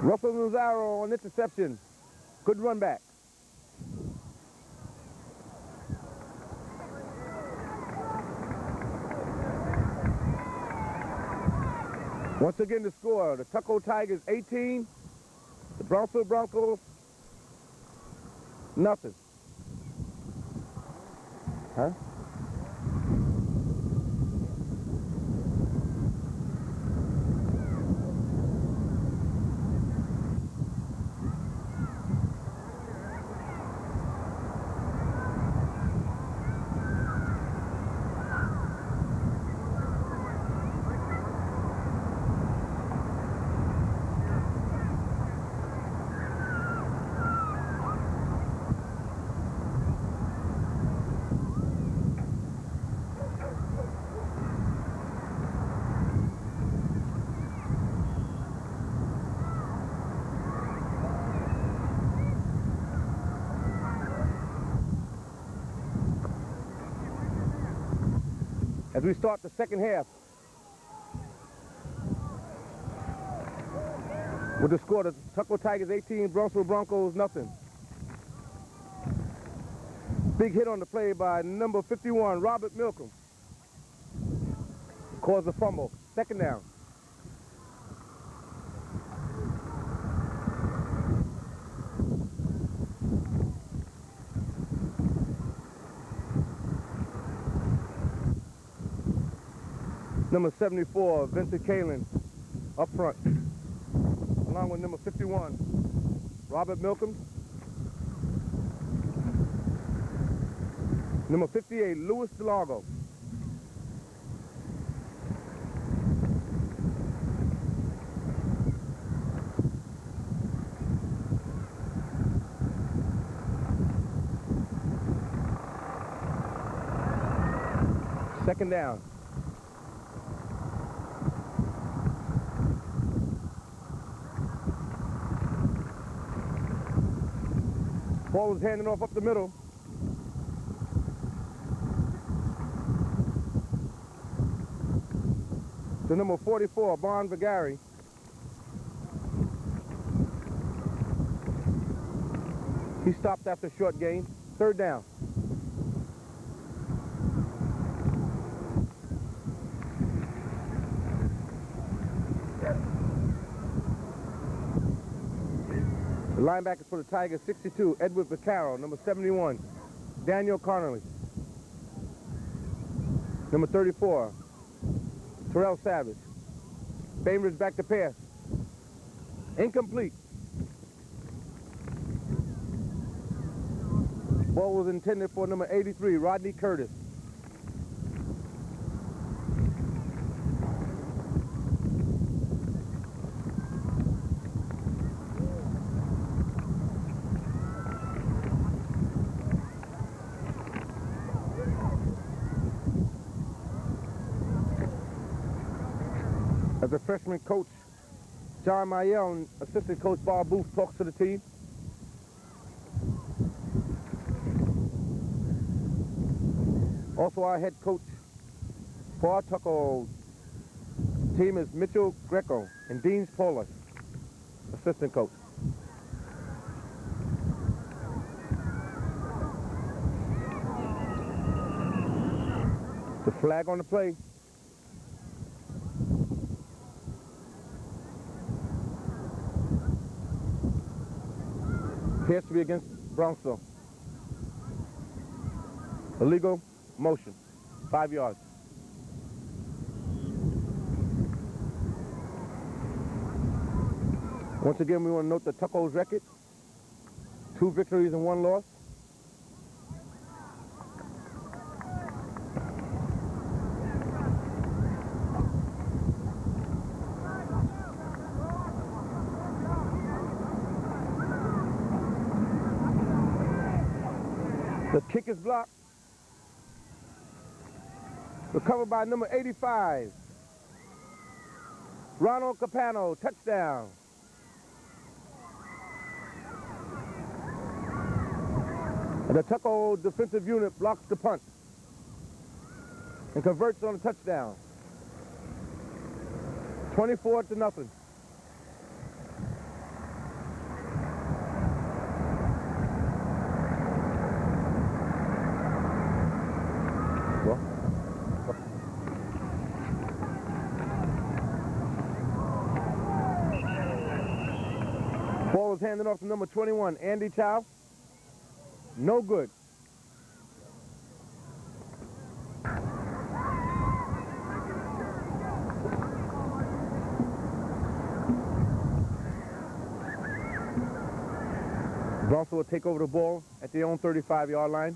Russell Nazaro on interception. Good run back. Once again, the score, the Tuckahoe Tigers 18, the Bronxville Broncos nothing. Huh? As we start the second half with the score, the Tuckahoe Tigers 18, Bronxville Broncos nothing. Big hit on the play by number 51, Robert Milcom. Caused a fumble. Second down. Number 74, Vincent Kalin, up front. Along with number 51, Robert Milcom. Number 58, Louis DeLargo. Second down. Ball was handing off up the middle. To number 44, Bon Vigari. He stopped after a short gain. Third down. The linebackers for the Tigers, 62, Edward Vaccaro. Number 71, Daniel Connolly. Number 34, Terrell Savage. Bainbridge back to pass. Incomplete. Ball was intended for number 83, Rodney Curtis. As a freshman coach, John Mayel and assistant coach Bob Booth talks to the team. Also our head coach for our Tuckahoe team is Mitchell Greco and Dean Paula, assistant coach. The flag on the play. Appears to be against Bronxville. Illegal motion, 5 yards. Once again, we want to note the Tuckahoe's record. 2 victories and 1 loss. The kick is blocked. Recovered by number 85. Ronald Capano, touchdown. And the Tuckahoe defensive unit blocks the punt and converts on a touchdown. 24-0. Ball was handed off to number 21, Andy Chow. No good. Bronxville will take over the ball at their own 35-yard line.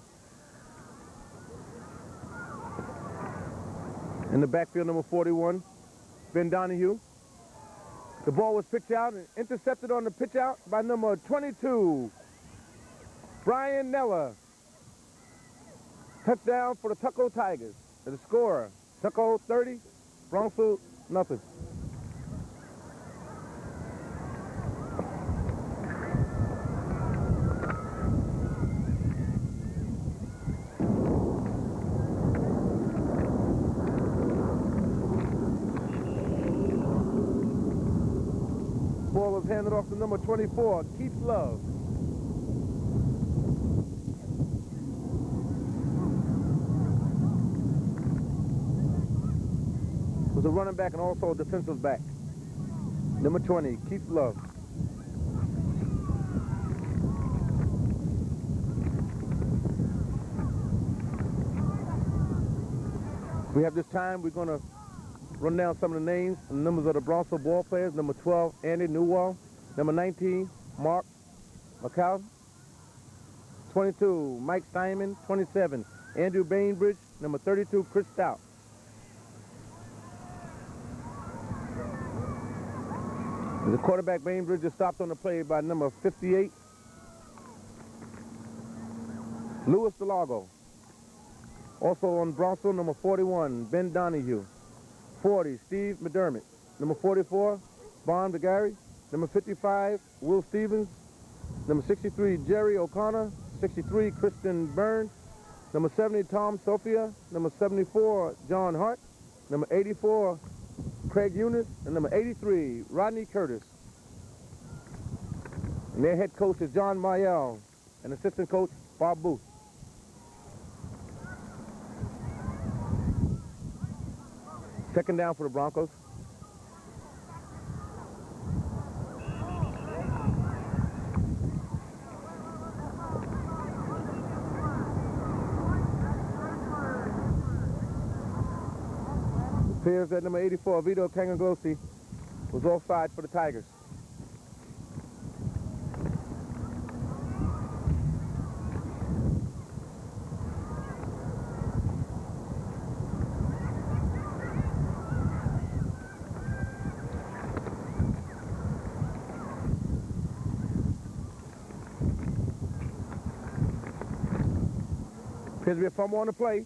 In the backfield, number 41, Ben Donahue. The ball was pitched out and intercepted on the pitch out by number 22, Brian Neller. Touchdown for the Tuckahoe Tigers. The score, Tuckahoe 30, Bronxville nothing. Ball was handed off to number 24, Keith Love. Was a running back and also a defensive back. Number 20, Keith Love. We have this time, we're going to run down some of the names and numbers of the Bronxville ball players. Number 12, Andy Newell. Number 19, Mark McCall. 22, Mike Steinman. 27, Andrew Bainbridge. Number 32, Chris Stout. The quarterback Bainbridge is stopped on the play by number 58, Louis DeLargo. Also on Bronxville, number 41, Ben Donahue. 40, Steve McDermott. Number 44, Bon DeGarry. Number 55, Will Stevens. Number 63, Jerry O'Connor. 63, Kristen Byrne. Number 70, Tom Sophia. Number 74, John Hart. Number 84, Craig Eunice. And number 83, Rodney Curtis. And their head coach is John Mayel, and assistant coach, Bob Booth. Second down for the Broncos. It appears that number 84, Vito Kangaglosi, was offside for the Tigers. Appears to be a fumble on the play.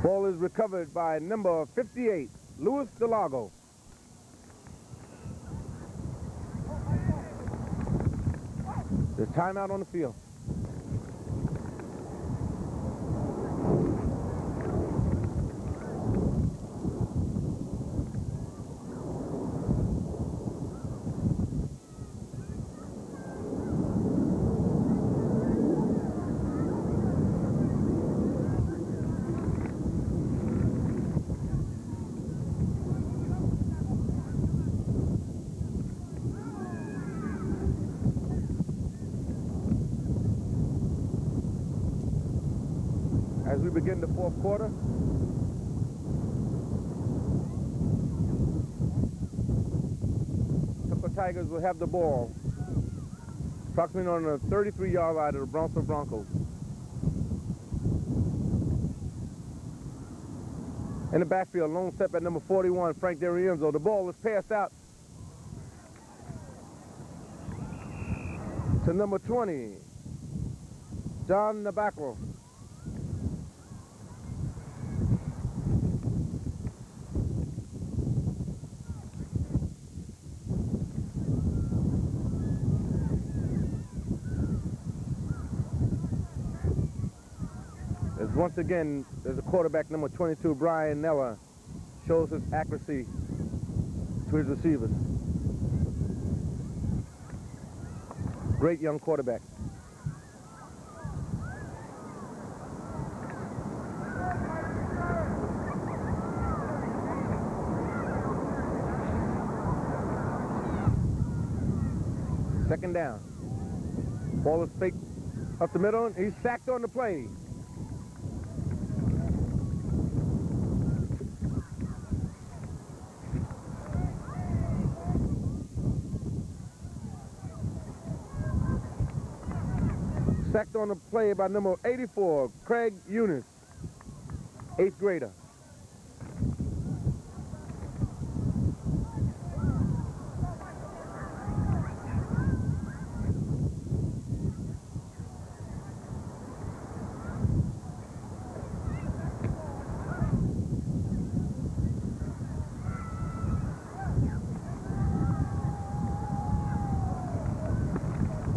Ball is recovered by number 58, Louis DeLargo. There's timeout on the field. As we begin the fourth quarter, Tucker Tigers will have the ball approximately on the 33-yard line of the Bronxville Broncos. In the backfield, lone step at number 41, Frank D'Arienzo. The ball is passed out to number 20, John Nabacco. Once again, there's a quarterback, number 22, Brian Nella, shows his accuracy to his receivers. Great young quarterback. Second down. Ball is faked up the middle, and he's sacked on the play. Sacked on the play by number 84, Craig Eunice, 8th grader.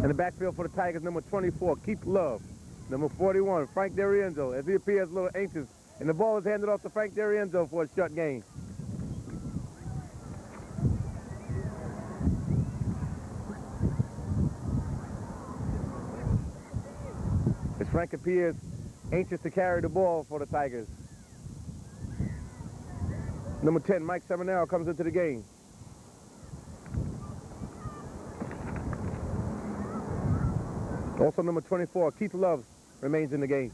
In the backfield for the Tigers, number 24, Keith Love. Number 41, Frank D'Arienzo, as he appears a little anxious. And the ball is handed off to Frank D'Arienzo for a short gain. As Frank appears anxious to carry the ball for the Tigers. Number 10, Mike Seminaro, comes into the game. Also number 24, Keith Love, remains in the game.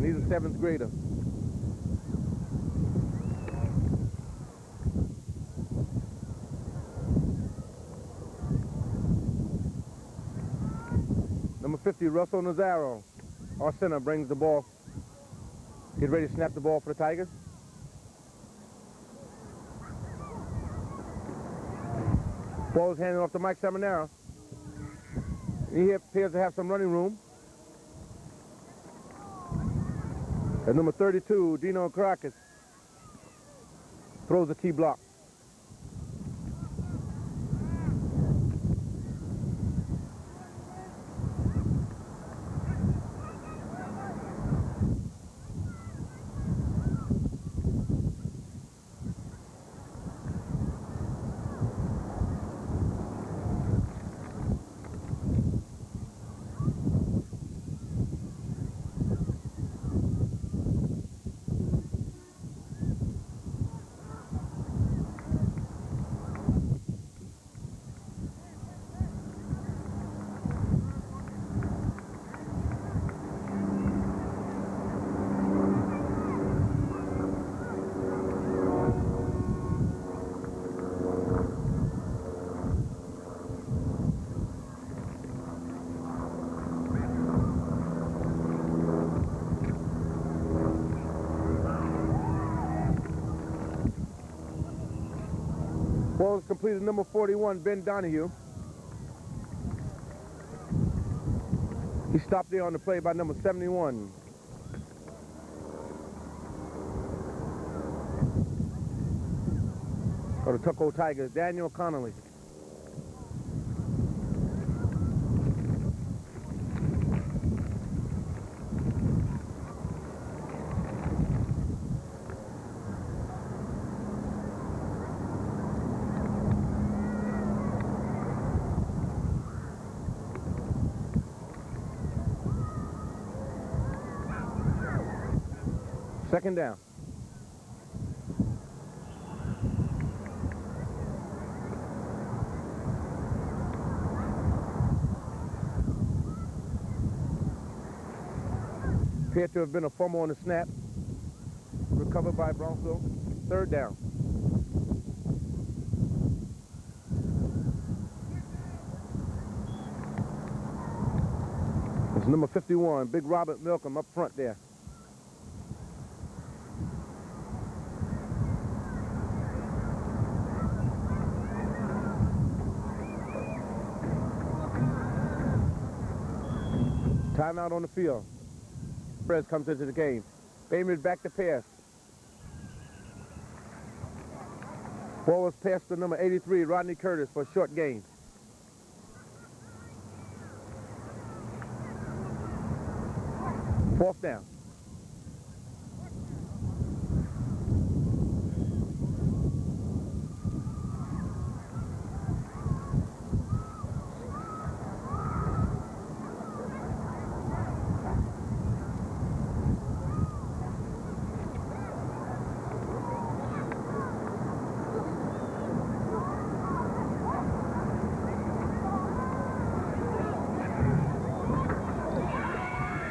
and he's a 7th grader. Number 50, Russell Nazaro, our center, brings the ball. Get ready to snap the ball for the Tigers. Ball is handed off to Mike Seminara. He appears to have some running room. And number 32, Dino Caracas, throws the key block. Ball is completed, number 41, Ben Donahue. He stopped there on the play by number 71. For the Tuckahoe Tigers, Daniel Connolly. Second down. Appeared to have been a fumble on the snap. Recovered by Bronxville. Third down. It's number 51, Big Robert Milcom up front there. Timeout on the field. Perez comes into the game. Bainbridge back to pass. Ball was passed to number 83, Rodney Curtis, for a short gain. Fourth down.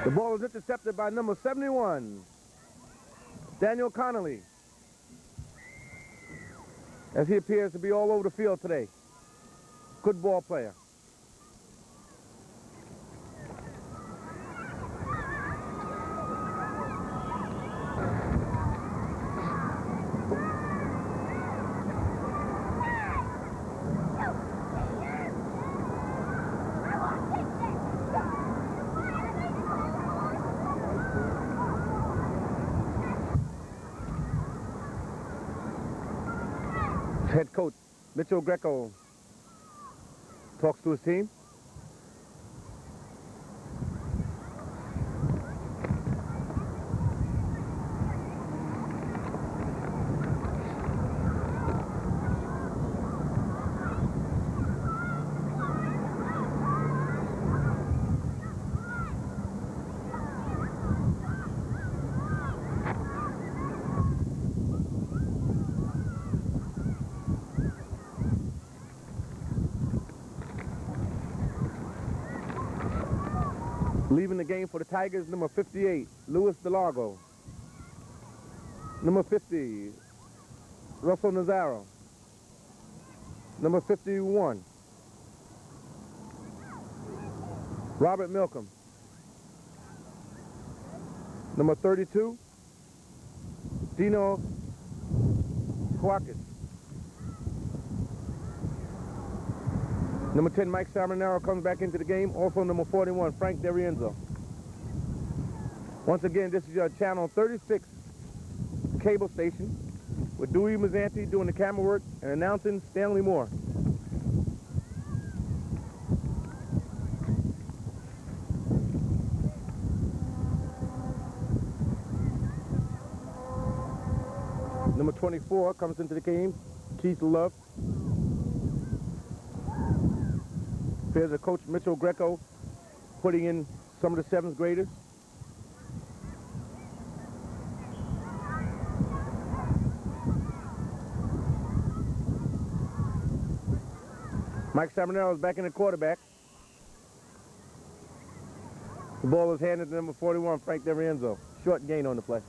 The ball is intercepted by number 71, Daniel Connolly, as he appears to be all over the field today. Good ball player. Head coach Mitchell Greco talks to his team. Leaving the game for the Tigers, number 58, Luis DeLargo. Number 50, Russell Nazaro. Number 51, Robert Milcom. Number 32, Dino Kouakis. Number 10, Mike Samanaro comes back into the game. Also number 41, Frank DeRienzo. Once again, this is your Channel 36 cable station with Dewey Mazzanti doing the camera work and announcing Stanley Moore. Number 24 comes into the game, Keith Love. Here's a coach, Mitchell Greco, putting in some of the 7th graders. Mike Samanaro is back in the quarterback. The ball is handed to number 41, Frank DeRienzo. Short gain on the play.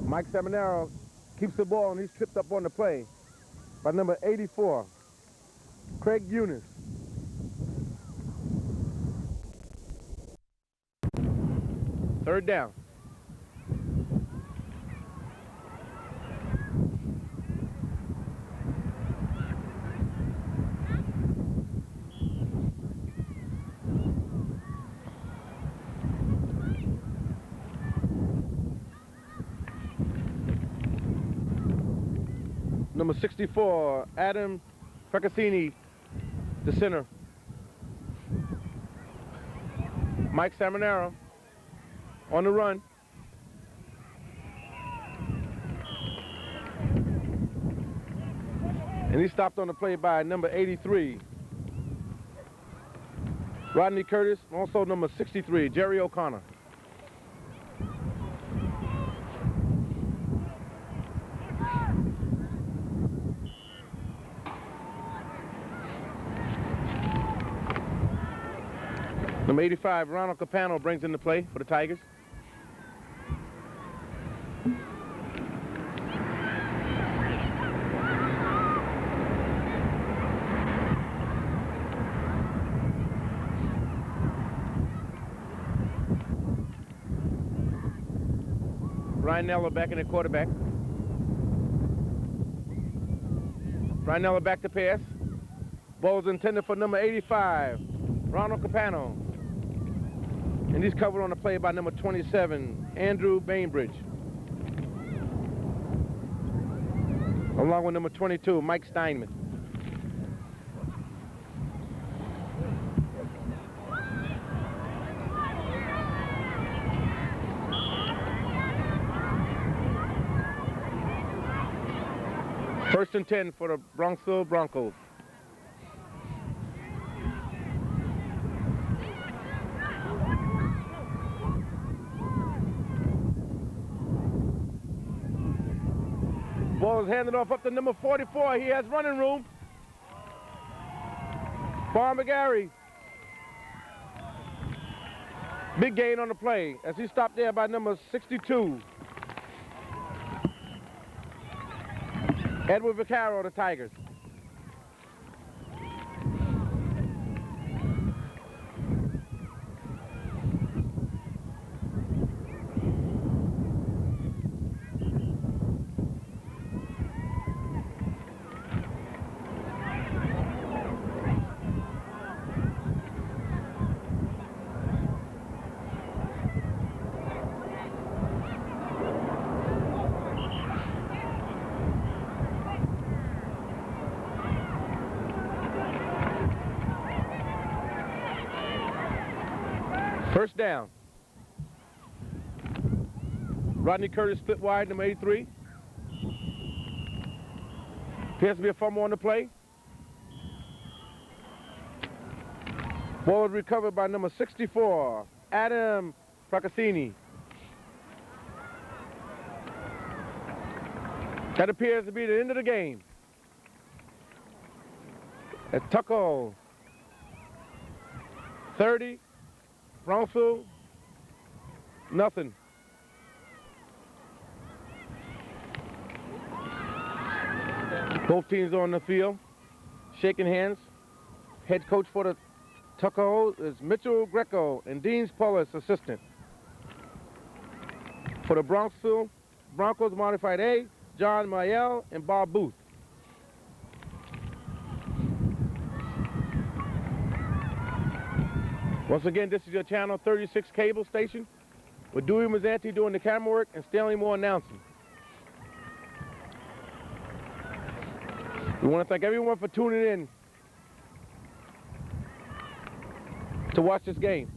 Mike Samanaro keeps the ball and he's tripped up on the play by number 84, Craig Eunice. Third down. Number 64, Adam Precassini, the center. Mike Samanaro on the run. And he stopped on the play by number 83, Rodney Curtis, and also number 63, Jerry O'Connor. Number 85, Ronald Capano brings in the play for the Tigers. Ryan Neller back in the quarterback. Ryan Neller back to pass. Ball is intended for number 85, Ronald Capano. And he's covered on the play by number 27, Andrew Bainbridge. Along with number 22, Mike Steinman. First and 10 for the Bronxville Broncos. Ball is handed off up to number 44. He has running room. Farmer Gary. Big gain on the play as he stopped there by number 62. Edward Vaccaro, the Tigers. First down. Rodney Curtis split wide, number 83. Appears to be a fumble on the play. Ball is recovered by number 64, Adam Procaccini. That appears to be the end of the game. At Tuckahoe 30, Bronxville nothing. Both teams are on the field, shaking hands. Head coach for the Tuckahoe is Mitchell Greco and Dean Paulus, assistant. For the Bronxville Broncos Modified A, John Mayel and Bob Booth. Once again, this is your channel 36 cable station with Dewey Mazzanti doing the camera work and Stanley Moore announcing. We want to thank everyone for tuning in to watch this game.